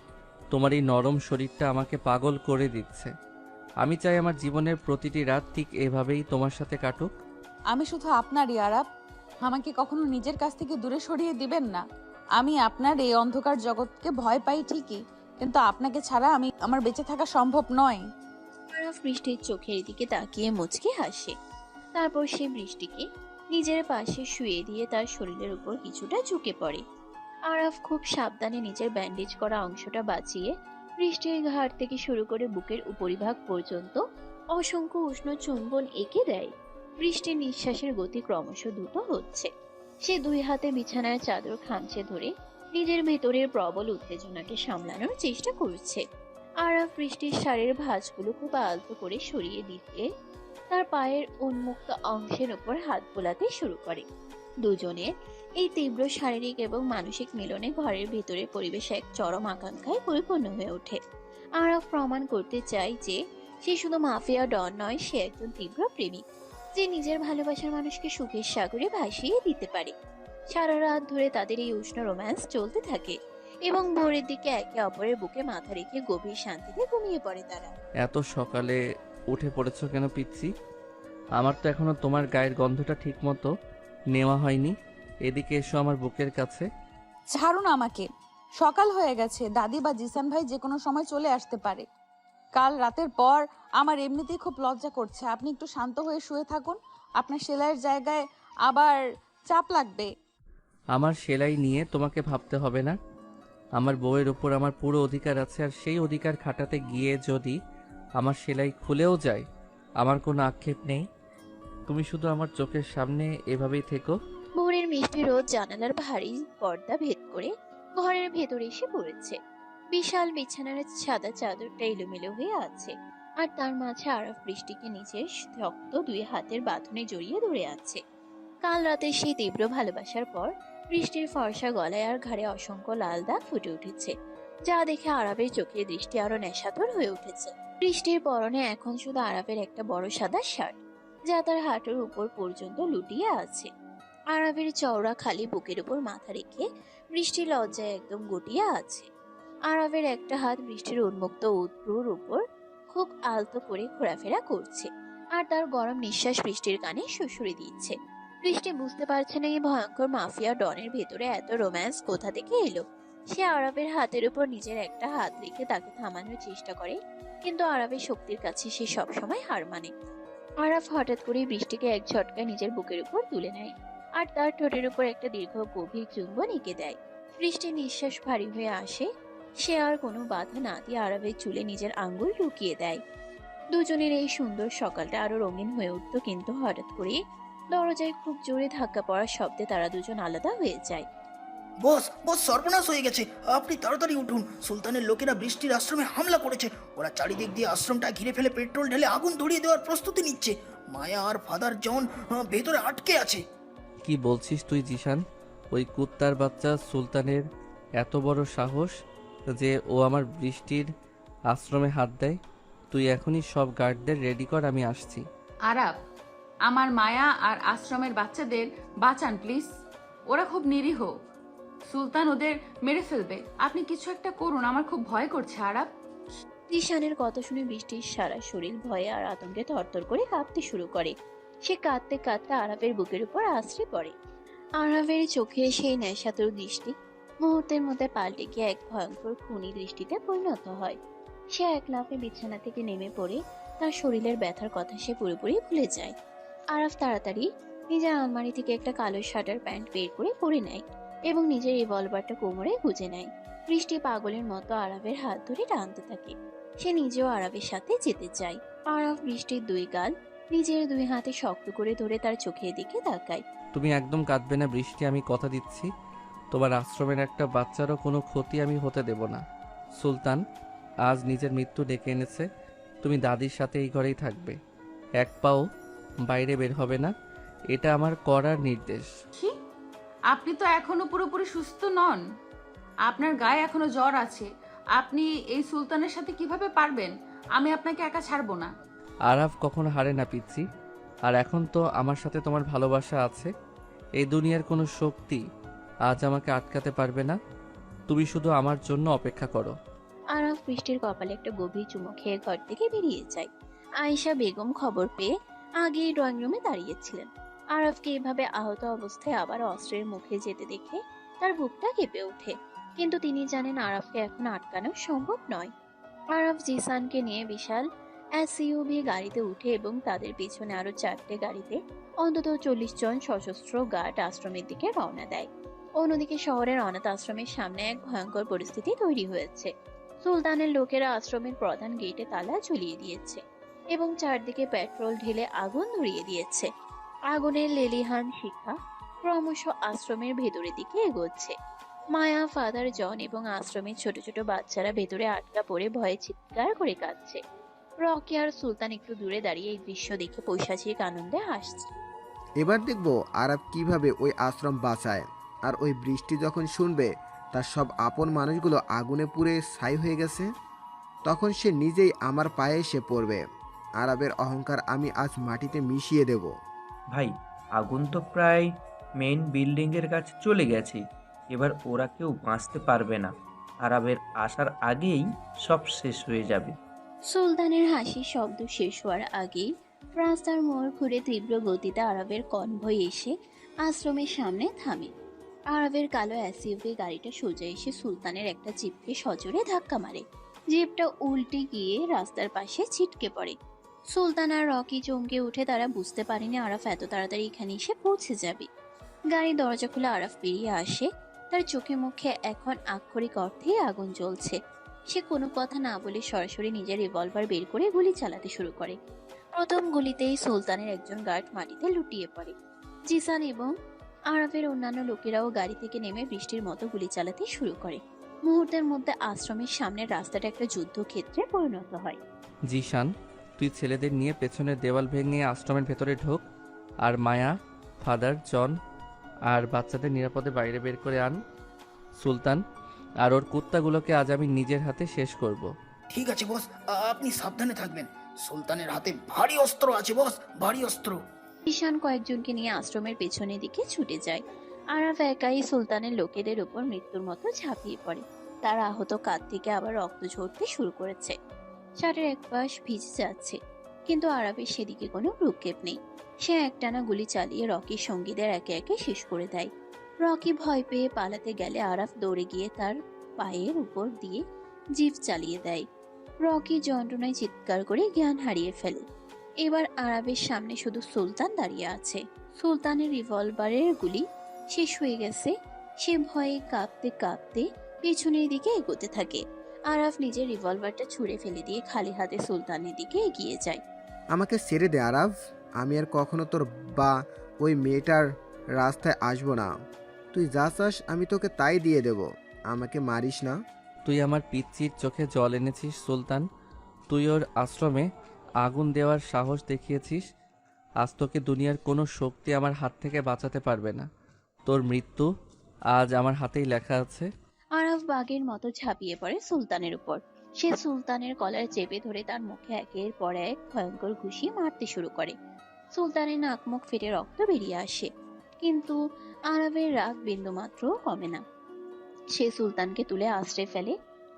তোমার এই নরম শরীরটা আমাকে পাগল করে দিচ্ছে। আমি চাই আমার জীবনের প্রতিটি রাত ঠিক এভাবেই তোমার সাথে কাটুক। আমি শুধু আপনারই আরাপ, আমাকে কখনো নিজের কাছ থেকে দূরে সরিয়ে দিবেন না। আমি আপনার এই অন্ধকার জগৎকে ভয় পাই ঠিকই, কিন্তু আপনাকে ছাড়া আমার বেঁচে থাকা সম্ভব নয়। আরব বৃষ্টির চোখের দিকে তাকিয়ে মুচকি হাসে। তারপর সে বৃষ্টিকে নিজের পাশে শুয়ে দিয়ে তার শরীরের উপর কিছুটা ঝুঁকে পড়ে। আরাফ খুব সাবধানে নিজের ব্যান্ডেজ করা অংশটা বাঁচিয়ে বৃষ্টির ঘাড় থেকে শুরু করে বুকের উপরিভাগ পর্যন্ত অসংখ্য উষ্ণ চুম্বন এঁকে দেয়। বৃষ্টির নিঃশ্বাসের গতি ক্রমশ দ্রুত হচ্ছে। সে দুই হাতে বিছানার চাদর খামচে ধরে নিজের ভেতরের প্রবল উত্তেজনাকে সামলানোর চেষ্টা করছে। আরাফ বৃষ্টির শাড়ির ভাঁজগুলো খুব আলতো করে সরিয়ে দিতে তার পায়ের উন্মুক্ত অংশের উপর হাত বোলাতে শুরু করে। দুজনের এই তীব্র শারীরিক এবং মানসিক মিলনে ঘরের ভেতরে পরিবেশ এক চরম আকাঙ্ক্ষায় পরিপূর্ণ হয়ে ওঠে। আরাফ প্রমাণ করতে চায় যে সে শুধু মাফিয়া ডন নয়, সে একজন তীব্র প্রেমিক যে নিজের ভালোবাসার মানুষকে সুখের সাগরে ভাসিয়ে দিতে পারে। সারা রাত ধরে তাদের এই উষ্ণ রোম্যান্স চলতে থাকে এবং ভোরের দিকে একে অপরের বুকে মাথা রেখে গভীর শান্তিতে ঘুমিয়ে পড়ে তারা। এত সকালে উঠে পড়েছো কেন পিচ্ছি? আমার তো এখনো তোমার গায়ের গন্ধটা ঠিক মতো নেওয়া হয়নি। এদিকে এসো আমার বুকের কাছে। ছাড়ুন আমাকে, সকাল হয়ে গেছে। দাদি বা জিসান ভাই যে কোনো সময় চলে আসতে পারে। কাল রাতের পর আমার এমনিতেই খুব লজ্জা করছে। আপনি একটু শান্ত হয়ে শুয়ে থাকুন, আপনার সেলাইয়ের জায়গায় আবার চাপ লাগবে। আমার সেলাই নিয়ে তোমাকে ভাবতে হবে না। আমার বউয়ের ওপর আমার পুরো অধিকার আছে, আর সেই অধিকার খাটাতে গিয়ে যদি আমার সেলাই খুলেও যায় আমার কোনো আক্ষেপ নেই। তুমি শুধু আমার চোখের সামনে এভাবেই থেকো। ভোরের মিষ্টি রোদ জানালার ভারী পর্দা ভেদ করে ঘরের ভেতরে এসে পড়েছে। বিশাল বিছানার সাদা চাদরটা এলোমেলো হয়ে আছে, আর তার মাঝে আরাফ বৃষ্টিকে নিজের শক্ত দুই হাতের বাঁধনে জড়িয়ে ধরে আছে। কাল রাতে সেই তীব্র ভালোবাসার পর বৃষ্টির ফর্সা গলায় আর ঘাড়ে অসংখ্য লাল দাগ ফুটে উঠেছে, যা দেখে আরাফের চোখের দৃষ্টি আরো নেশাতুর হয়ে উঠেছে। বৃষ্টির পরনে এখন শুধু আরাফের একটা বড় সাদা শার্ট, যা তার হাঁটুর উপর পর্যন্ত লুটিয়ে আছে। আরাফের চওড়া খালি বুকের উপর মাথা রেখে বৃষ্টির লজ্জায় একদম গুটিয়ে আছে। আরাফের একটা হাত বৃষ্টির উন্মুক্ত উৎরুর উপর খুব আলতো করে ঘোরাফেরা করছে, আর তার গরম নিঃশ্বাস বৃষ্টির কানে শুশুরে দিচ্ছে। বৃষ্টি বুঝতে পারছে না এই ভয়ঙ্কর মাফিয়া ডনের ভেতরে এত রোম্যান্স কোথা থেকে এলো। সে আরাফের হাতের উপর নিজের একটা হাত রেখে তাকে থামানোর চেষ্টা করে, কিন্তু আরাফের শক্তির কাছে সে সবসময় হার মানে। আরাফ হঠাৎ করে বৃষ্টিকে এক ঝটকায় নিজের বুকের উপর তুলে নেয়, আর তার ঠোঁটের উপর একটা দীর্ঘ গভীর চুম্বন এঁকে দেয়। বৃষ্টির নিঃশ্বাস ভারী হয়ে আসে। সে আর কোনো বাধা না দিয়ে আরাফের চুলে নিজের আঙ্গুল ঢুকিয়ে দেয়। দুজনের এই সুন্দর সকালটা আরো রঙিন হয়ে উঠত, কিন্তু হঠাৎ করে দরজায় খুব জোরে ধাক্কা পড়ার শব্দে তারা দুজন আলাদা হয়ে যায়। বস বস, সর্বনাশ হয়ে গেছে, আপনি তাড়াতাড়ি উঠুন। সুলতানের লোকেরা বৃষ্টির আশ্রমে হামলা করেছে। ওরা চারিদিক দিয়ে আশ্রমটা ঘিরে ফেলে পেট্রোল ঢেলে আগুন ধরিয়ে দেওয়ার প্রস্তুতি নিচ্ছে। মায়া আর ফাদার জন ভেতরে আটকে আছে। কি বলছিস তুই জিশান? ওই কুত্তার বাচ্চা সুলতানের এত বড় সাহস যে ও আমার বৃষ্টির আশ্রমে হাত দেয়? তুই এখনই সব গার্ডদের রেডি কর, আমি আসছি। আরাপ, আমার মায়া আর আশ্রমের বাচ্চাদের বাঁচান প্লিজ। ওরা খুব নিরীহ, সুলতান ওদের মেরে ফেলবে। আপনি কিছু একটা করুন, আমার খুব ভয় করছে আরাপ। জিশানের কথা শুনে বৃষ্টির সারা শরীর ভয়ে আর আতঙ্কে থরথর করে কাঁপতে শুরু করে। সে কাঁদতে কাঁদতে আরাফের বুকের উপর আশ্রে পড়ে। আরাফের চোখে সেই নেশাতুর দৃষ্টি মুহূর্তের মধ্যে পাল্টে গিয়ে এক ভয়ঙ্কর খুনি দৃষ্টিতে পরিণত হয়। সে এক লাফে বিছানা থেকে নেমে পড়ে তার শরীরের ব্যথার কথা সে পুরোপুরি ভুলে যায়। আরাফ তাড়াতাড়ি নিজের আলমারি থেকে একটা কালো শার্টার প্যান্ট বের করে পরে নেয় এবং নিজের রিভলভারটা কোমরে গুজে নেয়। বৃষ্টি পাগলের মতো আরাফের হাত ধরে টানতে থাকে। সে নিজেও আরাফের সাথে যেতে চায়। আরাফ বৃষ্টির দুই গাল নিজের দুই হাতে শক্ত করে ধরে তার চোখের দিকে তাকায়। তুমি একদম কাঁদবে না বৃষ্টি, আমি কথা দিচ্ছি। তোমার আশ্রমের একটা বাচ্চারও কোনো ক্ষতি আমি হতে দেব না। সুলতান আজ নিজের মৃত্যু ডেকে এনেছে। তুমি দাদির সাথে এই ঘরেই থাকবে, এক পাও বাইরে বের হবে না। এটা আমার করার নির্দেশ। কি? আপনি তো এখনো পুরোপুরি সুস্থ নন, আপনার গায়ে এখনো জ্বর আছে। আপনি এই সুলতানের সাথে কিভাবে পারবেন? আমি আপনাকে একা ছাড়বো না। আরাফ কখনো হারে না পিচ্ছি। আর এখন তো আমার সাথে তোমার ভালোবাসা আছে। এই দুনিয়ার কোনো শক্তি আজ আমাকে আটকাতে পারবে না। তুমি শুধু আমার জন্য অপেক্ষা করো। আরাফ বৃষ্টির কপালে একটা গভীর চুমু খেয়ে ঘর থেকে বেরিয়ে যায়। আয়েশা বেগম খবর পেয়ে আগেই ড্রয়িং রুমে দাঁড়িয়েছিলেন। আরাফকে এভাবে আহত অবস্থায় আবার অস্ত্রের মুখে যেতে দেখে তার বুকটা কেঁপে ওঠে। কিন্তু তিনি জানেন আরাফকে এখন আটকানো সম্ভব নয়। আরাফ জিসানকে নিয়ে বিশাল এসইউভি গাড়িতে উঠে এবং তাদের পিছনে আরো 4টে গাড়িতে অন্তত 40 জন সশস্ত্র গার্ড আশ্রমের দিকে রওনা দেয়। অন্যদিকে শহরের অনাথ আশ্রমের সামনে এক ভয়ঙ্কর পরিস্থিতি তৈরি হয়েছে। সুলতানের লোকেরা আশ্রমের প্রধান গেটে তালা ঝুলিয়ে দিয়েছে এবং চারদিকে পেট্রোল ঢেলে আগুন ধরিয়ে দিয়েছে। আগুনের লেলিহান শিখা ক্রমশ আশ্রমের ভেতরের দিকে এগোচ্ছে। মায়া, ফাদার জন এবং আশ্রমের ছোট ছোট বাচ্চারা ভেতরে আটকা পড়ে ভয়ে চিৎকার করে কাঁদছে। রকি আর সুলতান একটু দূরে দাঁড়িয়ে এই দৃশ্য দেখে পৈশাচিক আনন্দে হাসছে। এবার দেখবো আরব কিভাবে ওই আশ্রম বাঁচায়। আর ওই বৃষ্টি যখন শুনবে তার সব আপন মানুষগুলো আগুনে পুড়ে ছাই হয়ে গেছে, তখন সে নিজেই আমার পায়ে এসে পড়বে। আরবের অহংকার আমি আজ মাটিতে মিশিয়ে দেব। ভাই, আগুন তো প্রায় মেইন বিল্ডিংয়ের কাছে চলে গেছে। এবার ওরা কেউ বাঁচতে পারবে না। আরবের আসার আগেই সব শেষ হয়ে যাবে। সুলতানের হাসির শব্দ শেষ হওয়ার আগেই রাস্তার মোড় ঘুরে তীব্র গতিতে আরবের কনভয় এসে আশ্রমের সামনে থামে। আরবের কালো এসইউভি গাড়িটা সোজা এসে সুলতানের একটা জিপকে সজোরে ধাক্কা মারে। জিপটা উল্টে গিয়ে রাস্তার পাশে ছিটকে পড়ে। সুলতান আর রকি চমকে উঠে, তারা বুঝতে পারেনি আরাফ এত তাড়াতাড়ি এখানে এসে পৌঁছে যাবে। গাড়ির দরজা খুলে আরাফ বেরিয়ে আসে। তার চোখে মুখে এখন আক্ষরিক অর্থেই আগুন জ্বলছে। সে কোনো কথা না বলে সরাসরি নিজের রিভলভার বের করে গুলি চালাতে শুরু করে। প্রথম গুলিতেই সুলতানের একজন গার্ড মাটিতে লুটিয়ে পড়ে। জিসান এবং আরাফের অন্যান্য লোকেরাও গাড়ি থেকে নেমে বৃষ্টির মতো গুলি চালাতে শুরু করে। মুহূর্তের মধ্যে আশ্রমের সামনের রাস্তাটা একটা যুদ্ধক্ষেত্রে পরিণত হয়। জিশান, তুই ছেলেদের নিয়ে পেছনের দেওয়াল ভেঙে আশ্রমের ভেতরে ঢোক। আর মায়া, ফাদার জন আর বাচ্চাদের নিরাপদে বাইরে বের করে আন। সুলতান আর ওর কুত্তাগুলোকে আজ আমি নিজের হাতে শেষ করব। ঠিক আছে বস, আপনি সাবধানে থাকবেন। সুলতানের হাতে ভারী অস্ত্র আছে বস, ভারী অস্ত্র। ঈশান কয়েকজনকে নিয়ে আশ্রমের পেছনের দিকে ছুটে যায়। আরাফ একাই সুলতানের লোকেদের উপর মৃত্যুর মতো ঝাঁপিয়ে পড়ে। তার আহত কাঁধ থেকে আবার রক্ত ঝরতে শুরু করেছে। শার্টের এক পাশ ভিজে যাচ্ছে, কিন্তু আরাফের সেদিকে কোনো ভ্রুক্ষেপ নেই। সে একটানা গুলি চালিয়ে রকির সঙ্গীদের একে একে শেষ করে দেয়। রকি ভয় পেয়ে পালাতে গেলে আরাফ দৌড়ে গিয়ে তার পায়ের উপর দিয়ে জিপ চালিয়ে দেয়। রকি যন্ত্রণায় চিৎকার করে জ্ঞান হারিয়ে ফেলে। এবার আরাবের সামনে শুধু সুলতান দাঁড়িয়ে আছে। সুলতানের রিভলভারের গুলি শেষ হয়ে গেছে। সে ভয়ে কাঁপতে কাঁপতে পেছনের দিকে এগোতে থাকে। আরাফ নিজের রিভলভারটা ছুঁড়ে ফেলে দিয়ে খালি হাতে সুলতানের দিকে এগিয়ে যায়। আমাকে ছেড়ে দে আরব, আমি আর কখনো তোর বা ওই মেয়েটার রাস্তায় আসবো না। তুই যা চাস আমি তোকে তাই দিয়ে দেব, আমাকে মারিস না। তুই আমার পিচ্চির চোখে জল এনেছিস সুলতান। তুই ওর আশ্রমে আগুন দেওয়ার সাহস দেখিয়েছিস। আজ তোকে দুনিয়ার কোনো শক্তি আমার হাত থেকে বাঁচাতে পারবে না। তোর মৃত্যু আজ আমার হাতেই লেখা আছে। আরাফ বাঘের মতো ঝাঁপিয়ে পড়ে সুলতানের উপর। সে সুলতানের কলার চেপে ধরে তার মুখে একের পর এক ভয়ঙ্কর ঘুষি মারতে শুরু করে। সুলতানের নাক মুখ ফেটে রক্ত বেরিয়ে আসে, কিন্তু আরাফের রাগ বিন্দুমাত্র কমে না। সে সুলতানকে তুলে আশ্রয় ফেলে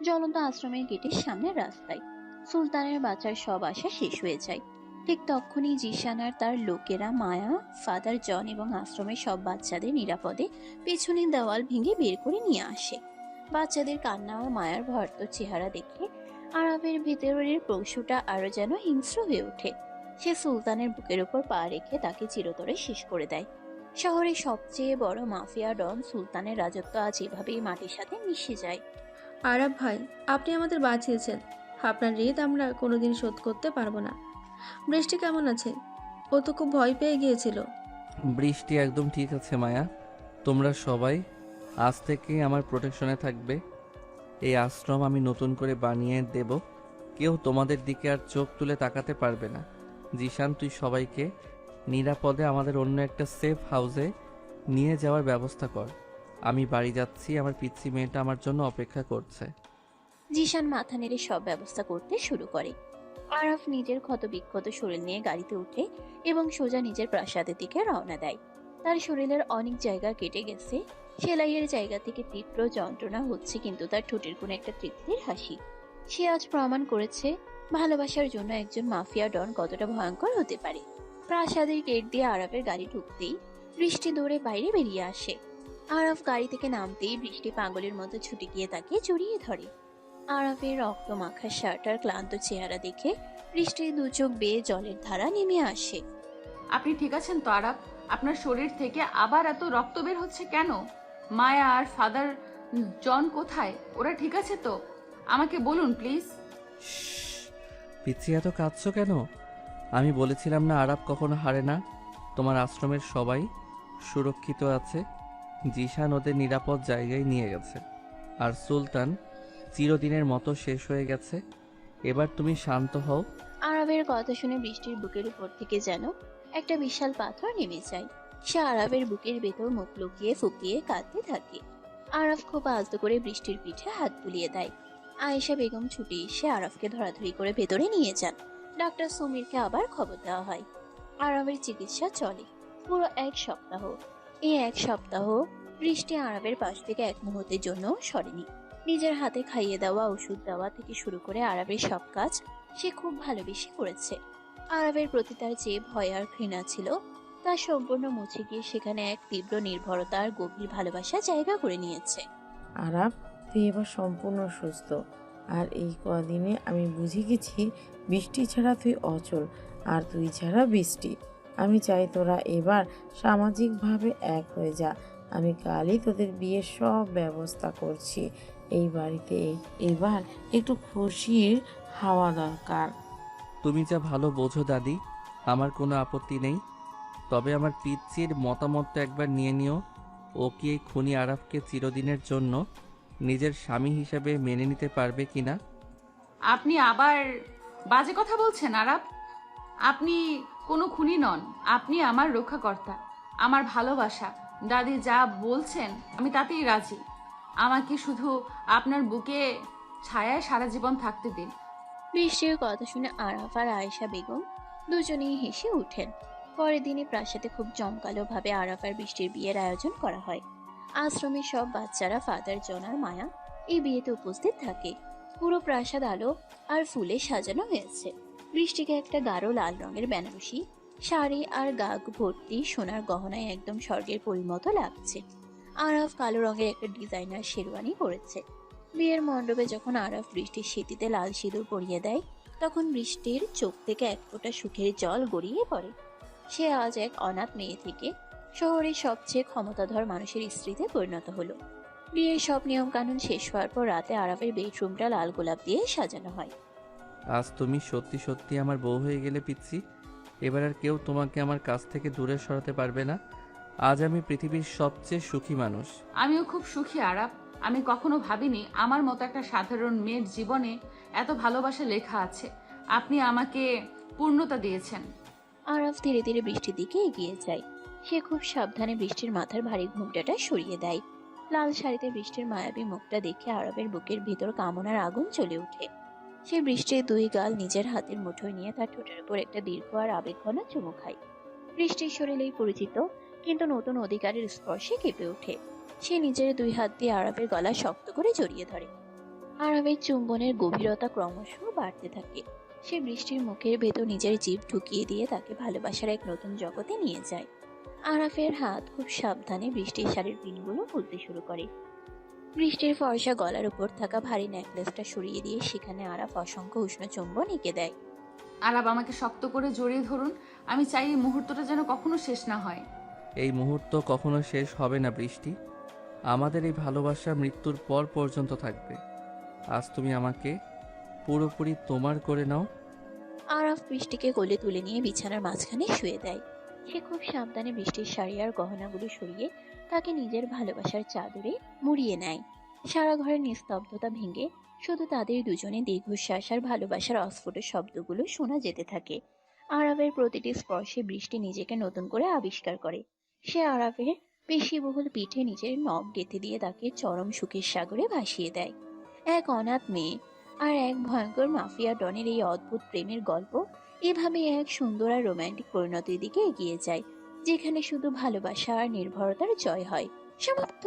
জ্বলন্ত আশ্রমের গেটের সামনে রাস্তায়। সুলতানের বাঁচার সব আশা শেষ হয়ে যায়। ঠিক তখনই জিশান আর তার লোকেরা মায়া, ফাদার জন এবং আশ্রমের সব বাচ্চাদের নিরাপদে পেছনের দেওয়াল ভেঙে বের করে নিয়ে আসে। বাচ্চাদের কান্না আর মায়ার ভয়ার্ত চেহারা দেখে আরাফের ভেতরের পশুটা আরো যেন হিংস্র হয়ে ওঠে। সে সুলতানের বুকের উপর পা রেখে তাকে চিরতরে শেষ করে দেয়। শহরের সবচেয়ে বড় মাফিয়া ডন সুলতানের রাজত্ব আজ এভাবেই মাটির সাথে মিশে যায়। আরাব ভাই, আপনি আমাদের বাঁচিয়েছেন। আপনার ঋণ আমরা কোনোদিন শোধ করতে পারবো না। বৃষ্টি কেমন আছে? ও তো খুব ভয় পেয়ে গিয়েছিল। বৃষ্টি একদম ঠিক আছে মায়া। তোমরা সবাই আজ থেকে আমার প্রোটেকশনে থাকবে। এই আশ্রম আমি নতুন করে বানিয়ে দেব। কেউ তোমাদের দিকে আর চোখ তুলে তাকাতে পারবে না। জিশান, তুই সবাইকে নিরাপদে আমাদের অন্য একটা সেফ হাউসে নিয়ে যাওয়ার ব্যবস্থা কর। আমি বাড়ি যাচ্ছি, আমার পিচ্চি মেয়েটা আমার জন্য অপেক্ষা করছে। জিশান মাথা নেড়ে সব ব্যবস্থা করতে শুরু করে। আরাফ নিজের ক্ষতবিক্ষত শরীর নিয়ে গাড়িতে উঠে এবং সোজা নিজের প্রাসাদের দিকে রওনা দেয়। তার শরীরের অনেক জায়গা কেটে গেছে, সেলাইয়ের জায়গা থেকে তীব্র যন্ত্রণা হচ্ছে, কিন্তু তার ঠোঁটের কোনো একটা তৃপ্তির হাসি। সে আজ প্রমাণ করেছে ভালোবাসার জন্য একজন মাফিয়া ডন কতটা ভয়ঙ্কর হতে পারে। প্রাসাদের গেট দিয়ে আরাফের গাড়ি ঢুকতেই বৃষ্টি দৌড়ে বাইরে বেরিয়ে আসে। আরাফ গাড়ি থেকে নামতেই বৃষ্টি পাগলের মতো ছুটে গিয়ে তাকে জড়িয়ে ধরে। আরাফের রক্ত মাখা শার্ট আর ক্লান্ত চেহারা দেখে বৃষ্টির দু চোখ বেয়ে জলের ধারা নেমে আসে। আপনি ঠিক আছেন তো আরাব? আপনার শরীর থেকে আবার এত রক্ত বের হচ্ছে কেন? মায়া আর ফাদার জন কোথায়? ওরা ঠিক আছে তো? আমাকে বলুন প্লিজ। পিচ্ছি, এত কাঁদছো কেন? আমি বলেছিলাম না আরাব কখনো হারে না। তোমার আশ্রমের সবাই সুরক্ষিত আছে। জিশান ওদের নিরাপদ জায়গায় নিয়ে গেছে, আর সুলতান চিরদিনের মতো শেষ হয়ে গেছে। এবার তুমি শান্ত হও। আরবের কথা শুনে বৃষ্টির বুকের উপর থেকে যেন একটা বিশাল পাথর নেমে যায়। সে আরবের বুকের ভেতর মুখ লুকিয়ে ফুকিয়ে কাঁদতে থাকে। আরাফ খুব আলতো করে বৃষ্টির পিঠে হাত বুলিয়ে দেয়। আয়েশা বেগম ছুটে এসে আরাফকে ধরাধরি করে ভেতরে নিয়ে যান। ডাক্তার সমীরকে আবার খবর দেওয়া হয়। আরবের চিকিৎসা চলে পুরো 1 সপ্তাহ। এই 1 সপ্তাহ বৃষ্টি আরবের পাশ থেকে এক মুহূর্তের জন্য সরেনি। নিজের হাতে খাইয়ে দেওয়া, ওষুধ দেওয়া থেকে শুরু করে আরবের সব কাজ সে খুব ভালোবেসে করেছে। আরবের প্রতি তার যে ভয় আর ঘৃণা ছিল তা সম্পূর্ণ মুছে গিয়ে সেখানে এক তীব্র নির্ভরতা আর গভীর ভালোবাসা জায়গা করে নিয়েছে। আরাব, তুই এবার সম্পূর্ণ সুস্থ। আর এই কদিনে আমি বুঝে গেছি বৃষ্টি ছাড়া তুই অচল, আর তুই ছাড়া বৃষ্টি। আমি চাই তোরা এবার সামাজিকভাবে এক হয়ে যা। আমি কালই তোদের বিয়ের সব ব্যবস্থা করছি। এই বাড়িতে এবার একটু খুশির হাওয়া দরকার। তুমি যা ভালো বোঝো দাদি, আমার কোনো আপত্তি নেই। তবে আমার পিচ্চির মতামতটা একবার নিয়ে নিও। ও কি এই খুনি আরাফকে চিরদিনের জন্য নিজের স্বামী হিসেবে মেনে নিতে পারবে কিনা? আপনি আবার বাজে কথা বলছেন আরাব। আপনি কোনো খুনি নন, আপনি আমার রক্ষাকর্তা। আমার ভালোবাসা, দাদি যা বলছেন আমি তাতেই রাজি। আমাকে শুধু আপনার বুকে ছায়ায় সারা জীবন থাকতে দিন। বৃষ্টির কথা শুনে আরাফ আর আয়েশা বেগম দুজনেই হেসে উঠেন। পরের দিনে প্রাসাদে খুব জমকালো ভাবে আরাফ আর বৃষ্টির বিয়ের আয়োজন করা হয়। আশ্রমের সব বাচ্চারা, ফাদার জন আর মায়া এই বিয়েতে উপস্থিত থাকে। পুরো প্রাসাদ আলো আর ফুলে সাজানো হয়েছে। বৃষ্টিকে একটা গাঢ় লাল রঙের বেনারসি শাড়ি আর গাগ ভর্তি সোনার গহনায় একদম স্বর্গের পরিমতো লাগছে। আরাফ কালো রঙের একটা ডিজাইনার শেরওয়ানি পরেছে। বিয়ের মণ্ডপে যখন আরাফ বৃষ্টির সিঁথিতে লাল সিঁদুর পরিয়ে দেয়, তখন বৃষ্টির চোখ থেকে এক ফোঁটা সুখের জল গড়িয়ে পড়ে। সে আজ এক অনাথ মেয়ে থেকে শহরের সবচেয়ে ক্ষমতাধর মানুষের স্ত্রীতে পরিণত হলো। বিয়ের সব নিয়ম কানুন শেষ হওয়ার পর রাতে আরাফের বেডরুমটা লাল গোলাপ দিয়ে সাজানো হয়। আজ তুমি সত্যি সত্যি আমার বউ হয়ে গেলে পিচ্ছি। এবার আর কেউ তোমাকে আমার কাছ থেকে দূরে সরাতে পারবে না। আজ আমি পৃথিবীর সবচেয়ে সুখী মানুষ। আমিও খুব সুখী আরাব। আমি কখনো ভাবিনি আমার মতো একটা সাধারণ মেয়ের জীবনে এত ভালোবাসা লেখা আছে। আপনি আমাকে পূর্ণতা দিয়েছেন। আরাফ ধীরে ধীরে বৃষ্টির দিকে এগিয়ে যায়। সে খুব সাবধানে বৃষ্টির মাথার ভারী ঘুমটাটা সরিয়ে দেয়। লাল শাড়িতে বৃষ্টির মায়াবী মুখটা দেখে আরবের বুকের ভিতর কামনার আগুন জ্বলে ওঠে। সে বৃষ্টির 2 গাল নিজের হাতের মুঠোয় নিয়ে তার ঠোঁটের উপর একটা দীর্ঘ আর আবেগঘন চুমু খায়। বৃষ্টির শরীরেই পরিচিত কিন্তু নতুন অধিকারের স্পর্শে কেঁপে ওঠে। সে নিজের 2 হাত দিয়ে আরবের গলা শক্ত করে জড়িয়ে ধরে। আরবের চুম্বনের গভীরতা ক্রমশ বাড়তে থাকে। সে বৃষ্টির মুখের ভেতর নিজের জিভ ঢুকিয়ে দিয়ে তাকে ভালোবাসার এক নতুন জগতে নিয়ে যায়। আরাফের হাত খুব সাবধানে বৃষ্টির শাড়ির পিনগুলো খুলতে শুরু করে। বৃষ্টির ফর্সা গলার উপর থাকা ভারী নেকলেসটা সরিয়ে দিয়ে সেখানে আরাফ অসংখ্য উষ্ণ চুম্বন এঁকে দেয়। আরাব, আমাকে শক্ত করে জড়িয়ে ধরুন। আমি চাই এই মুহূর্তটা যেন কখনো শেষ না হয়। এই মুহূর্ত কখনো শেষ হবে না বৃষ্টি। আমাদের এই ভালোবাসা মৃত্যুর পর পর্যন্ত থাকবে। আজ তুমি আমাকে পুরোপুরি তোমার করে নাও। আরাফ বৃষ্টিকে কোলে তুলে নিয়ে বিছানার মাঝখানে শুয়ে দেয়। সে খুব সাবধানে বৃষ্টির শাড়ি আর গহনাগুলো সরিয়ে তাকে নিজের ভালোবাসার চাদরে মুড়িয়ে নেয়। সারা ঘরের নিস্তব্ধতা ভেঙে শুধু তাদের দুজনে দীর্ঘশ্বাস আর ভালোবাসার অস্ফুট শব্দগুলো শোনা যেতে থাকে। আরাফের প্রতিটি স্পর্শে বৃষ্টি নিজেকে নতুন করে আবিষ্কার করে। সে আরাফের পেশিবহুল পিঠে নিজের নখ গেঁথে দিয়ে তাকে চরম সুখের সাগরে ভাসিয়ে দেয়। এক অনাথ মেয়ে আর এক ভয়ঙ্কর মাফিয়া ডনের এই অদ্ভুত প্রেমের গল্প এভাবে এক সুন্দর আর রোমান্টিক পরিণতির দিকে এগিয়ে যায়, যেখানে শুধু ভালোবাসা আর নির্ভরতার জয় হয়। সমাপ্ত।